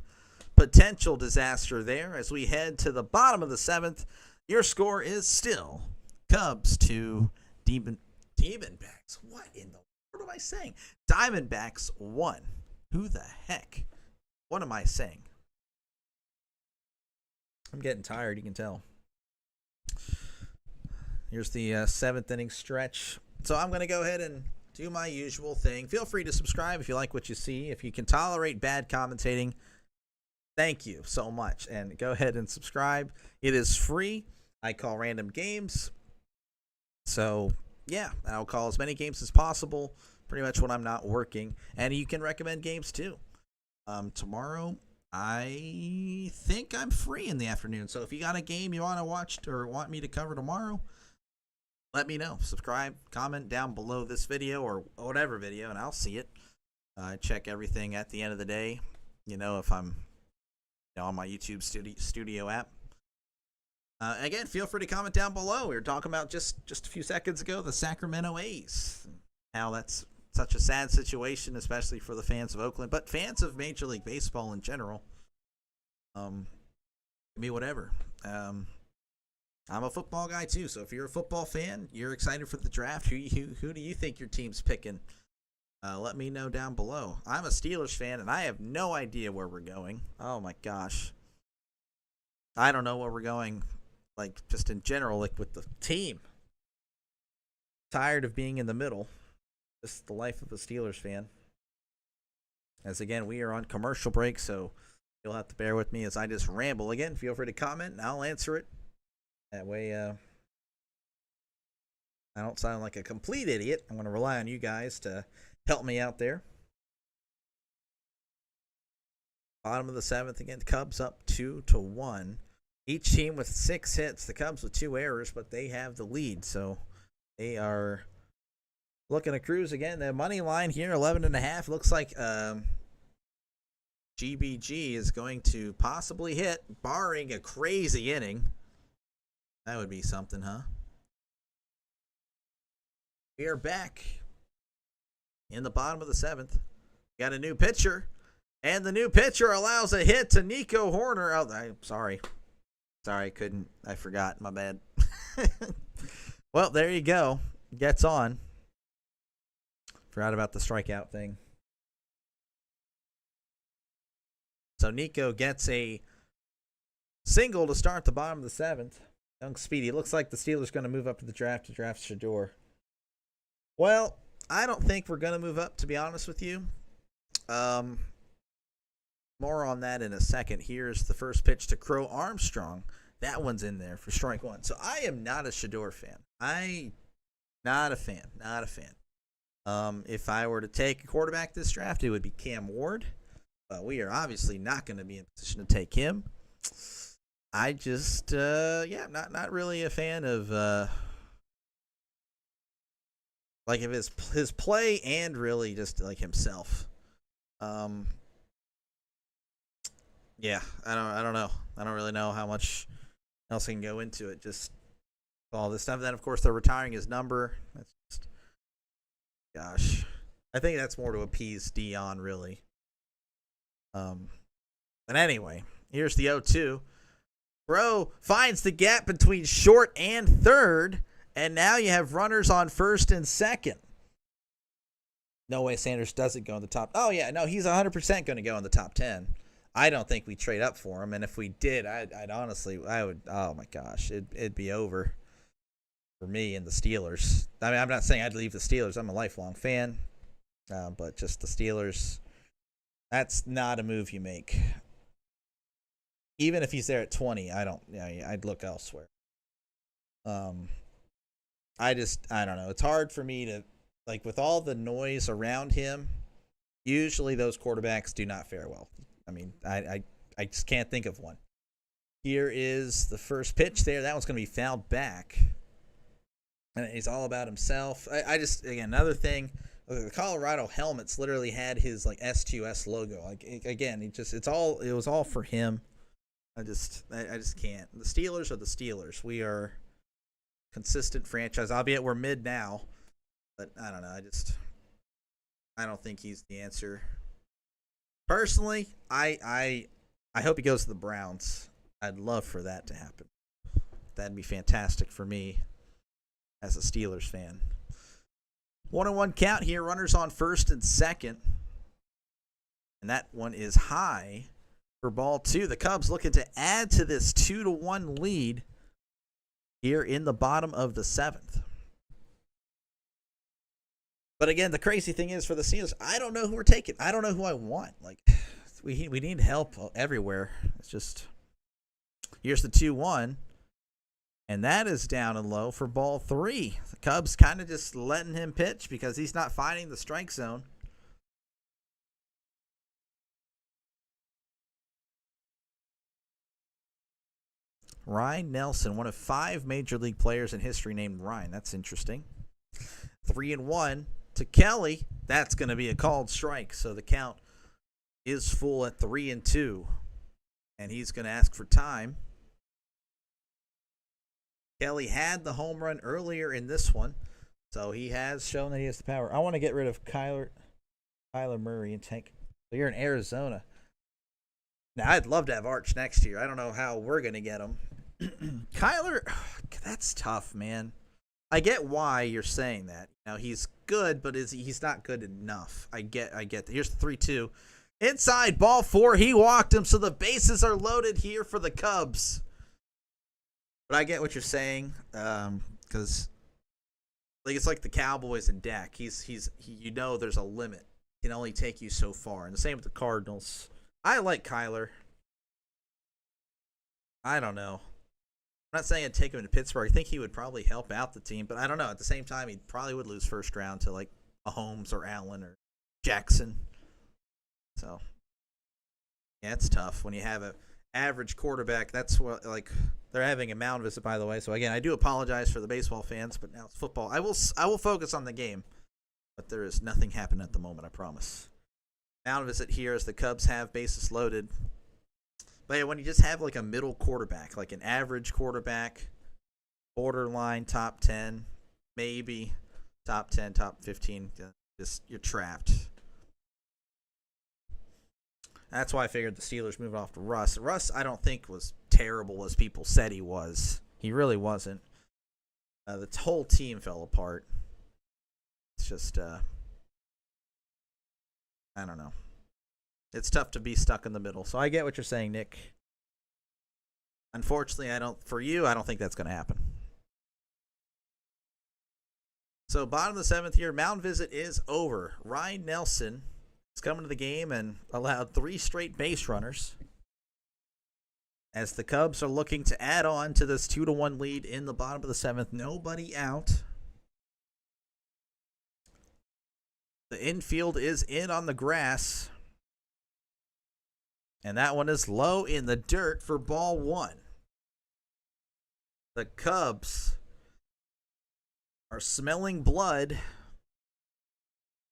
potential disaster there as we head to the bottom of the 7th. Your score is still Cubs 2, Diamondbacks. What in the world am I saying? Diamondbacks 1. Who the heck? What am I saying? I'm getting tired, you can tell. Here's the 7th inning stretch. So I'm going to go ahead and do my usual thing. Feel free to subscribe if you like what you see. If you can tolerate bad commentating, thank you so much. And go ahead and subscribe. It is free. I call random games. So, yeah, I'll call as many games as possible, pretty much when I'm not working. And you can recommend games too. Tomorrow, I think I'm free in the afternoon. So if you got a game you want to watch or want me to cover tomorrow, let me know. Subscribe, comment down below this video or whatever video, and I'll see it. I check everything at the end of the day. If I'm on my YouTube studio app. Again, feel free to comment down below. We were talking about just a few seconds ago the Sacramento A's. How that's such a sad situation, especially for the fans of Oakland, but fans of Major League Baseball in general. Whatever. I'm a football guy too, so if you're a football fan, you're excited for the draft, who do you think your team's picking? Let me know down below. I'm a Steelers fan, and I have no idea where we're going. Oh my gosh. I don't know where we're going, like just in general, like with the team. Tired of being in the middle. Just the life of a Steelers fan. As again, we are on commercial break, so you'll have to bear with me as I just ramble. Again, feel free to comment, and I'll answer it. That way, I don't sound like a complete idiot. I'm going to rely on you guys to help me out there. Bottom of the 7th, again, the Cubs up 2-1. Each team with 6 hits. The Cubs with 2 errors, but they have the lead. So they are looking to cruise again. The money line here, 11.5. Looks like GBG is going to possibly hit, barring a crazy inning. That would be something, huh? We are back in the bottom of the 7th. Got a new pitcher. And the new pitcher allows a hit to Nico Horner. Oh, I'm sorry. Sorry, I couldn't. I forgot. My bad. Well, there you go. Gets on. Forgot about the strikeout thing. So Nico gets a single to start the bottom of the 7th. Young Speedy. Looks like the Steelers going to move up to the draft to draft Shador. Well, I don't think we're going to move up, to be honest with you. More on that in a second. Here's the first pitch to Crow Armstrong. That one's in there for strike one. So I am not a Shador fan. Not a fan. If I were to take a quarterback this draft, it would be Cam Ward. But we are obviously not going to be in position to take him. I just, not really a fan of, like, of his play and really just like himself. Yeah, I don't know. I don't really know how much else I can go into it. Just all this stuff. Then, of course, they're retiring his number. That's just, gosh, I think that's more to appease Dion, really. But anyway, here's the 0-2. Bro finds the gap between short and third, and now you have runners on first and second. No way Sanders doesn't go in the top. Oh, yeah, no, he's 100% going to go in the top 10. I don't think we trade up for him, and if we did, I'd honestly, oh my gosh, it'd be over for me and the Steelers. I mean, I'm not saying I'd leave the Steelers. I'm a lifelong fan, but just the Steelers, that's not a move you make. Even if he's there at 20, I'd look elsewhere. I don't know. It's hard for me to, like, with all the noise around him, usually those quarterbacks do not fare well. I mean, I just can't think of one. Here is the first pitch there. That one's going to be fouled back. And he's all about himself. Again, another thing, the Colorado helmets literally had his, like, S2S logo. Like, again, it was all for him. I just can't. The Steelers are the Steelers. We are consistent franchise, albeit we're mid now. But I don't know. I don't think he's the answer. Personally, I hope he goes to the Browns. I'd love for that to happen. That'd be fantastic for me as a Steelers fan. 1-1 count here. Runners on first and second. And that one is high for ball 2. The Cubs looking to add to this 2-1 lead here in the bottom of the 7th. But again, the crazy thing is for the Steelers, I don't know who we're taking. I don't know who I want. Like, we need help everywhere. It's just, here's the 2-1, and that is down and low for ball 3. The Cubs kind of just letting him pitch because he's not finding the strike zone. Ryan Nelson, one of 5 major league players in history named Ryan. That's interesting. 3-1 to Kelly. That's going to be a called strike. So the count is full at 3-2. And he's going to ask for time. Kelly had the home run earlier in this one. So he has shown that he has the power. I want to get rid of Kyler Murray and take. So you're in Arizona. Now, I'd love to have Arch next year. I don't know how we're going to get him. Kyler, that's tough, man. I get why you're saying that. Now, he's good, but he's not good enough. I get that. Here's the 3-2. Inside, ball 4. He walked him, so the bases are loaded here for the Cubs. But I get what you're saying, because like it's like the Cowboys and Dak. You know there's a limit. He can only take you so far. And the same with the Cardinals. I like Kyler. I don't know. I'm not saying I'd take him to Pittsburgh. I think he would probably help out the team, but I don't know. At the same time, he probably would lose first round to like Mahomes or Allen or Jackson. So, yeah, it's tough when you have an average quarterback. That's what, like, they're having a mound visit, by the way. So again, I do apologize for the baseball fans, but now it's football. I will focus on the game, but there is nothing happening at the moment. I promise. Mound visit here as the Cubs have bases loaded. But yeah, when you just have like a middle quarterback, like an average quarterback, borderline top 10, maybe top 10, top 15, just you're trapped. That's why I figured the Steelers moved off to Russ. Russ, I don't think was terrible as people said he was. He really wasn't. The whole team fell apart. It's just, I don't know. It's tough to be stuck in the middle. So I get what you're saying, Nick. Unfortunately, I don't think that's going to happen. So bottom of the seventh here, mound visit is over. Ryan Nelson is coming to the game and allowed 3 straight base runners, as the Cubs are looking to add on to this 2-1 lead in the bottom of the seventh. Nobody out. The infield is in on the grass. And that one is low in the dirt for ball 1. The Cubs are smelling blood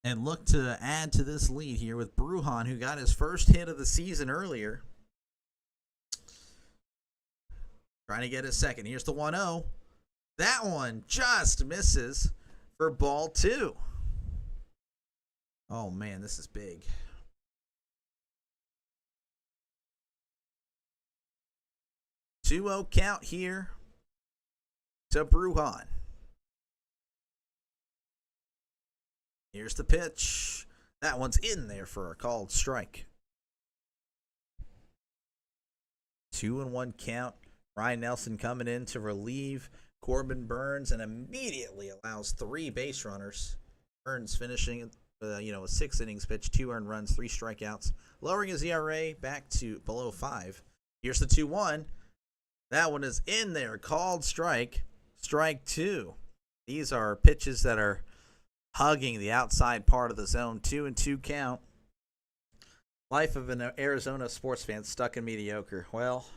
and look to add to this lead here with Brujan, who got his first hit of the season earlier. Trying to get his second. Here's the 1-0. That one just misses for ball 2. Oh, man, this is big. 2-0 count here to Brujan. Here's the pitch. That one's in there for a called strike. 2-1 count. Ryan Nelson coming in to relieve Corbin Burns and immediately allows 3 base runners. Burns finishing a 6 innings pitch, 2 earned runs, 3 strikeouts, lowering his ERA back to below 5. Here's the 2-1. That one is in there. Called strike. Strike 2. These are pitches that are hugging the outside part of the zone. 2-2 count. Life of an Arizona sports fan stuck in mediocre. Well,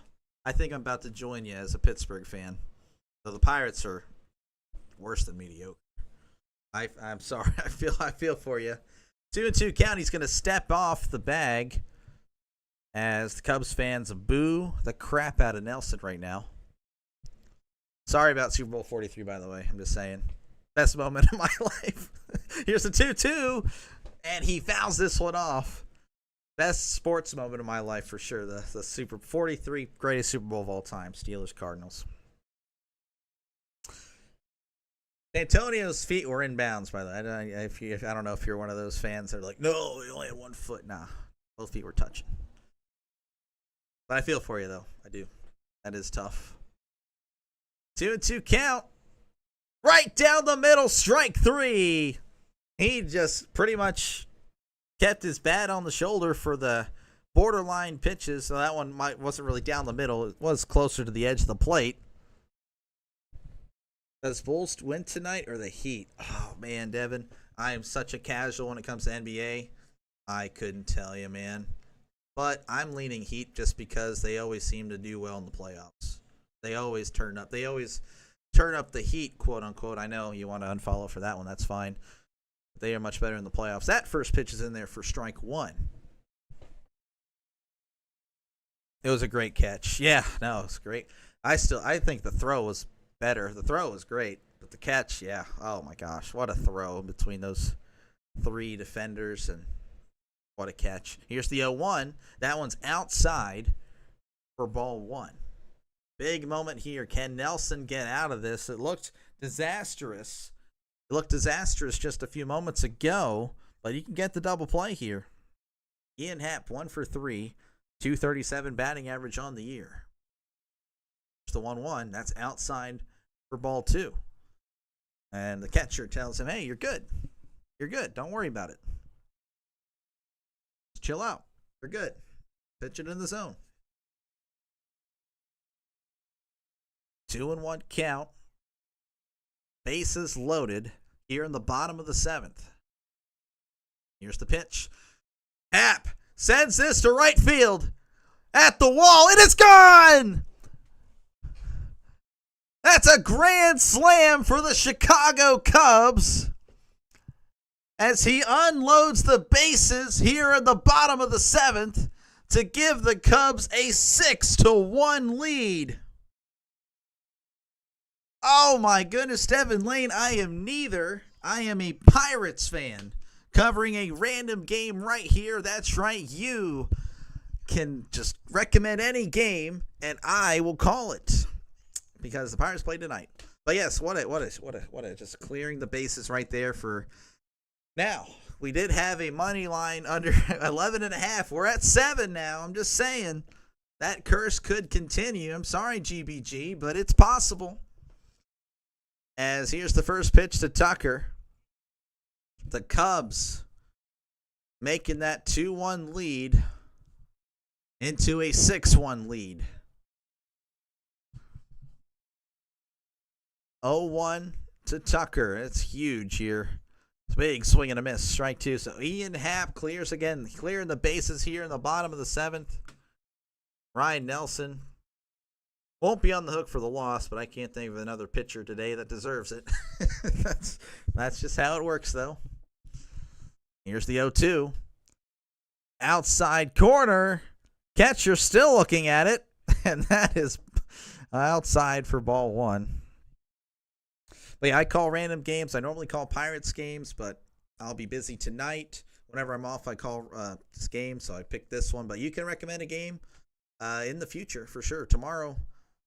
I think I'm about to join you as a Pittsburgh fan. So the Pirates are worse than mediocre. I'm sorry. I feel for you. 2-2 count. He's going to step off the bag as the Cubs fans boo the crap out of Nelson right now. Sorry about Super Bowl 43, by the way. I'm just saying. Best moment of my life. Here's the 2-2, and he fouls this one off. Best sports moment of my life for sure. The Super 43 greatest Super Bowl of all time. Steelers Cardinals. Antonio's feet were in bounds, by the way. I don't know if you're one of those fans that are like, no, he only had 1 foot. Nah, both feet were touching. But I feel for you, though. I do. That is tough. 2-2 count. Right down the middle, strike 3. He just pretty much kept his bat on the shoulder for the borderline pitches. So that one wasn't really down the middle. It was closer to the edge of the plate. Does Bulls win tonight or the Heat? Oh, man, Devin. I am such a casual when it comes to NBA. I couldn't tell you, man. But I'm leaning Heat just because they always seem to do well in the playoffs. They always turn up. They always turn up the heat, quote unquote. I know you want to unfollow for that one. That's fine. They are much better in the playoffs. That first pitch is in there for strike 1. It was a great catch. Yeah, no, it was great. I think the throw was better. The throw was great, but the catch, yeah. Oh my gosh, what a throw between those 3 defenders, and what a catch. Here's the 0-1. That one's outside for ball 1. Big moment here. Can Nelson get out of this? It looked disastrous. It looked disastrous just a few moments ago, but you can get the double play here. Ian Happ, 1 for 3, 237 batting average on the year. There's the 1-1. That's outside for ball 2. And the catcher tells him, hey, you're good. You're good. Don't worry about it. Just chill out. You're good. Pitch it in the zone. 2-1 count. Bases loaded here in the bottom of the 7th. Here's the pitch. Happ sends this to right field at the wall, and it's gone! That's a grand slam for the Chicago Cubs as he unloads the bases here in the bottom of the 7th to give the Cubs a 6-1 lead. Oh my goodness, Devin Lane, I am neither. I am a Pirates fan covering a random game right here. That's right, you can just recommend any game, and I will call it because the Pirates play tonight. But yes, what a just clearing the bases right there for now. We did have a money line under 11.5. We're at 7 now. I'm just saying that curse could continue. I'm sorry, GBG, but it's possible. As here's the first pitch to Tucker. The Cubs making that 2-1 lead into a 6-1 lead. 0-1 to Tucker. It's huge here. It's big swing and a miss. Strike 2. So Ian Happ clears again, clearing the bases here in the bottom of the 7th. Ryan Nelson won't be on the hook for the loss, but I can't think of another pitcher today that deserves it. That's just how it works, though. Here's the 0-2. Outside corner. Catcher still looking at it, and that is outside for ball 1. But yeah, I call random games. I normally call Pirates games, but I'll be busy tonight. Whenever I'm off, I call this game, so I picked this one. But you can recommend a game in the future for sure. Tomorrow,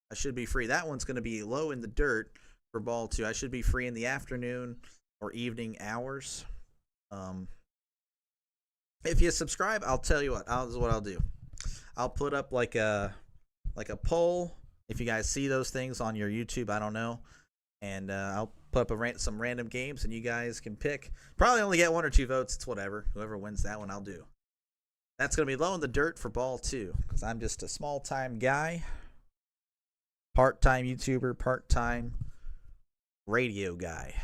I should be free. That one's going to be low in the dirt for ball 2. I should be free in the afternoon or evening hours. If you subscribe, I'll tell you what. This is what I'll do. I'll put up like a poll. If you guys see those things on your YouTube, I don't know. And I'll put up some random games, and you guys can pick. Probably only get 1 or 2 votes. It's whatever. Whoever wins that one, I'll do. That's going to be low in the dirt for ball 2 because I'm just a small-time guy. Part-time YouTuber, part-time radio guy.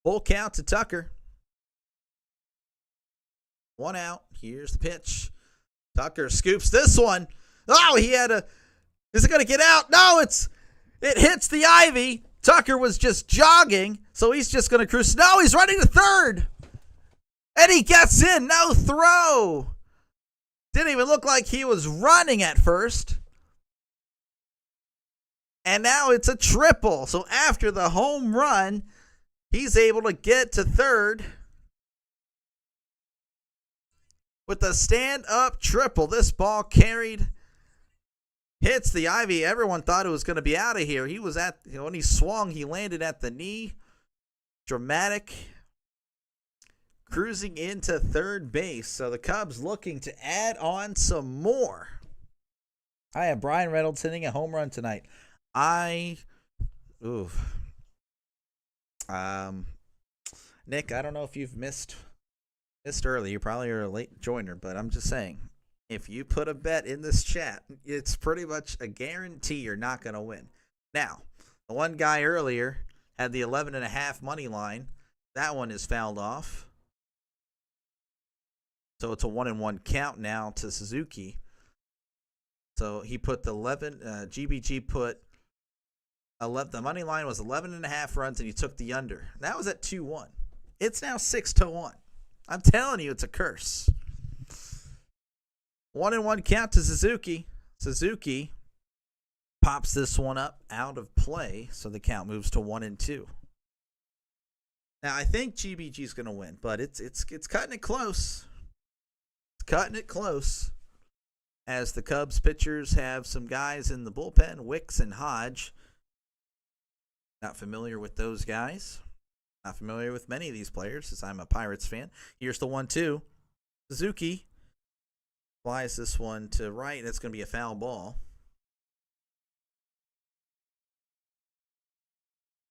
Full count to Tucker. 1 out. Here's the pitch. Tucker scoops this one. Oh, is it going to get out? No, it hits the ivy. Tucker was just jogging, so he's just going to cruise. No, he's running to third. And he gets in. No throw. Didn't even look like he was running at first. And now it's a triple. So after the home run, he's able to get to third with a stand-up triple. This ball carried. Hits the ivy. Everyone thought it was going to be out of here. He was when he swung, he landed at the knee. Dramatic. Cruising into third base. So the Cubs looking to add on some more. I have Brian Reynolds hitting a home run tonight. Nick, I don't know if you've missed early. You probably are a late joiner, but I'm just saying. If you put a bet in this chat, it's pretty much a guarantee you're not going to win. Now, the one guy earlier had the 11.5 money line. That one is fouled off. So it's a 1-1 count now to Suzuki. So he put the 11, GBG put 11, the money line was 11.5 runs, and he took the under. That was at 2-1. It's now 6-1. I'm telling you, it's a curse. 1-1 count to Suzuki. Suzuki pops this one up out of play, so the count moves to 1-2. Now I think GBG's going to win, but it's cutting it close. It's cutting it close. As the Cubs pitchers have some guys in the bullpen, Wicks and Hodge. Not familiar with those guys. Not familiar with many of these players, as I'm a Pirates fan. Here's the 1-2. Suzuki flies this one to right. That's going to be a foul ball.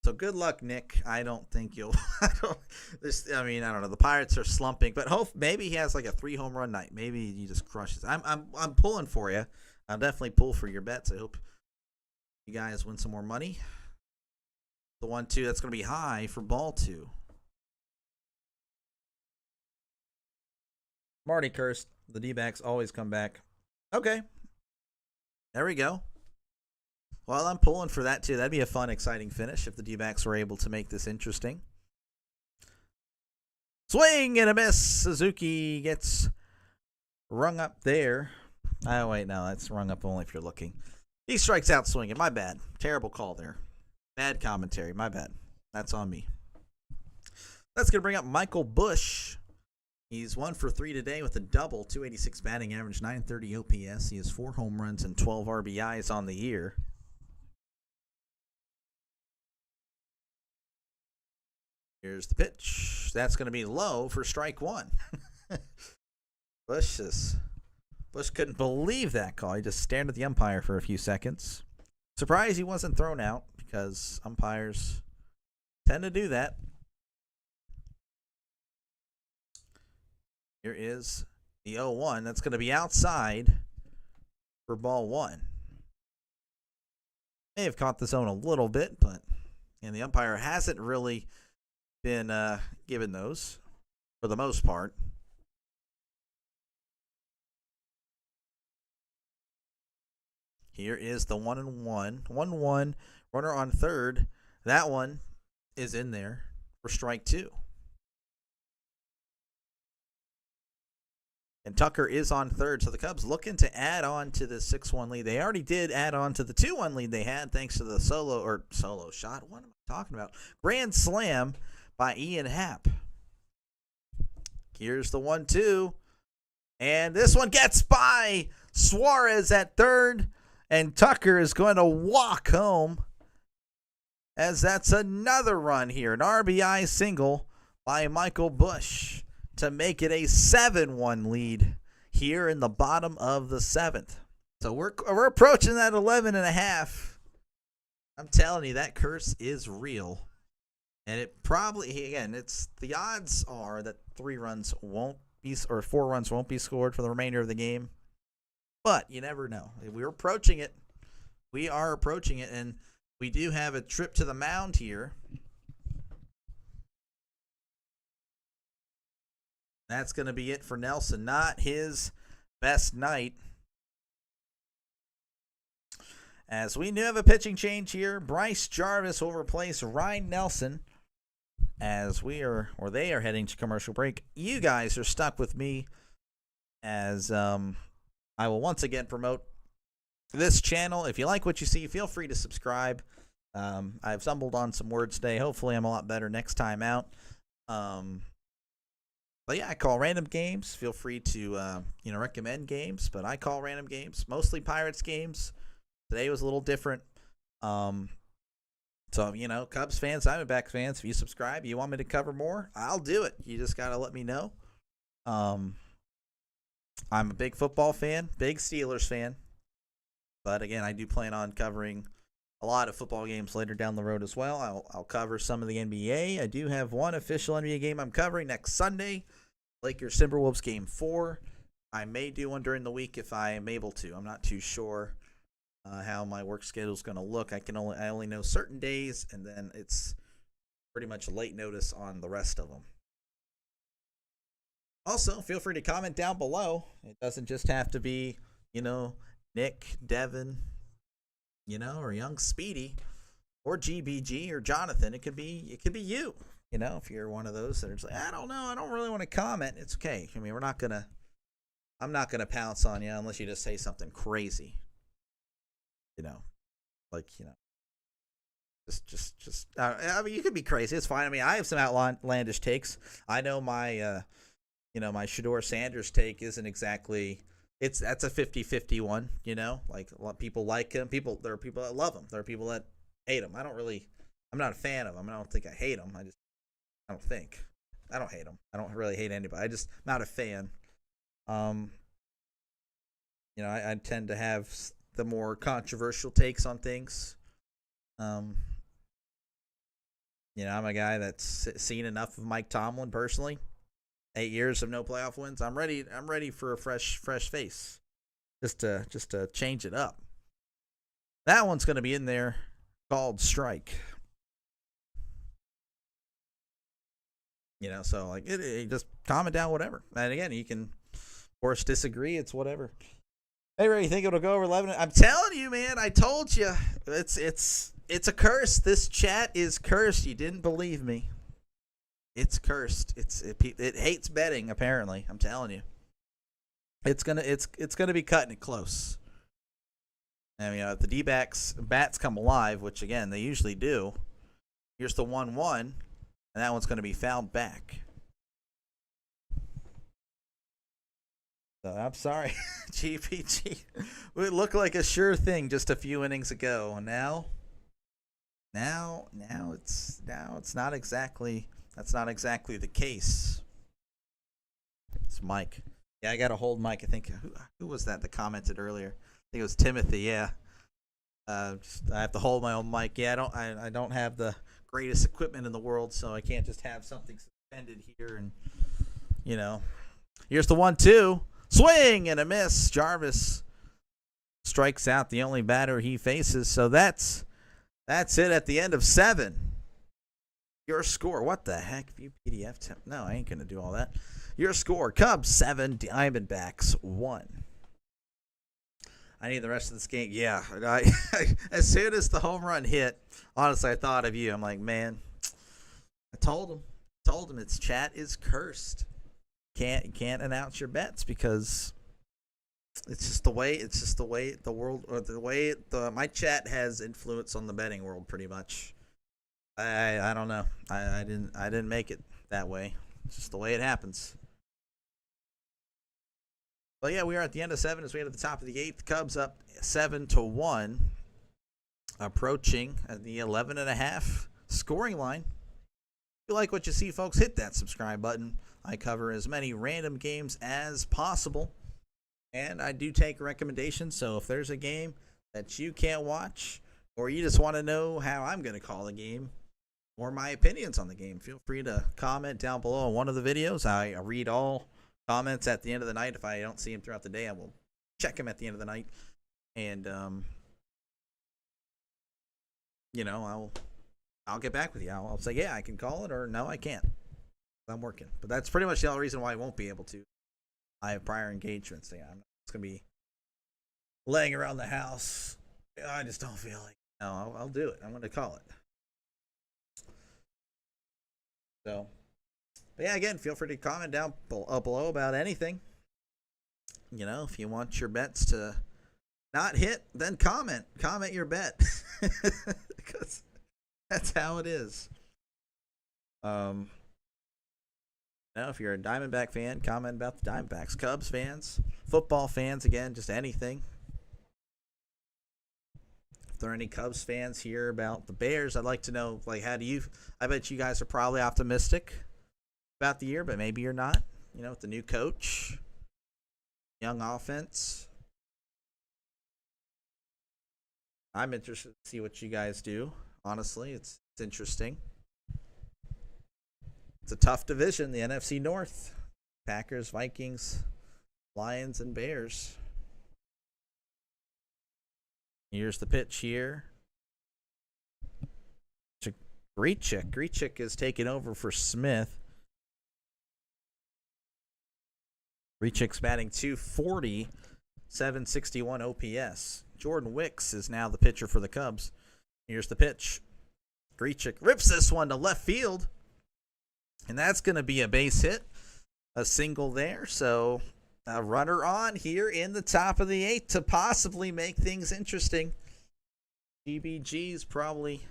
So good luck, Nick. I don't think you'll. I don't know. The Pirates are slumping, but maybe he has like a 3 home run night. Maybe he just crushes. I'm pulling for you. I'll definitely pull for your bets. I hope you guys win some more money. The 1-2, that's going to be high for ball 2. Marty cursed. The D-backs always come back. Okay. There we go. Well, I'm pulling for that too. That'd be a fun, exciting finish if the D-backs were able to make this interesting. Swing and a miss. Suzuki gets rung up there. Oh, wait, no, that's rung up only if you're looking. He strikes out swinging. My bad. Terrible call there. Bad commentary. My bad. That's on me. That's going to bring up Michael Bush. He's 1 for 3 today with a double, 286 batting average, 930 OPS. He has 4 home runs and 12 RBIs on the year. Here's the pitch. That's going to be low for strike one. Bush couldn't believe that call. He just stared at the umpire for a few seconds. Surprised he wasn't thrown out because umpires tend to do that. Here is the 0-1. That's going to be outside for ball one. May have caught the zone a little bit, but and the umpire hasn't really been given those for the most part. Here is the 1-1. 1-1. Runner on third. That one is in there for strike two. And Tucker is on third, so the Cubs looking to add on to the 6-1 lead. They already did add on to the 2-1 lead they had thanks to the solo shot. What am I talking about? Grand slam by Ian Happ. Here's the 1-2. And this one gets by Suarez at third. And Tucker is going to walk home as that's another run here. An RBI single by Michael Bush to make it a 7-1 lead here in the bottom of the seventh. So we're approaching that 11.5. I'm telling you, that curse is real. And it probably, again, it's the odds are that 4 runs won't be scored for the remainder of the game. But you never know. We're approaching it. We are approaching it, and we do have a trip to the mound here. That's going to be it for Nelson. Not his best night. As we do have a pitching change here, Bryce Jarvis will replace Ryan Nelson as they are heading to commercial break. You guys are stuck with me as I will once again promote this channel. If you like what you see, feel free to subscribe. I've stumbled on some words today. Hopefully I'm a lot better next time out. But yeah, I call random games. Feel free to recommend games, but I call random games, mostly Pirates games. Today was a little different. So, Cubs fans, Diamondbacks fans, if you subscribe, you want me to cover more, I'll do it. You just got to let me know. I'm a big football fan, big Steelers fan. But again, I do plan on covering a lot of football games later down the road as well. I'll cover some of the NBA. I do have one official NBA game I'm covering next Sunday, Lakers Timberwolves Game 4. I may do one during the week if I am able to. I'm not too sure how my work schedule is going to look. I only know certain days, and then it's pretty much a late notice on the rest of them. Also, feel free to comment down below. It doesn't just have to be, Nick, Devin, or young Speedy, or GBG, or Jonathan. It could be you. If you're one of those that are just like, I don't know, I don't really want to comment. It's okay. I mean, I'm not gonna pounce on you unless you just say something crazy. I mean, you could be crazy. It's fine. I mean, I have some outlandish takes. I know my, my Shador Sanders take isn't exactly. That's a 50-50 one. Like a lot of people like him. There are people that love him. There are people that hate him. I'm not a fan of him. I don't think I hate him. I don't hate him. I don't really hate anybody. I'm not a fan. I tend to have the more controversial takes on things. I'm a guy that's seen enough of Mike Tomlin personally. 8 years of no playoff wins. I'm ready for a fresh face. Just to change it up. That one's going to be in there, called strike. So like it just comment down whatever. And again, you can of course disagree. It's whatever. Hey, Ray, you think it'll go over 11? I'm telling you, man. I told you. It's a curse. This chat is cursed. You didn't believe me. It's cursed. It hates betting. Apparently, I'm telling you. It's gonna be cutting it close. And if the D-backs bats come alive, which again they usually do. Here's the 1-1, and that one's gonna be fouled back. So I'm sorry, GPG. We looked like a sure thing just a few innings ago. Now it's not exactly that's not exactly the case. It's Mike. Yeah, I got to hold Mike. I think who was that that commented earlier? I think it was Timothy. Yeah. I have to hold my own mic. Yeah, I don't have the greatest equipment in the world, so I can't just have something suspended here and here's the 1-2. Swing and a miss. Jarvis strikes out the only batter he faces. So that's it at the end of 7. Your score. What the heck? View PDF. No, I ain't going to do all that. Your score. Cubs 7, Diamondbacks 1. I need the rest of this game. Yeah. As soon as the home run hit, honestly, I thought of you. I'm like, man, I told him. Its chat is cursed. Can't announce your bets because it's just the way the world, or the way my chat has influence on the betting world pretty much. I don't know. I didn't make it that way. It's just the way it happens. But yeah, we are at the end of 7 as we head to the top of the 8th. Cubs up 7-1, approaching the 11.5 scoring line. If you like what you see, folks, hit that subscribe button. I cover as many random games as possible, and I do take recommendations. So if there's a game that you can't watch, or you just want to know how I'm going to call the game, or my opinions on the game, feel free to comment down below on one of the videos. I read all comments at the end of the night. If I don't see them throughout the day, I will check them at the end of the night, and I'll get back with you. I'll say, yeah, I can call it, or no, I can't. I'm working. But that's pretty much the only reason why I won't be able to. I have prior engagements. Yeah, I'm just going to be laying around the house. I just don't feel like it. No, I'll do it. I'm going to call it. So, but yeah, again, feel free to comment down below about anything. If you want your bets to not hit, then comment. Comment your bet. Because that's how it is. If you're a Diamondback fan, comment about the Diamondbacks. Cubs fans, football fans, again, just anything. If there are any Cubs fans here about the Bears, I'd like to know, how do you, I bet you guys are probably optimistic about the year, but maybe you're not, with the new coach, young offense. I'm interested to see what you guys do. Honestly, it's interesting. It's a tough division, the NFC North. Packers, Vikings, Lions, and Bears. Here's the pitch here. Grichuk. Grichuk is taking over for Smith. Grichuk's batting .240, 761 OPS. Jordan Wicks is now the pitcher for the Cubs. Here's the pitch. Grichuk rips this one to left field. And that's going to be a base hit, a single there. So a runner on here in the top of the 8th to possibly make things interesting. GBG's probably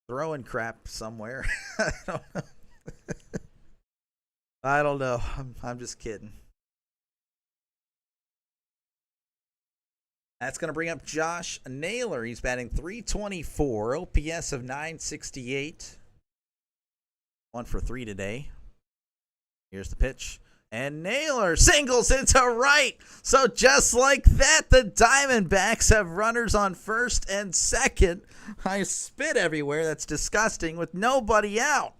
throwing crap somewhere. I don't know. I'm just kidding. That's going to bring up Josh Naylor. He's batting .324, OPS of 968. 1 for 3 today. Here's the pitch. And Naylor singles into right. So just like that, the Diamondbacks have runners on first and second. I spit everywhere. That's disgusting with nobody out.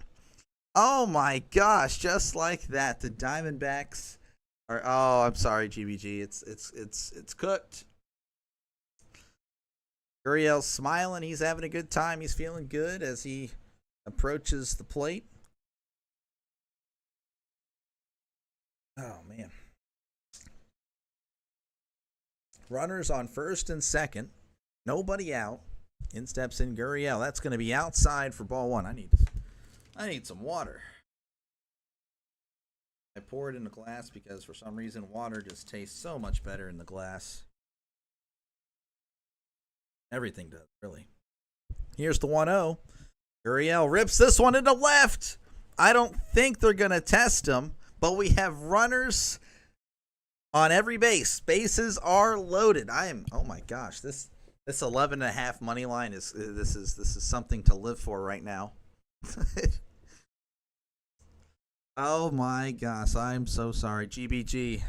Oh my gosh, just like that. The Diamondbacks are, oh, I'm sorry, GBG. It's cooked. Gurriel's smiling. He's having a good time. He's feeling good as he approaches the plate. Oh, man. Runners on first and second. Nobody out. In steps in Gurriel. That's going to be outside for ball 1. I need some water. I pour it in a glass because for some reason water just tastes so much better in the glass. Everything does, really. Here's the 1-0. Gurriel rips this one into left. I don't think they're going to test him. but we have runners on every base. Bases are loaded. Oh my gosh, this 11.5 money line is something to live for right now. Oh my gosh, I'm so sorry, GBG.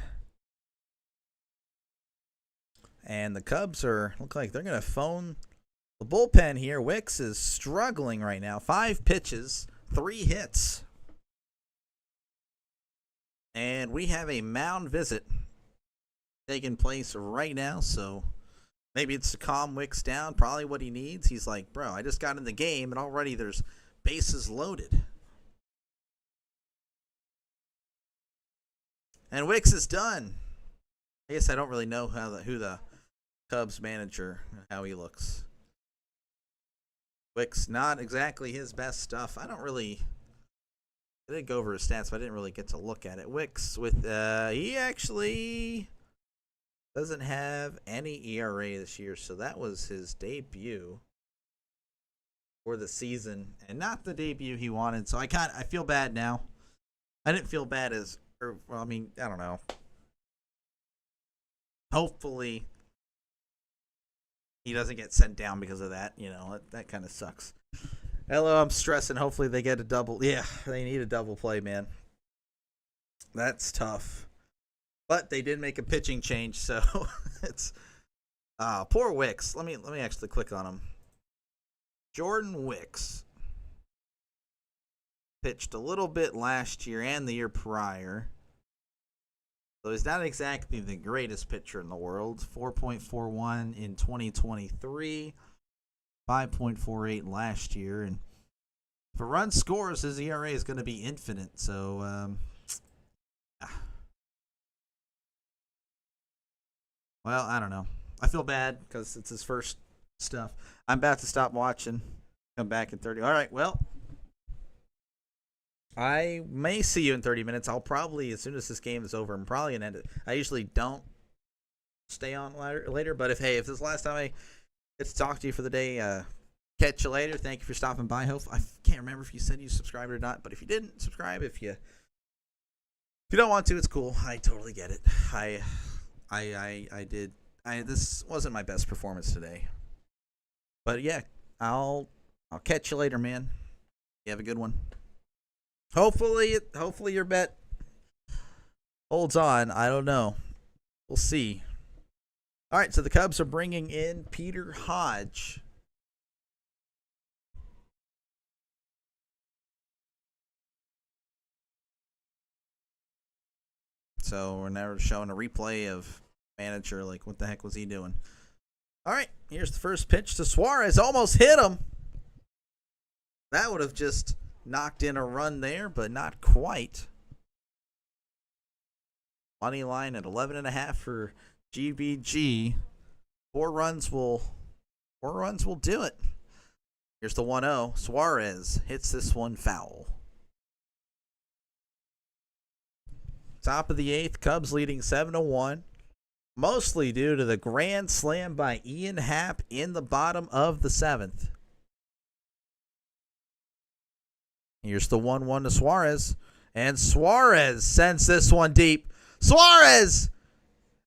And the Cubs look like they're gonna phone the bullpen here. Wicks is struggling right now. 5 pitches, 3 hits. And we have a mound visit taking place right now, so maybe it's to calm Wicks down, probably what he needs. He's like, bro, I just got in the game, and already there's bases loaded. And Wicks is done. I guess I don't really know who the Cubs manager, how he looks. Wicks, not exactly his best stuff. I didn't go over his stats, but I didn't really get to look at it. Wicks he actually doesn't have any ERA this year, so that was his debut for the season, and not the debut he wanted. So I feel bad now. I didn't feel bad I don't know. Hopefully he doesn't get sent down because of that. That kind of sucks. Hello, I'm stressing. Hopefully they get a double. Yeah, they need a double play, man. That's tough. But they did make a pitching change, so it's poor Wicks. Let me actually click on him. Jordan Wicks pitched a little bit last year and the year prior. So he's not exactly the greatest pitcher in the world. 4.41 in 2023, 5.48 last year, and for run scores, his ERA is going to be infinite. So, well, I don't know. I feel bad because it's his first stuff. I'm about to stop watching. Come back in 30. All right, well, I may see you in 30 minutes. I'll probably, as soon as this game is over, I'm probably going to end it. I usually don't stay on later, but if this is the last time I get to talk to you for the day, catch you later. Thank you for stopping by. I can't remember if you said you subscribed or not, but if you didn't subscribe, if you don't want to, it's cool. I totally get it. I did. This wasn't my best performance today, but yeah, I'll catch you later, man. You have a good one. Hopefully your bet holds on. I don't know. We'll see. All right, so the Cubs are bringing in Peter Hodge. So we're now showing a replay of manager. Like, what the heck was he doing? All right, here's the first pitch to Suarez. Almost hit him. That would have just knocked in a run there, but not quite. Money line at 11.5 for GBG. 4 runs will do it. Here's the 1-0. Suarez hits this one foul. Top of the 8th, Cubs leading 7-1. Mostly due to the grand slam by Ian Happ in the bottom of the 7th. Here's the 1-1 to Suarez. And Suarez sends this one deep. Suarez!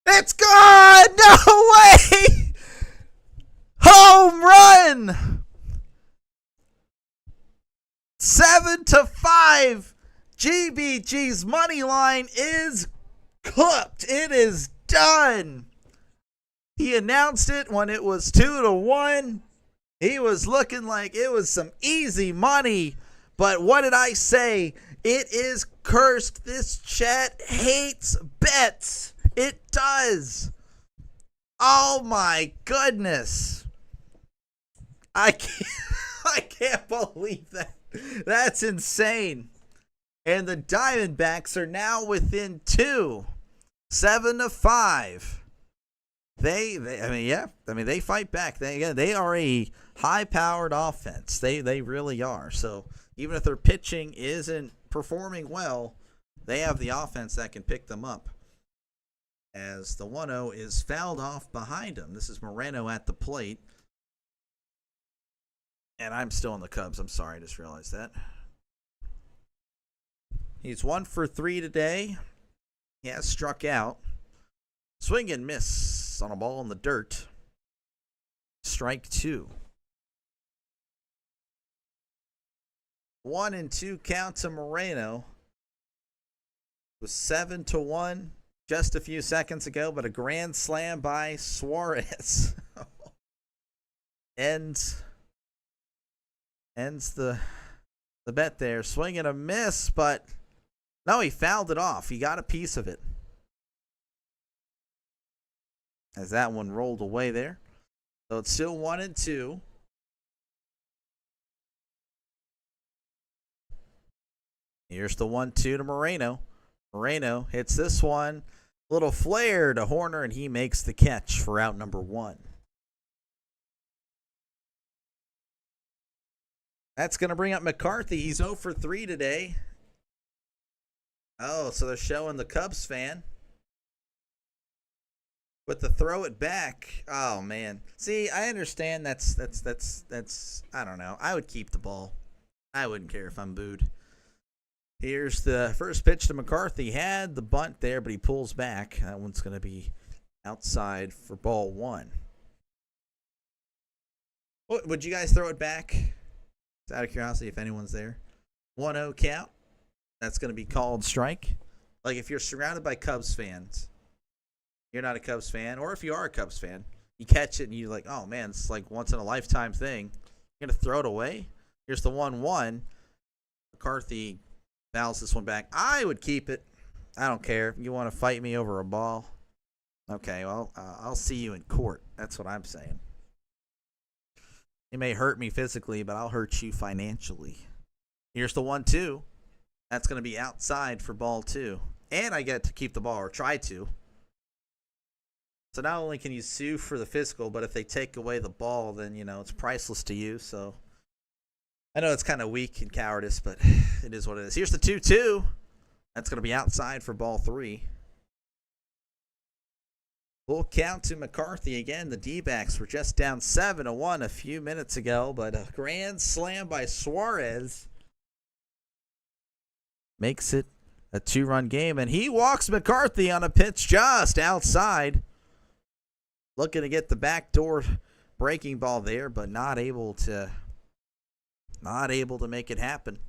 It's gone! No way! Home run! 7-5. GBG's money line is cooked. It is done. He announced it when it was 2-1. He was looking like it was some easy money. But what did I say? It is cursed. This chat hates bets. It does. Oh my goodness. I can't believe that. That's insane. And the Diamondbacks are now within 2. 7-5. They fight back. They are a high-powered offense. They really are. So even if their pitching isn't performing well, they have the offense that can pick them up. As the 1-0 is fouled off behind him. This is Moreno at the plate. And I'm still in the Cubs. I'm sorry, I just realized that. He's 1 for 3 today. He has struck out. Swing and miss on a ball in the dirt. Strike 2. 1-2 count to Moreno. It was 7-1 just a few seconds ago, but a grand slam by Suarez ends the bet there. Swing and a miss, but no, he fouled it off. He got a piece of it as that one rolled away there. So it's still 1-2. Here's the 1-2 to Moreno. Moreno hits this one. Little flare to Horner, and he makes the catch for out number 1. That's going to bring up McCarthy. He's 0 for 3 today. Oh, so they're showing the Cubs fan with the throw it back. Oh, man. See, I understand that's I don't know. I would keep the ball. I wouldn't care if I'm booed. Here's the first pitch to McCarthy. Had the bunt there, but he pulls back. That one's going to be outside for ball 1. Would you guys throw it back? Just out of curiosity, if anyone's there. 1-0 count. That's going to be called strike. Like if you're surrounded by Cubs fans, you're not a Cubs fan, or if you are a Cubs fan, you catch it and you're like, oh man, it's like once in a lifetime thing. You're going to throw it away? Here's the 1-1. McCarthy fouls this one back. I would keep it. I don't care. You want to fight me over a ball? Okay, well, I'll see you in court. That's what I'm saying. You may hurt me physically, but I'll hurt you financially. Here's the 1-2. That's going to be outside for ball 2. And I get to keep the ball, or try to. So not only can you sue for the physical, but if they take away the ball, then, you know, it's priceless to you. So I know it's kind of weak and cowardice, but it is what it is. Here's the 2-2. That's going to be outside for ball 3. Full count to McCarthy. Again, the D-backs were just down 7-1 a few minutes ago, but a grand slam by Suarez makes it a 2-run game, and he walks McCarthy on a pitch just outside. Looking to get the backdoor breaking ball there, but not able to make it happen.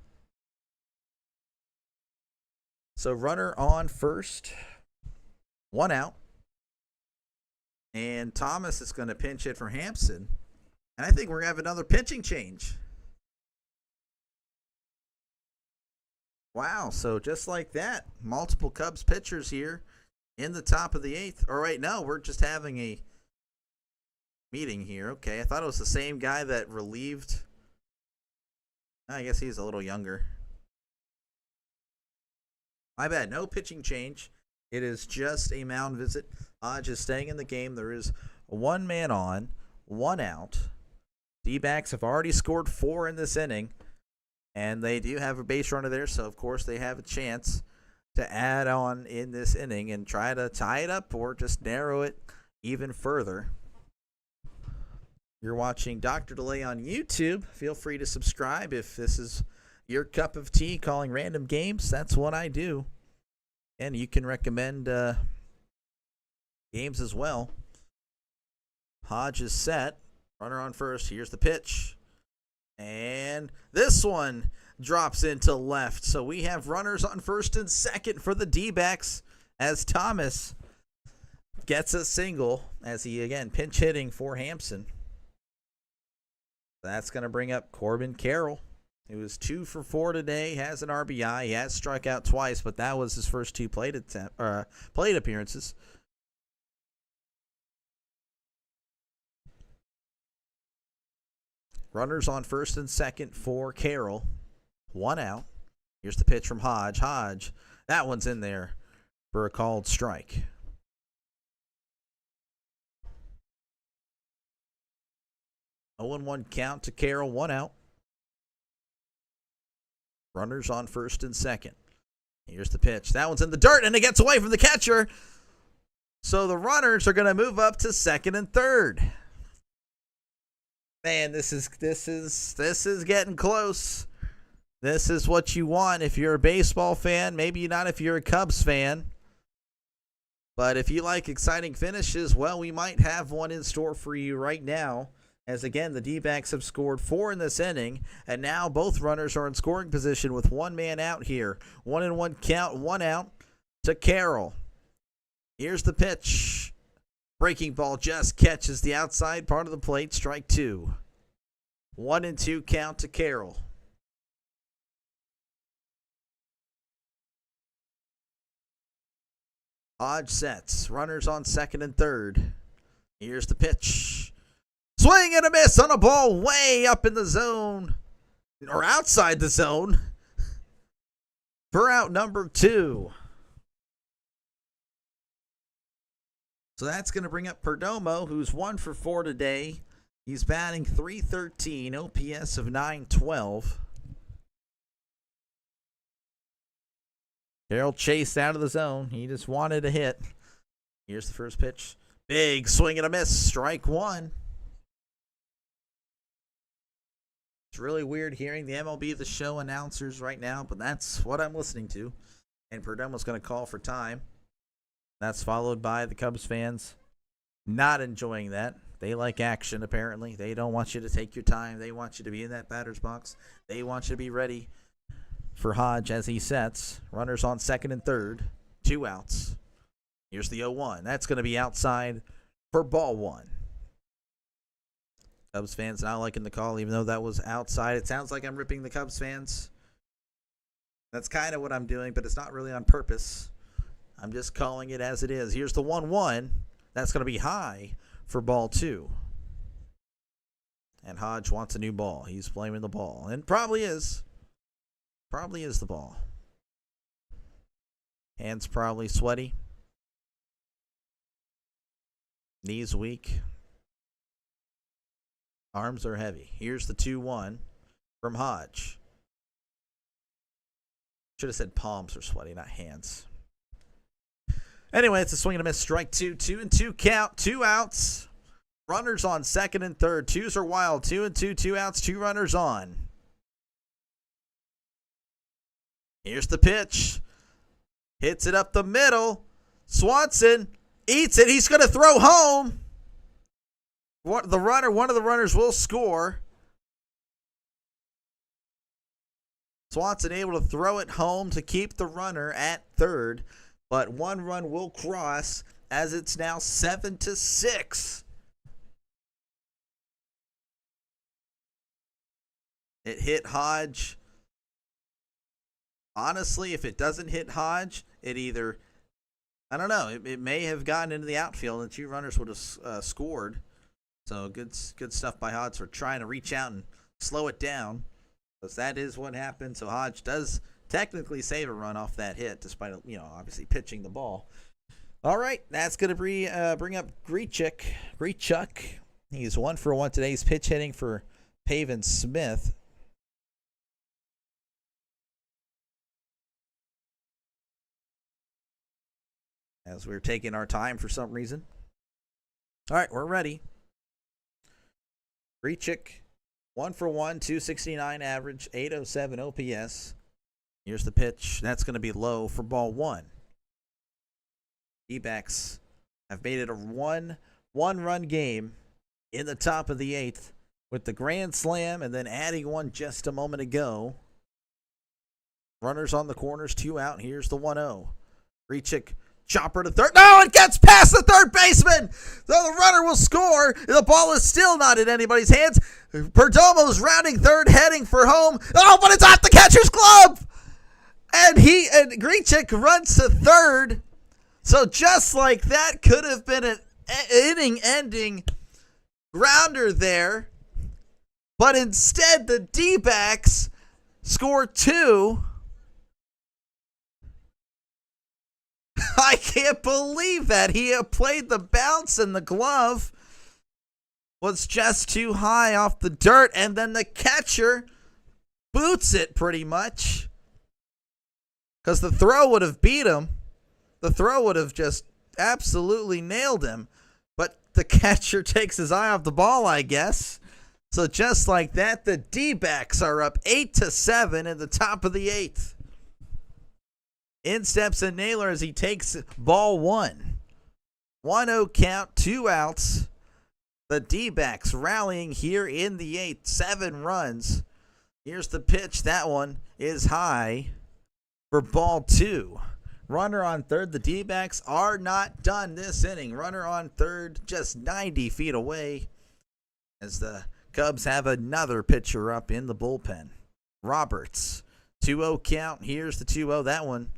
So runner on first, 1 out. And Thomas is going to pinch hit for Hampson. And I think we're going to have another pitching change. Wow, so just like that, multiple Cubs pitchers here in the top of the 8th. Or wait, no, we're just having a meeting here. Okay, I thought it was the same guy that relieved. I guess he's a little younger. My bad, no pitching change. It is just a mound visit. Hodge is staying in the game. There is 1 man on, 1 out. D-backs have already scored 4 in this inning. And they do have a base runner there, so of course they have a chance to add on in this inning and try to tie it up or just narrow it even further. You're watching Dr. Delay on YouTube. Feel free to subscribe if this is your cup of tea, calling random games. That's what I do. And you can recommend games as well. Hodge is set. Runner on first. Here's the pitch. And this one drops into left. So we have runners on first and second for the D-backs as Thomas gets a single as he, again, pinch hitting for Hampson. That's going to bring up Corbin Carroll, who is 2 for 4 today, has an RBI. He has struck out twice, but that was his first 2 plate appearances. Runners on first and second for Carroll. 1 out. Here's the pitch from Hodge. Hodge, that one's in there for a called strike. A 0-1 count to Carroll, 1 out. Runners on first and second. Here's the pitch. That one's in the dirt, and it gets away from the catcher. So the runners are going to move up to second and third. Man, this is getting close. This is what you want if you're a baseball fan. Maybe not if you're a Cubs fan. But if you like exciting finishes, well, we might have one in store for you right now. As again, the D-backs have scored 4 in this inning, and now both runners are in scoring position with one man out here. 1-1 count, 1 out to Carroll. Here's the pitch. Breaking ball just catches the outside part of the plate, strike 2. 1-2 count to Carroll. Hodge sets. Runners on second and third. Here's the pitch. Swing and a miss on a ball way up in the zone. Or outside the zone. For out number 2. So that's going to bring up Perdomo, who's 1 for 4 today. He's batting .313, OPS of .912. Carroll chased out of the zone. He just wanted a hit. Here's the first pitch. Big swing and a miss. Strike 1. It's really weird hearing the MLB The Show announcers right now, but that's what I'm listening to. And Perdomo's going to call for time. That's followed by the Cubs fans not enjoying that. They like action, apparently. They don't want you to take your time. They want you to be in that batter's box. They want you to be ready for Hodge as he sets. Runners on second and third. 2 outs. Here's the 0-1. That's going to be outside for ball 1. Cubs fans not liking the call, even though that was outside. It sounds like I'm ripping the Cubs fans. That's kind of what I'm doing, but it's not really on purpose. I'm just calling it as it is. Here's the 1-1. That's going to be high for ball 2. And Hodge wants a new ball. He's blaming the ball. And probably is. Probably is the ball. Hands probably sweaty. Knees weak. Arms are heavy. Here's the 2-1 from Hodge. Should have said palms are sweaty, not hands. Anyway, it's a swing and a miss. Strike 2. 2-2 count. 2 outs. Runners on second and third. 2s are wild. 2-2. 2 outs. 2 runners on. Here's the pitch. Hits it up the middle. Swanson eats it. He's going to throw home. One of the runners will score. Swanson able to throw it home to keep the runner at third. But 1 run will cross as it's now 7-6. It hit Hodge. Honestly, if it doesn't hit Hodge, it either, I don't know, it may have gotten into the outfield and 2 runners would have scored. So good stuff by Hodge for trying to reach out and slow it down. Because that is what happened. So Hodge does technically save a run off that hit, despite, obviously pitching the ball. All right, that's going to bring up Grichuk. He's 1 for 1 today. He's pitch hitting for Pavin Smith. As we're taking our time for some reason. All right, we're ready. Grichuk, 1 for 1, 269 average, 807 OPS. Here's the pitch. That's going to be low for ball 1. D-backs have made it a one-run game in the top of the 8th with the grand slam and then adding one just a moment ago. Runners on the corners, 2 out. Here's the 1-0. Grichuk, chopper to third. No, it gets past the third baseman. So the runner will score. The ball is still not in anybody's hands. Perdomo's rounding third, heading for home. Oh, but it's off the catcher's glove. And Grichuk runs to third. So just like that, could have been an inning-ending grounder there. But instead, the D-backs score 2. I can't believe that. He played the bounce and the glove was just too high off the dirt. And then the catcher boots it pretty much. Because the throw would have beat him. The throw would have just absolutely nailed him. But the catcher takes his eye off the ball, I guess. So just like that, the D-backs are up 8-7 in the top of the 8th. In steps a Naylor as he takes ball 1. 1-0 count, 2 outs. The D-backs rallying here in the 8th. 7 runs. Here's the pitch. That one is high for ball 2. Runner on third. The D-backs are not done this inning. Runner on third, just 90 feet away as the Cubs have another pitcher up in the bullpen. Roberts. 2-0 count. Here's the 2-0. That one,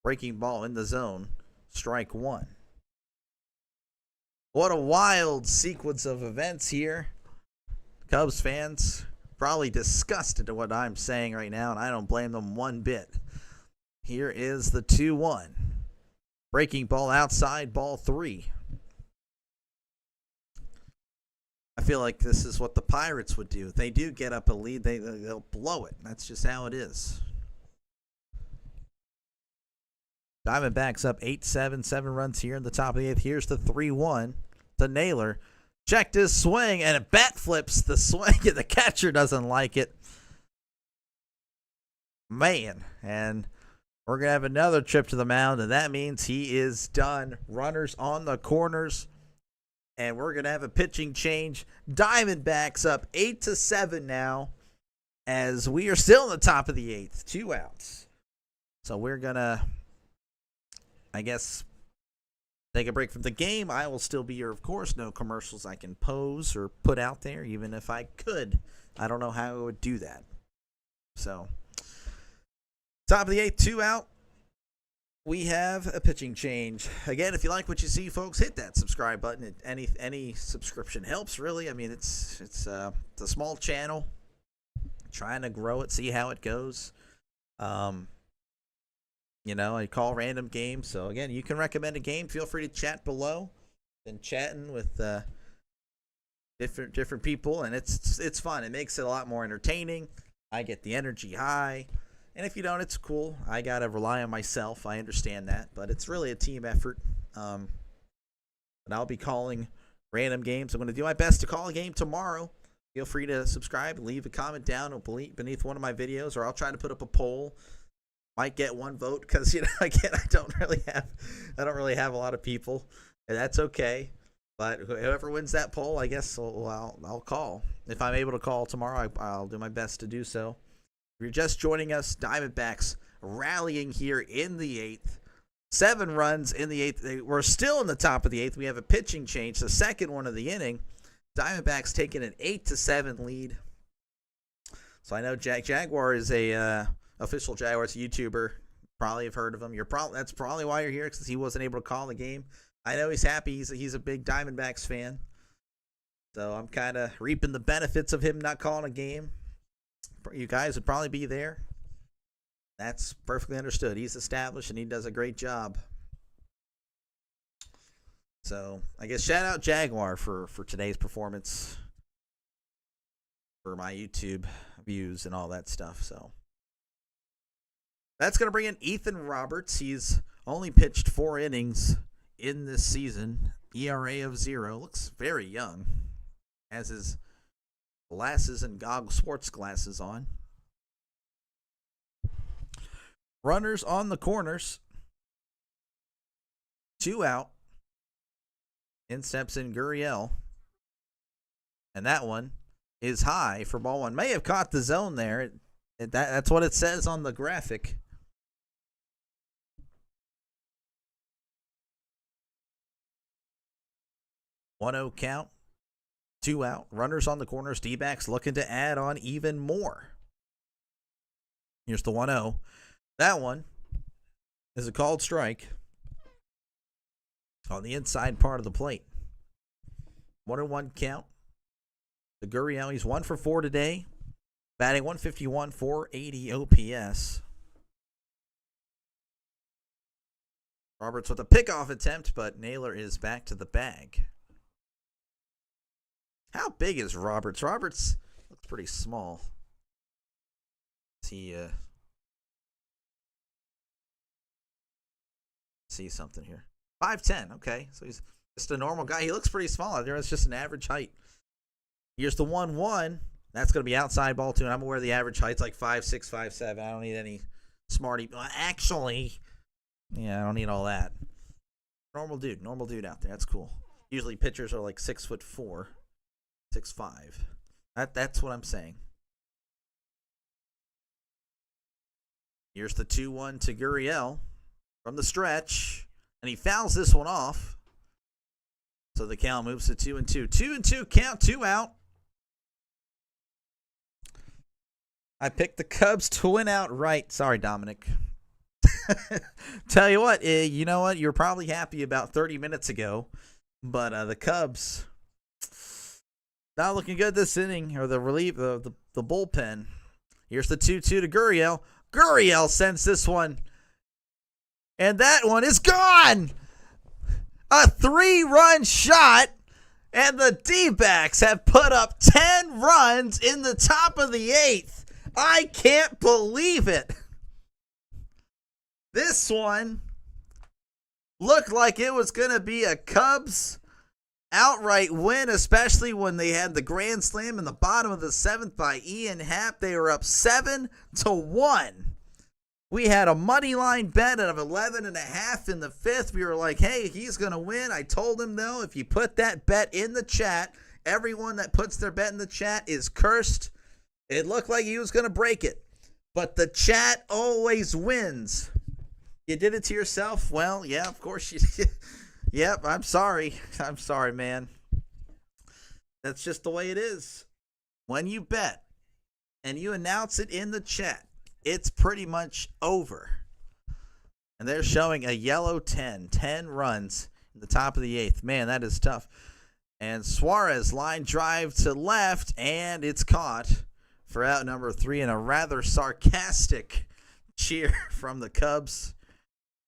breaking ball in the zone. Strike 1. What a wild sequence of events here. Cubs fans probably disgusted at what I'm saying right now, and I don't blame them one bit. Here is the 2-1. Breaking ball outside, ball 3. I feel like this is what the Pirates would do. If they do get up a lead, they'll blow it. That's just how it is. Diamondbacks up 8-7, 7 runs here in the top of the 8th. Here's the 3-1 to Naylor. Checked his swing, and it bat flips the swing, and the catcher doesn't like it. Man, and we're going to have another trip to the mound, and that means he is done. Runners on the corners. And we're going to have a pitching change. Diamondbacks up 8-7 now as we are still in the top of the 8th. 2 outs. So we're going to, I guess, take a break from the game. I will still be here, of course. No commercials I can pose or put out there, even if I could. I don't know how I would do that. So, top of the 8th, 2 out. We have a pitching change. Again, if you like what you see, folks, hit that subscribe button. Any subscription helps, really. I mean, it's a small channel. Trying to grow it, see how it goes. I call random games. So, again, you can recommend a game. Feel free to chat below. Been chatting with different people, and it's fun. It makes it a lot more entertaining. I get the energy high. And if you don't, it's cool. I got to rely on myself. I understand that. But it's really a team effort. But I'll be calling random games. I'm going to do my best to call a game tomorrow. Feel free to subscribe. Leave a comment down beneath one of my videos. Or I'll try to put up a poll. Might get one vote because, again, I don't really have a lot of people. And that's okay. But whoever wins that poll, I guess I'll call. If I'm able to call tomorrow, I'll do my best to do so. If you're just joining us, Diamondbacks rallying here in the 8th. 7 runs in the 8th. We're still in the top of the 8th. We have a pitching change, the second one of the inning. Diamondbacks taking an 8-7 lead. So I know Jaguar is a official Jaguars YouTuber. Probably have heard of him. That's probably why you're here, because he wasn't able to call the game. I know he's happy. He's a big Diamondbacks fan. So I'm kind of reaping the benefits of him not calling a game. You guys would probably be there. That's perfectly understood. He's established, and he does a great job. So, I guess shout out Jaguar for today's performance, for my YouTube views and all that stuff. So, that's going to bring in Ethan Roberts. He's only pitched 4 innings in this season. ERA of 0. Looks very young. Has his glasses and sports glasses on. Runners on the corners. 2 out. In steps in Gurriel. And that one is high for ball 1. May have caught the zone there. That's what it says on the graphic. One-0 count. 2 out. Runners on the corners. D-backs looking to add on even more. Here's the 1-0. That one is a called strike on the inside part of the plate. 1-1 count. The Gurriel, he's 1 for 4 today. Batting .151, .480 OPS. Roberts with a pickoff attempt, but Naylor is back to the bag. How big is Roberts? Roberts looks pretty small. See something here. 5'10", okay. So he's just a normal guy. He looks pretty small out there. It's just an average height. Here's the 1-1. That's going to be outside ball, too. And I'm aware the average height's like 5'6", 5'7". I don't need any smarty. Actually, yeah, I don't need all that. Normal dude out there. That's cool. Usually pitchers are like 6'4", 6'5". That's what I'm saying. Here's the 2-1 to Gurriel from the stretch, and he fouls this one off. So the count moves to 2-2. 2-2 count, 2 out. I picked the Cubs to win outright. Sorry, Dominic. Tell you what, you know what? You're probably happy about 30 minutes ago, but the Cubs not looking good this inning, or the bullpen. Here's the 2-2 to Gurriel. Gurriel sends this one, and that one is gone. A 3-run shot, and the D-backs have put up 10 runs in the top of the 8th. I can't believe it. This one looked like it was going to be a Cubs outright win, especially when they had the grand slam in the bottom of the 7th by Ian Happ. They were up 7-1. We had a money line bet of 11.5 in the 5th. We were like, hey, he's going to win. I told him, though, if you put that bet in the chat, everyone that puts their bet in the chat is cursed. It looked like he was going to break it. But the chat always wins. You did it to yourself? Well, yeah, of course you did. Yep, I'm sorry. I'm sorry, man. That's just the way it is. When you bet and you announce it in the chat, it's pretty much over. And they're showing a yellow 10 runs in the top of the 8th. Man, that is tough. And Suarez line drive to left, and it's caught for out number 3, and a rather sarcastic cheer from the Cubs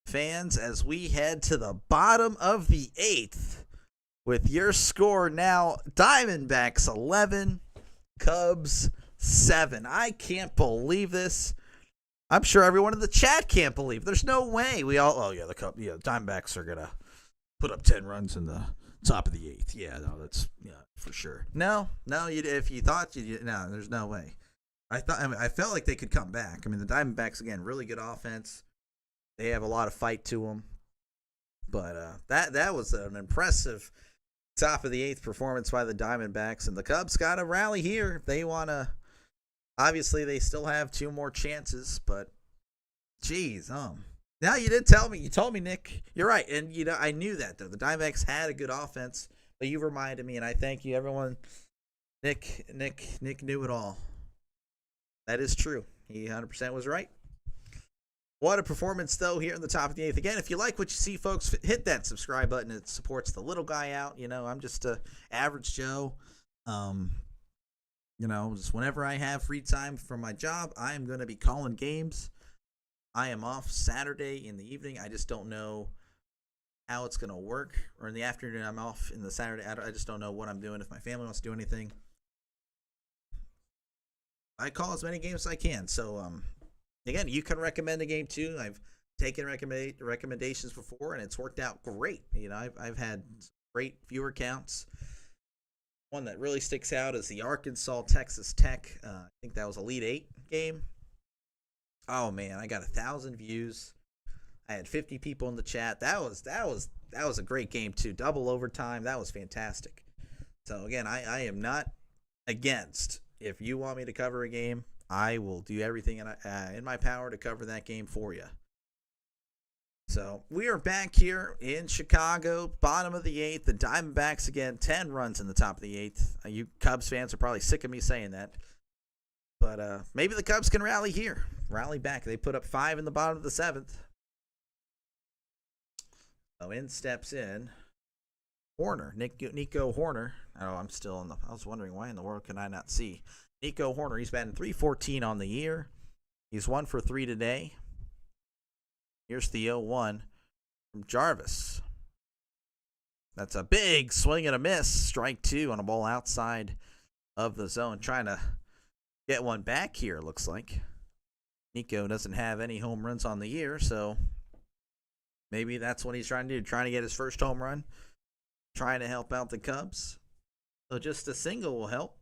fans as we head to the bottom of the 8th with your score now Diamondbacks 11, Cubs 7. I can't believe this. I'm sure everyone in the chat can't believe. There's no way. The Diamondbacks are going to put up 10 runs in the top of the 8th. Yeah, no, that's for sure. No, if you thought no, there's no way. I felt like they could come back. I mean, the Diamondbacks, again, really good offense. They have a lot of fight to them. But that was an impressive top of the 8th performance by the Diamondbacks. And the Cubs got to rally here if they want to. Obviously, they still have 2 more chances. But, geez, now you did tell me. You told me, Nick. You're right. And, I knew that, though. The Diamondbacks had a good offense. But you reminded me, and I thank you, everyone. Nick knew it all. That is true. He 100% was right. What a performance, though, here in the top of the 8th. Again, if you like what you see, folks, hit that subscribe button. It supports the little guy out. I'm just a average Joe. Just whenever I have free time from my job, I am going to be calling games. I am off Saturday in the evening. I just don't know how it's going to work. Or in the afternoon, I'm off in the Saturday. I just don't know what I'm doing. If my family wants to do anything, I call as many games as I can. So, again, you can recommend a game too. I've taken recommendations before, and it's worked out great. I've had great viewer counts. One that really sticks out is the Arkansas-Texas Tech. I think that was Elite 8 game. Oh man, I got 1,000 views. I had 50 people in the chat. That was a great game too. Double overtime. That was fantastic. So again, I am not against. If you want me to cover a game, I will do everything in my power to cover that game for you. So we are back here in Chicago, bottom of the 8th. The Diamondbacks, again, 10 runs in the top of the 8th. You Cubs fans are probably sick of me saying that. But maybe the Cubs can rally here. Rally back. They put up 5 in the bottom of the 7th. So in steps in Horner, Nico Horner. I was wondering why in the world can I not see Nico Horner. He's batting .314 on the year. He's 1 for 3 today. Here's the 0-1 from Jarvis. That's a big swing and a miss. Strike 2 on a ball outside of the zone. Trying to get one back here, looks like. Nico doesn't have any home runs on the year, so maybe that's what he's trying to do. Trying to get his first home run. Trying to help out the Cubs. So just a single will help.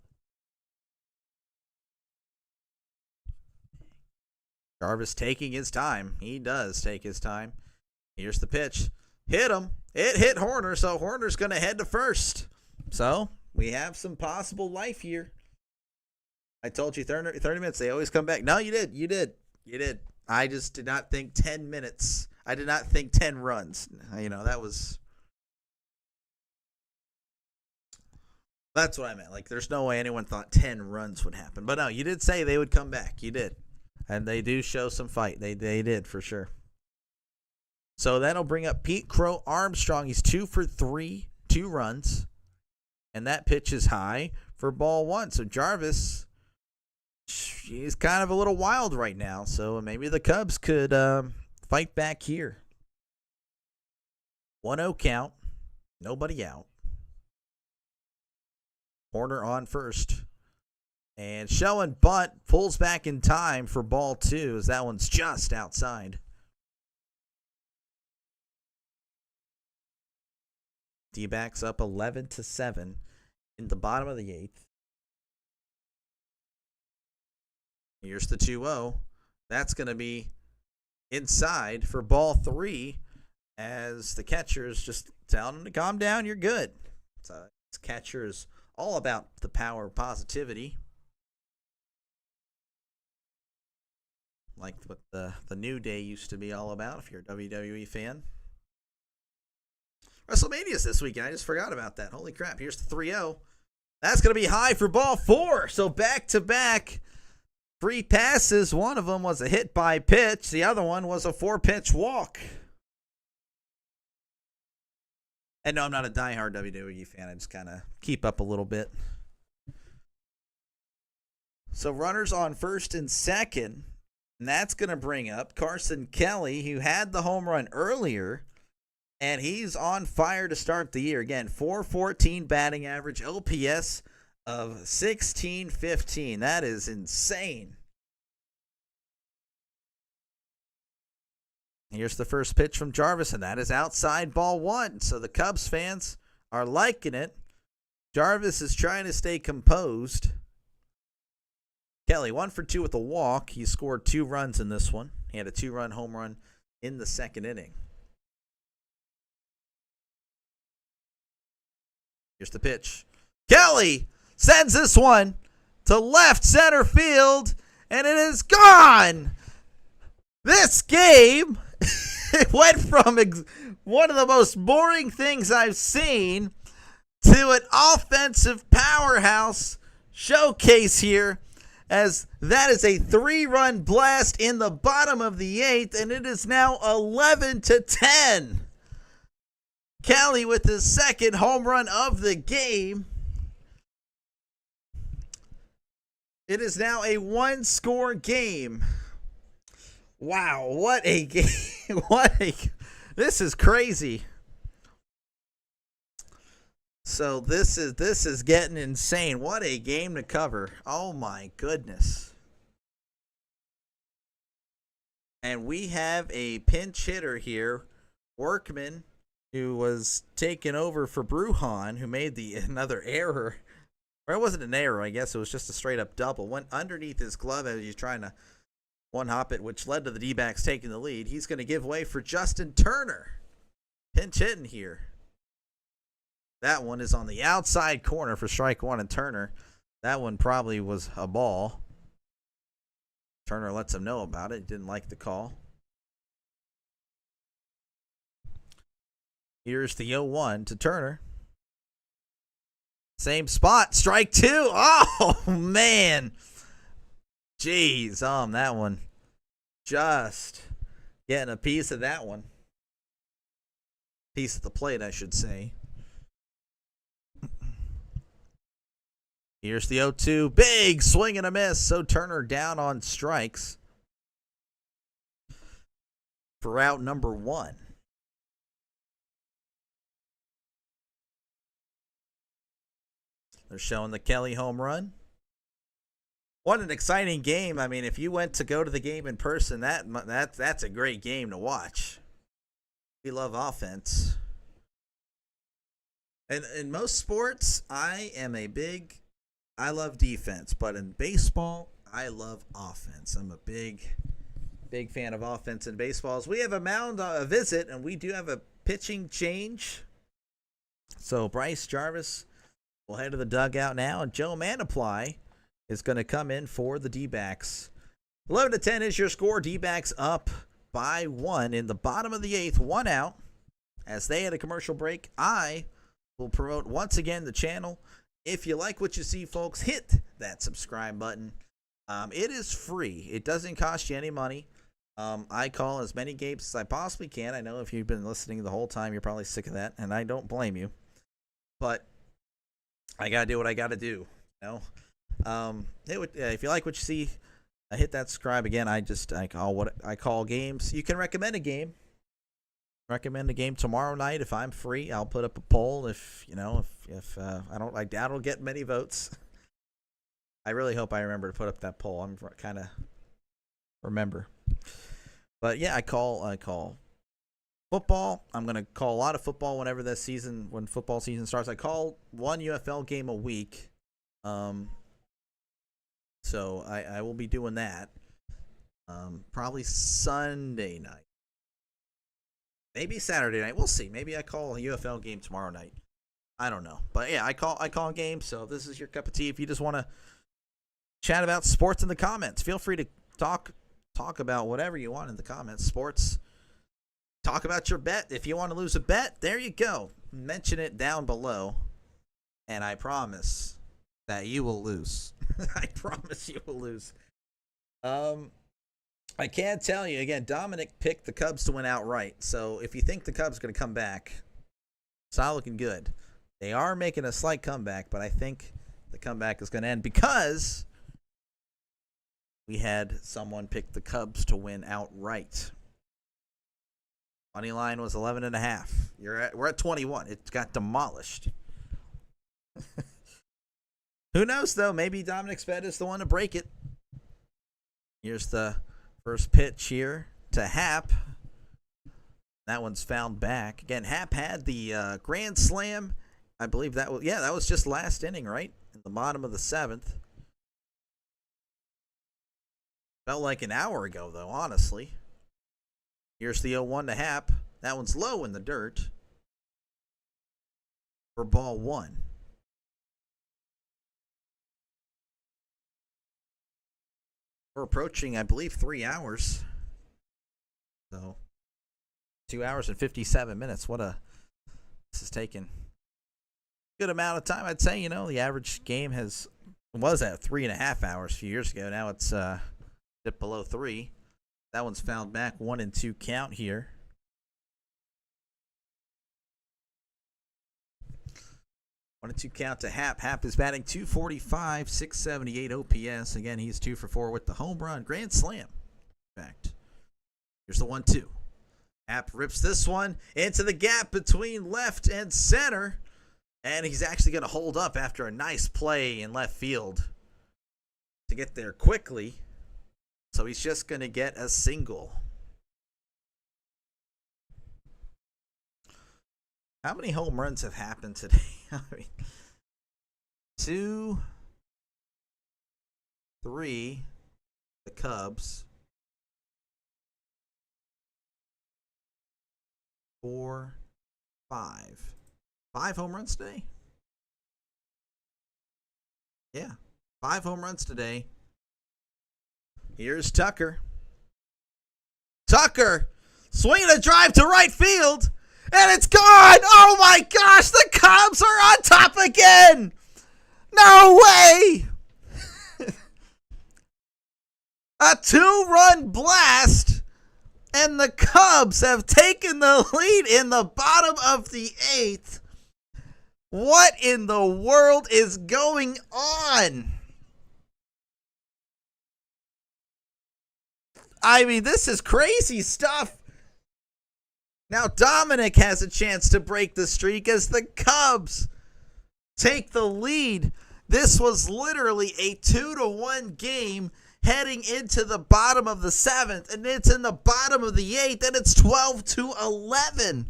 Jarvis taking his time. He does take his time. Here's the pitch. Hit him. It hit Horner, so Horner's going to head to first. So we have some possible life here. I told you 30 minutes. They always come back. No, you did. You did. I just did not think 10 minutes. I did not think 10 runs. That was... That's what I meant. Like, there's no way anyone thought 10 runs would happen. But no, you did say they would come back. You did. And they do show some fight. They did, for sure. So that'll bring up Pete Crow Armstrong. He's 2 for 3, 2 runs. And that pitch is high for ball 1. So Jarvis, he's kind of a little wild right now. So maybe the Cubs could fight back here. 1-0 count. Nobody out. Horner on first. And showing bunt, pulls back in time for ball 2 as that one's just outside. D-backs up 11-7 in the bottom of the 8th. Here's the 2-0. That's going to be inside for ball 3 as the catcher is just telling him to calm down. You're good. So this catcher is all about the power of positivity. Like what the New Day used to be all about if you're a WWE fan. WrestleMania's this weekend. I just forgot about that. Holy crap. Here's the 3-0. That's going to be high for ball 4. So back-to-back free passes. One of them was a hit by pitch. The other one was a 4-pitch walk. And no, I'm not a diehard WWE fan. I just kind of keep up a little bit. So runners on first and second. And that's going to bring up Carson Kelly, who had the home run earlier. And he's on fire to start the year. Again, .414 batting average, OPS of 1615. That is insane. Here's the first pitch from Jarvis, and that is outside ball 1. So the Cubs fans are liking it. Jarvis is trying to stay composed. Kelly, 1 for 2 with a walk. He scored 2 runs in this one. He had a 2-run home run in the second inning. Here's the pitch. Kelly sends this one to left center field, and it is gone. This game, it went from one of the most boring things I've seen to an offensive powerhouse showcase here, as that is a 3-run blast in the bottom of the 8th, and it is now 11-10. Kelly with his second home run of the game. It is now a 1-score game. Wow, what a game. This is crazy. So this is getting insane. What a game to cover. Oh my goodness. And we have a pinch hitter here, Workman, who was taken over for Bruhan, who made another error. Or it wasn't an error, I guess. It was just a straight-up double. Went underneath his glove as he's trying to one-hop it, which led to the D-backs taking the lead. He's going to give way for Justin Turner. Pinch hitting here. That one is on the outside corner for strike 1, and Turner. That one probably was a ball. Turner lets him know about it. Didn't like the call. Here's the 0-1 to Turner. Same spot. Strike 2. Oh, man. Jeez. That one. Just getting a piece of that one. Piece of the plate, I should say. Here's the 0-2. Big swing and a miss. So Turner down on strikes for out number 1. They're showing the Kelly home run. What an exciting game. I mean, if you went to go to the game in person, that's a great game to watch. We love offense. And in most sports, I love defense. But in baseball, I love offense. I'm a big Big fan of offense in baseballs. We have a mound visit, and we do have a pitching change. So Bryce Jarvis will head to the dugout now, and Joe Mantiply is going to come in for the D-backs. 11-10 is your score. D-backs up by 1 in the bottom of the 8th, 1 out. As they had a commercial break, I will promote once again the channel. If you like what you see, folks, hit that subscribe button. It is free. It doesn't cost you any money. I call as many games as I possibly can. I know if you've been listening the whole time, you're probably sick of that, and I don't blame you. But I got to do what I got to do. You know? If you like what you see, hit that subscribe. Again, I call what I call games. You can recommend a game. Recommend a game tomorrow night if I'm free. I'll put up a poll if I doubt it'll get many votes. I really hope I remember to put up that poll. I'm kind of remember. But yeah, I call football. I'm going to call a lot of football when football season starts. I call one UFL game a week. So I will be doing that. Probably Sunday night. Maybe Saturday night. We'll see. Maybe I call a UFL game tomorrow night. I don't know. But yeah, I call games. So if this is your cup of tea, if you just want to chat about sports in the comments, feel free to talk about whatever you want in the comments. Sports. Talk about your bet. If you want to lose a bet, there you go. Mention it down below. And I promise that you will lose. I promise you will lose. I can't tell you. Again, Dominic picked the Cubs to win outright. So if you think the Cubs are going to come back, it's not looking good. They are making a slight comeback, but I think the comeback is going to end because we had someone pick the Cubs to win outright. Money line was 11.5. We're at 21. It got demolished. Who knows, though? Maybe Dominic's bet is the one to break it. Here's the first pitch here to Happ. That one's fouled back. Again, Happ had the grand slam. I believe that was just last inning, right? In the bottom of the 7th. Felt like an hour ago, though, honestly. Here's the 0-1 to Happ. That one's low in the dirt. For ball 1. We're approaching, I believe, 3 hours. So, 2 hours and 57 minutes. This is taking a good amount of time. I'd say, the average game was at 3.5 hours a few years ago. Now it's dipped below 3. That one's fouled back. 1-2 count here. 1-2 count to Happ. Happ is batting .245, 678 OPS. Again, he's 2 for 4 with the home run. Grand slam. In fact, here's the 1-2. Happ rips this one into the gap between left and center. And he's actually going to hold up after a nice play in left field to get there quickly. So he's just going to get a single. How many home runs have happened today? I mean, 2, 3, the Cubs. 4, 5. 5 home runs today? Yeah, 5 home runs today. Here's Tucker. Tucker swinging a drive to right field. And it's gone! Oh my gosh, the Cubs are on top again! No way! A 2-run blast, and the Cubs have taken the lead in the bottom of the 8th. What in the world is going on? I mean, this is crazy stuff. Now Dominic has a chance to break the streak as the Cubs take the lead. This was literally a 2-1 game heading into the bottom of the 7th, and it's in the bottom of the 8th, and it's 12-11.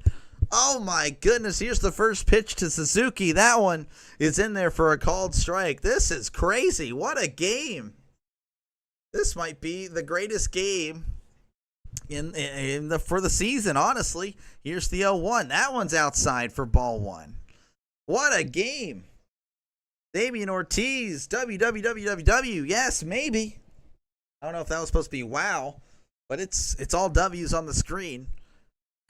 Oh my goodness, here's the first pitch to Suzuki. That one is in there for a called strike. This is crazy. What a game. This might be the greatest game for the season, honestly. Here's the 0-1. That one's outside for ball one. What a game. Damian Ortiz, WWWW. Yes, maybe. I don't know if that was supposed to be wow, but it's all W's on the screen.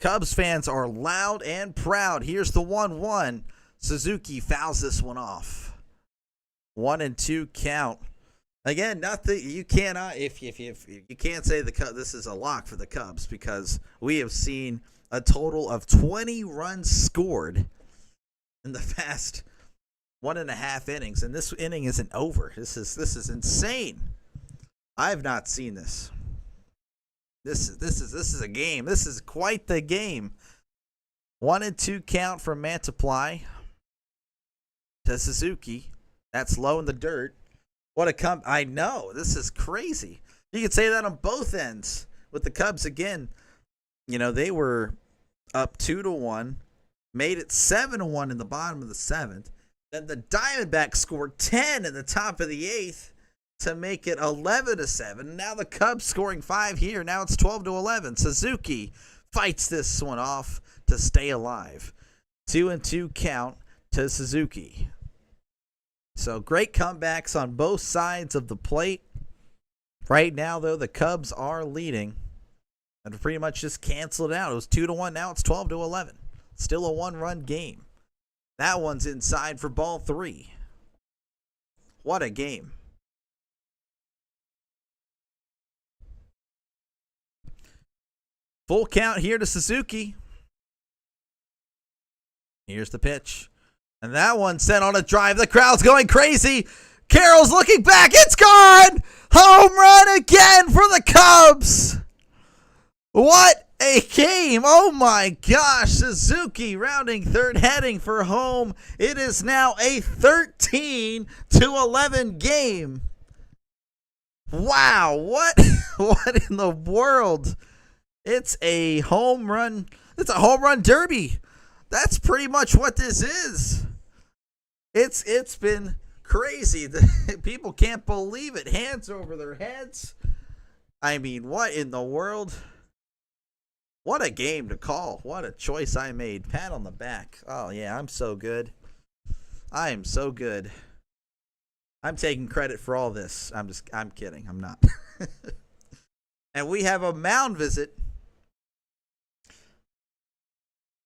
Cubs fans are loud and proud. Here's the 1-1. Suzuki fouls this one off. 1-2 count. Again, nothing. You cannot if you can't say this is a lock for the Cubs, because we have seen a total of 20 runs scored in the past 1.5 innings, and this inning isn't over. This is insane. I have not seen this. This is a game. This is quite the game. 1-2 count from Mantiply to Suzuki. That's low in the dirt. What a I know. This is crazy. You could say that on both ends with the Cubs again. They were up 2-1, made it 7-1 in the bottom of the 7th. Then the Diamondbacks scored 10 in the top of the 8th to make it 11-7. Now the Cubs scoring 5 here. Now it's 12-11. Suzuki fights this one off to stay alive. 2-2 count to Suzuki. So great comebacks on both sides of the plate. Right now, though, the Cubs are leading. And pretty much just canceled it out. It was 2-1. Now it's 12-11. Still a 1-run game. That one's inside for ball 3. What a game. Full count here to Suzuki. Here's the pitch. And that one sent on a drive. The crowd's going crazy. Carroll's looking back. It's gone. Home run again for the Cubs. What a game. Oh my gosh. Suzuki rounding third, heading for home. It is now a 13-11 game. Wow. What in the world? It's a home run. It's a home run derby. That's pretty much what this is. It's been crazy. People can't believe it. Hands over their heads. I mean, what in the world? What a game to call. What a choice I made. Pat on the back. Oh, yeah, I'm so good. I am so good. I'm taking credit for all this. I'm kidding. I'm not. And we have a mound visit.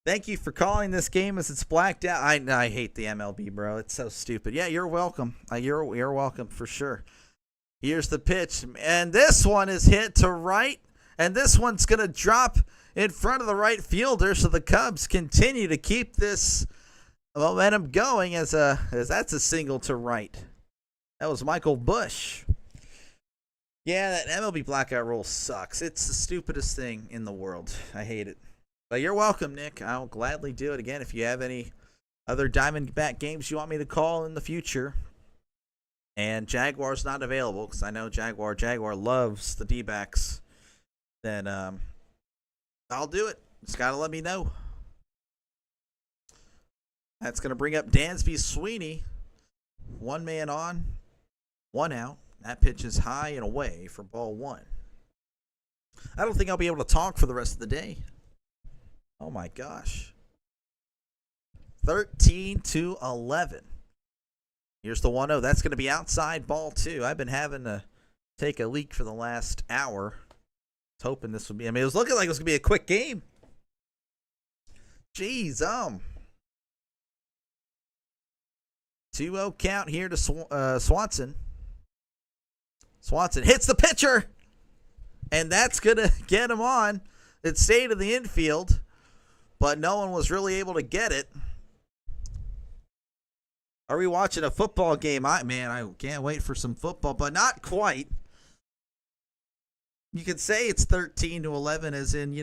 Thank you for calling this game as it's blacked out. I hate the MLB, bro. It's so stupid. Yeah, you're welcome. You're welcome for sure. Here's the pitch. And this one is hit to right. And this one's going to drop in front of the right fielder. So the Cubs continue to keep this momentum going as that's a single to right. That was Michael Busch. Yeah, that MLB blackout rule sucks. It's the stupidest thing in the world. I hate it. But you're welcome, Nick. I'll gladly do it again if you have any other Diamondback games you want me to call in the future. And Jaguar's not available because I know Jaguar loves the D-backs. Then I'll do it. Just got to let me know. That's going to bring up Dansby Sweeney. 1 man on, 1 out. That pitch is high and away for ball 1. I don't think I'll be able to talk for the rest of the day. Oh my gosh. 13-11. Here's the 1-0. That's going to be outside ball 2. I've been having to take a leak for the last hour. I was hoping this would be. It was looking like it was going to be a quick game. Jeez, 2-0 count here to Swanson. Swanson hits the pitcher. And that's going to get him on. It stayed in the infield. But no one was really able to get it. Are we watching a football game? I can't wait for some football, but not quite. You could say it's 13-11 as in,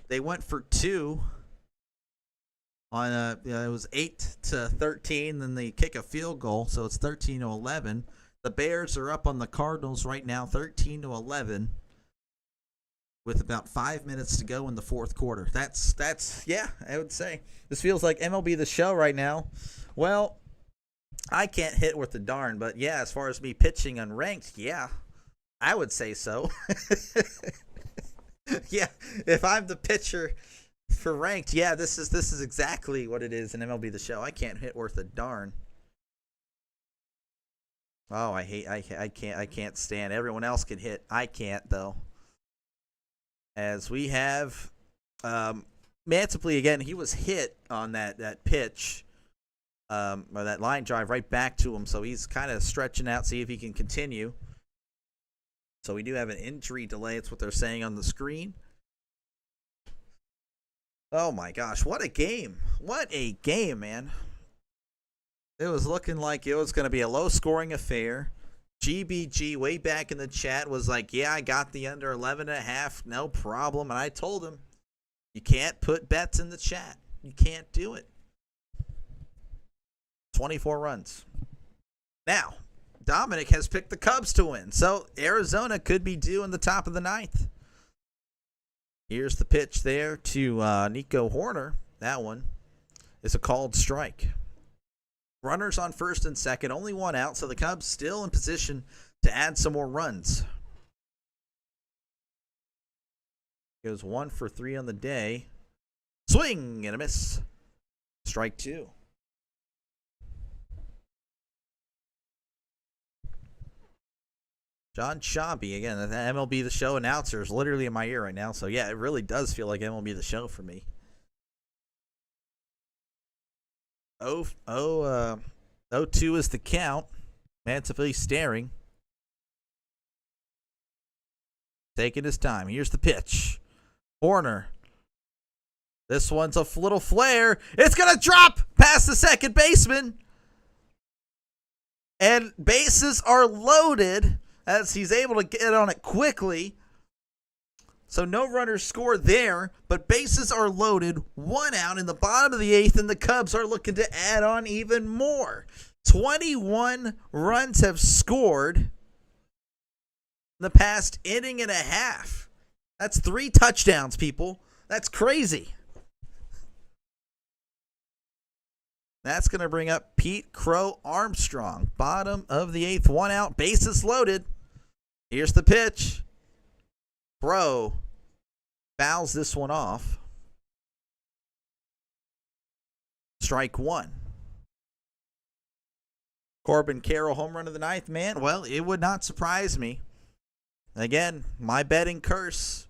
they went for 2 on it was 8-13, then they kick a field goal, so it's 13-11. The Bears are up on the Cardinals right now, 13-11. With about 5 minutes to go in the fourth quarter. That's yeah, I would say. This feels like MLB The Show right now. Well, I can't hit worth a darn, but yeah, as far as me pitching unranked, yeah, I would say so. Yeah, if I'm the pitcher for ranked, yeah, this is exactly what it is in MLB The Show. I can't hit worth a darn. Oh, I can't stand. Everyone else can hit. I can't though. As we have Mantipley again, he was hit on that pitch. Or that line drive right back to him, so he's kind of stretching out, see if he can continue. So we do have an injury delay. It's what they're saying on the screen. Oh my gosh, what a game. What a game, man. It was looking like it was going to be a low-scoring affair. GBG way back in the chat was like, yeah, I got the under 11.5, no problem. And I told him, you can't put bets in the chat. You can't do it. 24 runs. Now, Dominic has picked the Cubs to win, so Arizona could be due in the top of the ninth. Here's the pitch there to Nico Horner. That one is a called strike. Runners on first and second, only one out, so the Cubs still in position to add some more runs. Goes 1 for 3 on the day. Swing and a miss. Strike 2. John Shabby, again, the MLB The Show announcer is literally in my ear right now. So, yeah, it really does feel like MLB The Show for me. 0-2 is the count. Mantipley staring. Taking his time. Here's the pitch. Horner. This one's a little flare. It's going to drop past the second baseman. And bases are loaded as he's able to get on it quickly. So no runners scored there, but bases are loaded. 1 out in the bottom of the 8th, and the Cubs are looking to add on even more. 21 runs have scored in the past inning and a half. That's 3 touchdowns, people. That's crazy. That's going to bring up Pete Crow Armstrong. Bottom of the 8th, 1 out, bases loaded. Here's the pitch. Crow fouls this one off. Strike 1. Corbin Carroll home run of the 9th, man. Well, it would not surprise me. Again, my betting curse.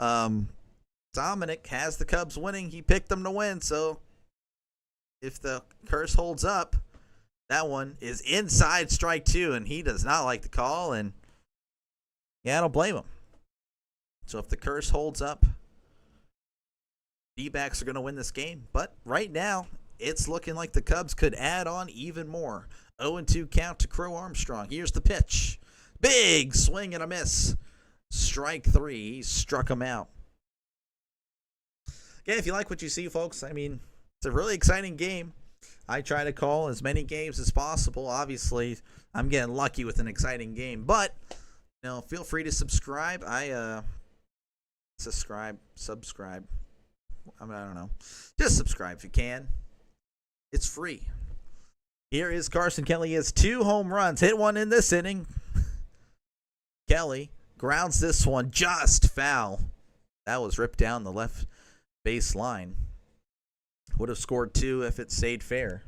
Dominic has the Cubs winning. He picked them to win, so if the curse holds up, that one is inside strike 2, and he does not like the call, and yeah, I don't blame him. So if the curse holds up, D-backs are going to win this game. But right now, it's looking like the Cubs could add on even more. 0-2 count to Crow Armstrong. Here's the pitch. Big swing and a miss. Strike 3. He struck him out. Again, if you like what you see, folks, I mean, it's a really exciting game. I try to call as many games as possible. Obviously, I'm getting lucky with an exciting game. But, you know, feel free to subscribe. Subscribe. I don't know. Just subscribe if you can. It's free. Here is Carson Kelly. He has 2 home runs. Hit one in this inning. Kelly grounds this one just foul. That was ripped down the left base line. Would have scored 2 if it stayed fair.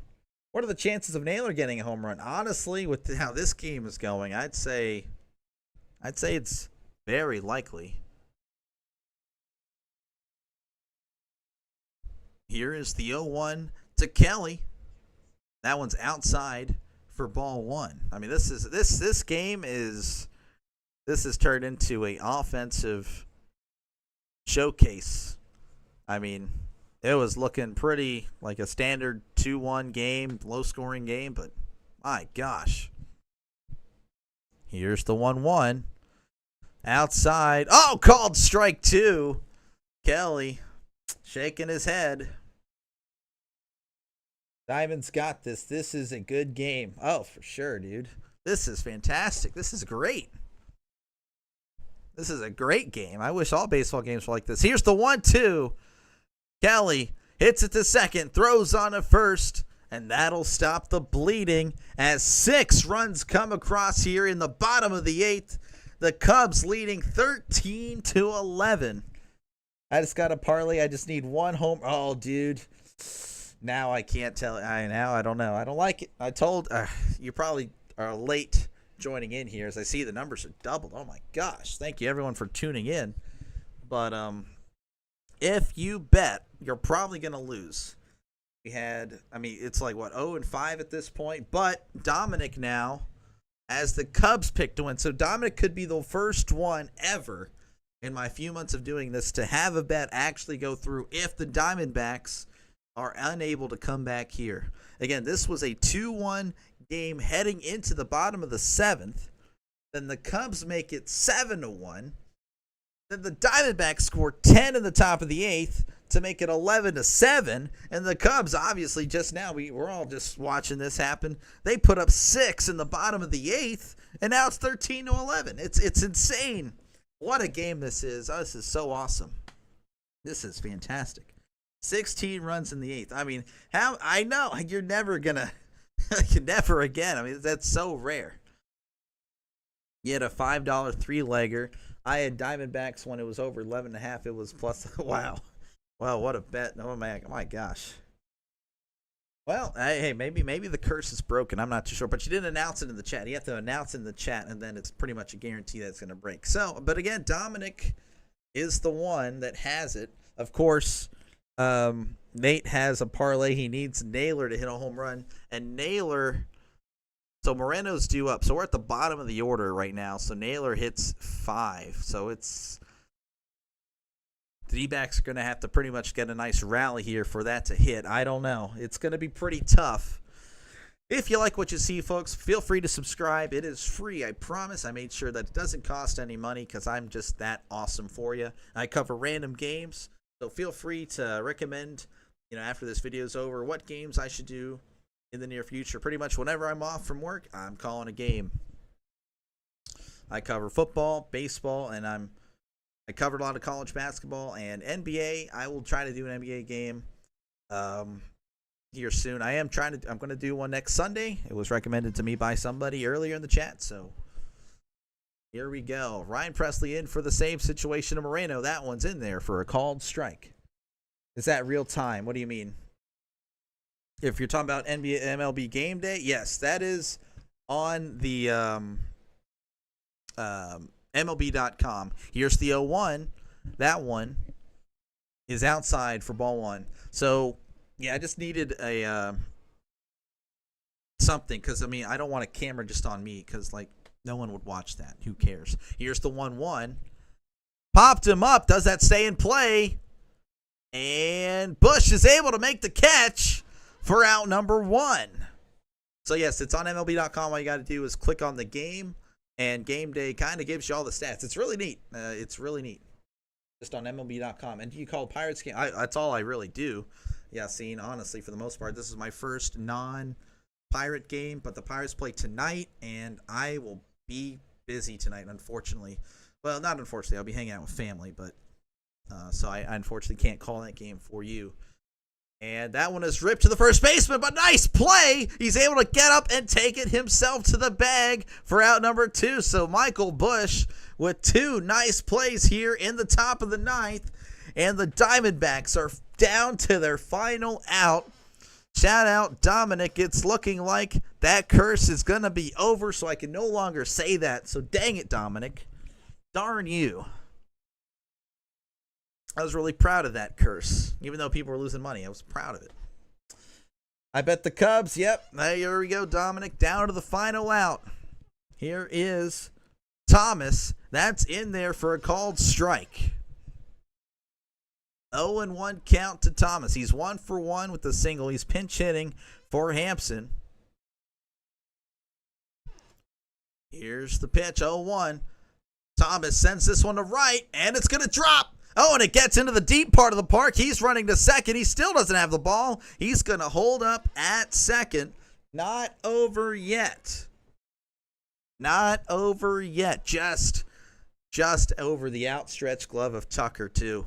What are the chances of Naylor getting a home run? Honestly, with how this game is going, I'd say it's very likely. Here is the 0-1 to Kelly. That one's outside for ball 1. I mean, this game is turned into a offensive showcase. I mean, it was looking pretty like a standard 2-1 game, low-scoring game, but my gosh. Here's the 1-1. Outside. Oh, called strike 2. Kelly shaking his head. Diamond's got this. This is a good game. Oh, for sure, dude. This is fantastic. This is great. This is a great game. I wish all baseball games were like this. Here's the 1-2. Kelly hits it to second, throws on a first, and that'll stop the bleeding as 6 runs come across here in the bottom of the 8th. The Cubs leading 13-11. I just got a parlay. I just need one home. Oh, dude. Now I can't tell. I don't know. I don't like it. I told you probably are late joining in here as I see the numbers are doubled. Oh my gosh. Thank you everyone for tuning in. But if you bet, you're probably going to lose. It's like what, 0-5 at this point, but Dominic now as the Cubs pick to win. So Dominic could be the first one ever in my few months of doing this to have a bet actually go through if the Diamondbacks are unable to come back here. Again, this was a 2-1 game heading into the bottom of the 7th. Then the Cubs make it 7-1. Then the Diamondbacks score 10 in the top of the 8th to make it 11-7. And the Cubs, obviously, just now, we're all just watching this happen. They put up 6 in the bottom of the 8th, and now it's 13-11. It's insane. What a game this is. Oh, this is so awesome. This is fantastic. 16 runs in the 8th. I mean, I know you're never gonna never again. I mean, that's so rare. You had a $5 3-legger. I had Diamondbacks when it was over 11.5. It was plus. Wow, what a bet. Oh my gosh. Well, hey, maybe the curse is broken. I'm not too sure, but you didn't announce it in the chat. You have to announce it in the chat, and then it's pretty much a guarantee that it's going to break. So, but again, Dominic is the one that has it. Of course, Nate has a parlay. He needs Naylor to hit a home run, and Naylor. So Moreno's due up. So we're at the bottom of the order right now. So Naylor hits 5. So it's the D-backs are going to have to pretty much get a nice rally here for that to hit. I don't know. It's going to be pretty tough. If you like what you see, folks, feel free to subscribe. It is free, I promise. I made sure that it doesn't cost any money because I'm just that awesome for you. I cover random games, so feel free to recommend, after this video is over, what games I should do in the near future. Pretty much whenever I'm off from work, I'm calling a game. I cover football, baseball, and I covered a lot of college basketball and NBA. I will try to do an NBA game here soon. I'm going to do one next Sunday. It was recommended to me by somebody earlier in the chat, so here we go. Ryan Presley in for the save situation of Moreno. That one's in there for a called strike. Is that real time? What do you mean? If you're talking about NBA, MLB game day, yes, that is on the MLB.com. Here's the 0-1. That one is outside for ball 1. So, yeah, I just needed a something because, I don't want a camera just on me because, no one would watch that. Who cares? Here's the 1-1. Popped him up. Does that stay in play? And Bush is able to make the catch for out number 1. So, yes, it's on MLB.com. All you got to do is click on the game. And game day kind of gives you all the stats. It's really neat. It's really neat. Just on MLB.com. And you call Pirates game. That's all I really do. Yeah, honestly, for the most part, this is my first non-Pirate game. But the Pirates play tonight, and I will be busy tonight, unfortunately. Well, not unfortunately. I'll be hanging out with family. But so I unfortunately can't call that game for you. And that one is ripped to the first baseman, but nice play. He's able to get up and take it himself to the bag for out number 2. So Michael Bush with 2 nice plays here in the top of the 9th. And the Diamondbacks are down to their final out. Shout out Dominic. It's looking like that curse is going to be over, so I can no longer say that. So dang it, Dominic. Darn you. I was really proud of that curse. Even though people were losing money, I was proud of it. I bet the Cubs. Yep. Here we go, Dominic. Down to the final out. Here is Thomas. That's in there for a called strike. 0-1 count to Thomas. He's 1 for 1 with the single. He's pinch hitting for Hampson. Here's the pitch. 0-1. Thomas sends this one to right, and it's going to drop. Oh, and it gets into the deep part of the park. He's running to second. He still doesn't have the ball. He's going to hold up at second. Not over yet. Not over yet. Just over the outstretched glove of Tucker, too.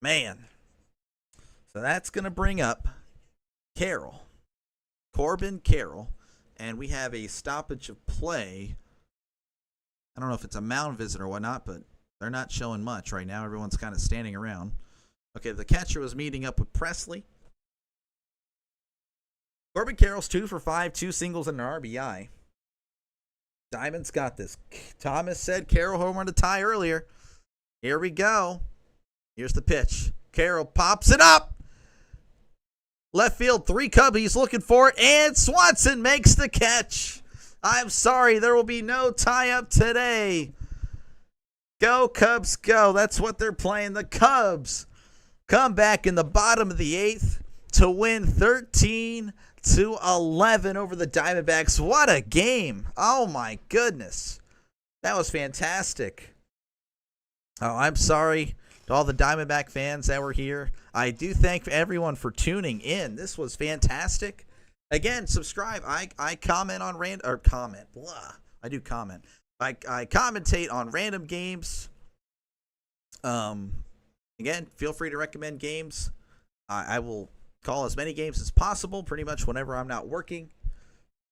Man. So that's going to bring up Corbin Carroll. and we have a stoppage of play. I don't know if it's a mound visit or whatnot, but they're not showing much right now. Everyone's kind of standing around. Okay, the catcher was meeting up with Presley. Corbin Carroll's 2 for 5, 2 singles and an RBI. Diamond's got this. Thomas said Carroll home run to tie earlier. Here we go. Here's the pitch. Carroll pops it up. Left field, 3 Cubbies looking for it, and Swanson makes the catch. I'm sorry, there will be no tie-up today. Go, Cubs, go. That's what they're playing. The Cubs come back in the bottom of the 8th to win 13-11 over the Diamondbacks. What a game. Oh, my goodness. That was fantastic. Oh, I'm sorry to all the Diamondback fans that were here. I do thank everyone for tuning in. This was fantastic. Again, subscribe. I comment on I do comment. I commentate on random games. Again, feel free to recommend games. I will call as many games as possible, pretty much whenever I'm not working.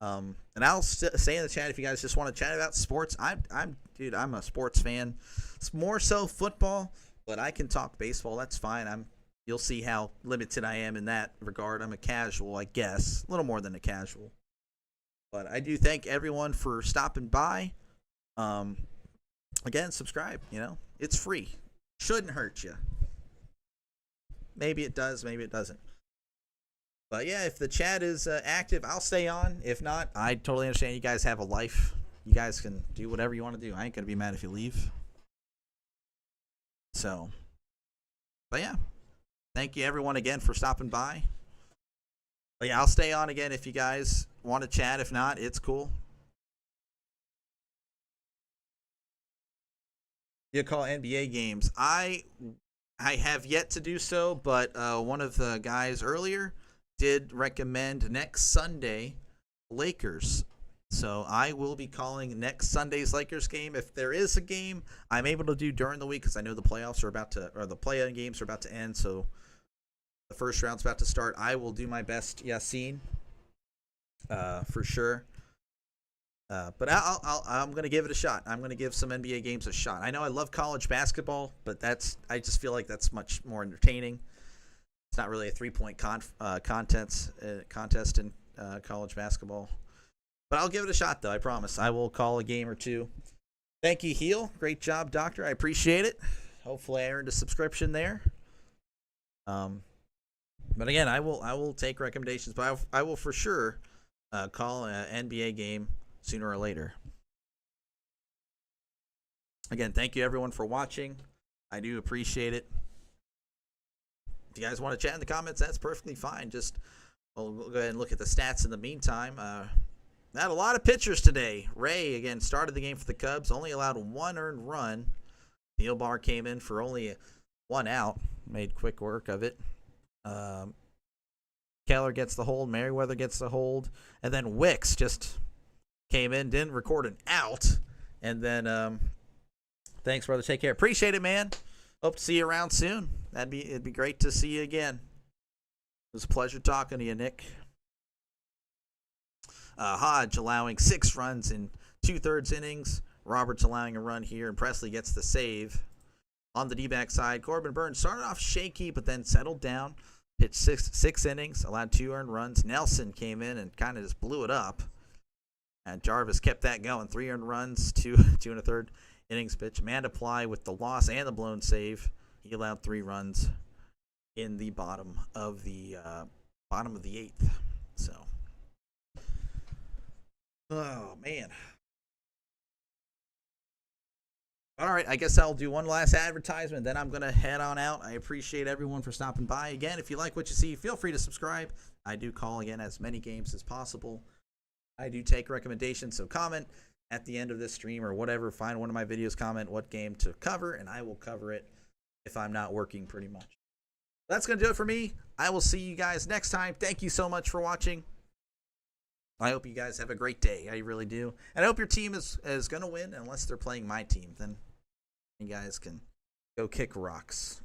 And I'll say in the chat if you guys just want to chat about sports. I'm a sports fan. It's more so football, but I can talk baseball. That's fine. You'll see how limited I am in that regard. I'm a casual, I guess, a little more than a casual. But I do thank everyone for stopping by. Again, subscribe. It's free. Shouldn't hurt you. Maybe it does, maybe it doesn't. But yeah, if the chat is active, I'll stay on. If not, I totally understand. You guys have a life. You guys can do whatever you want to do. I ain't going to be mad if you leave. So, but yeah. Thank you everyone again for stopping by. But yeah, I'll stay on again if you guys want to chat. If not, it's cool. You call NBA games. I have yet to do so, but one of the guys earlier did recommend next Sunday Lakers. So I will be calling next Sunday's Lakers game. If there is a game I'm able to do during the week, because I know the playoffs are the play-in games are about to end, so the first round's about to start. I will do my best, Yassine, for sure. But I'm going to give it a shot. I'm going to give some NBA games a shot. I know I love college basketball, but I just feel like that's much more entertaining. It's not really a three-point contest in college basketball. But I'll give it a shot, though. I promise. I will call a game or two. Thank you, Heel. Great job, Doctor. I appreciate it. Hopefully I earned a subscription there. But again, I will take recommendations, but I will for sure call an NBA game sooner or later. Again, thank you everyone for watching. I do appreciate it. If you guys want to chat in the comments, that's perfectly fine. We'll go ahead and look at the stats in the meantime. Not a lot of pitchers today. Ray, again, started the game for the Cubs, only allowed 1 earned run. Thielbar came in for only 1 out, made quick work of it. Keller gets the hold, Merriweather gets the hold, and then Wicks just came in, didn't record an out, and then thanks, brother. Take care. Appreciate it, man. Hope to see you around soon. It'd be great to see you again. It was a pleasure talking to you, Nick. Hodge allowing 6 runs in 2/3 innings. Roberts allowing a run here, and Presley gets the save. On the D-back side, Corbin Burns started off shaky, but then settled down. Pitched six innings, allowed 2 earned runs. Nelson came in and kind of just blew it up. And Jarvis kept that going. 3 earned runs, 2 1/3 innings pitch. Mandaply with the loss and the blown save. He allowed 3 runs in the bottom of the 8th. So, oh man. All right, I guess I'll do one last advertisement, then I'm going to head on out. I appreciate everyone for stopping by. Again, if you like what you see, feel free to subscribe. I do call, again, as many games as possible. I do take recommendations, so comment at the end of this stream or whatever. Find one of my videos, comment what game to cover, and I will cover it if I'm not working pretty much. That's going to do it for me. I will see you guys next time. Thank you so much for watching. I hope you guys have a great day. I really do. And I hope your team is going to win, unless they're playing my team. Then you guys can go kick rocks.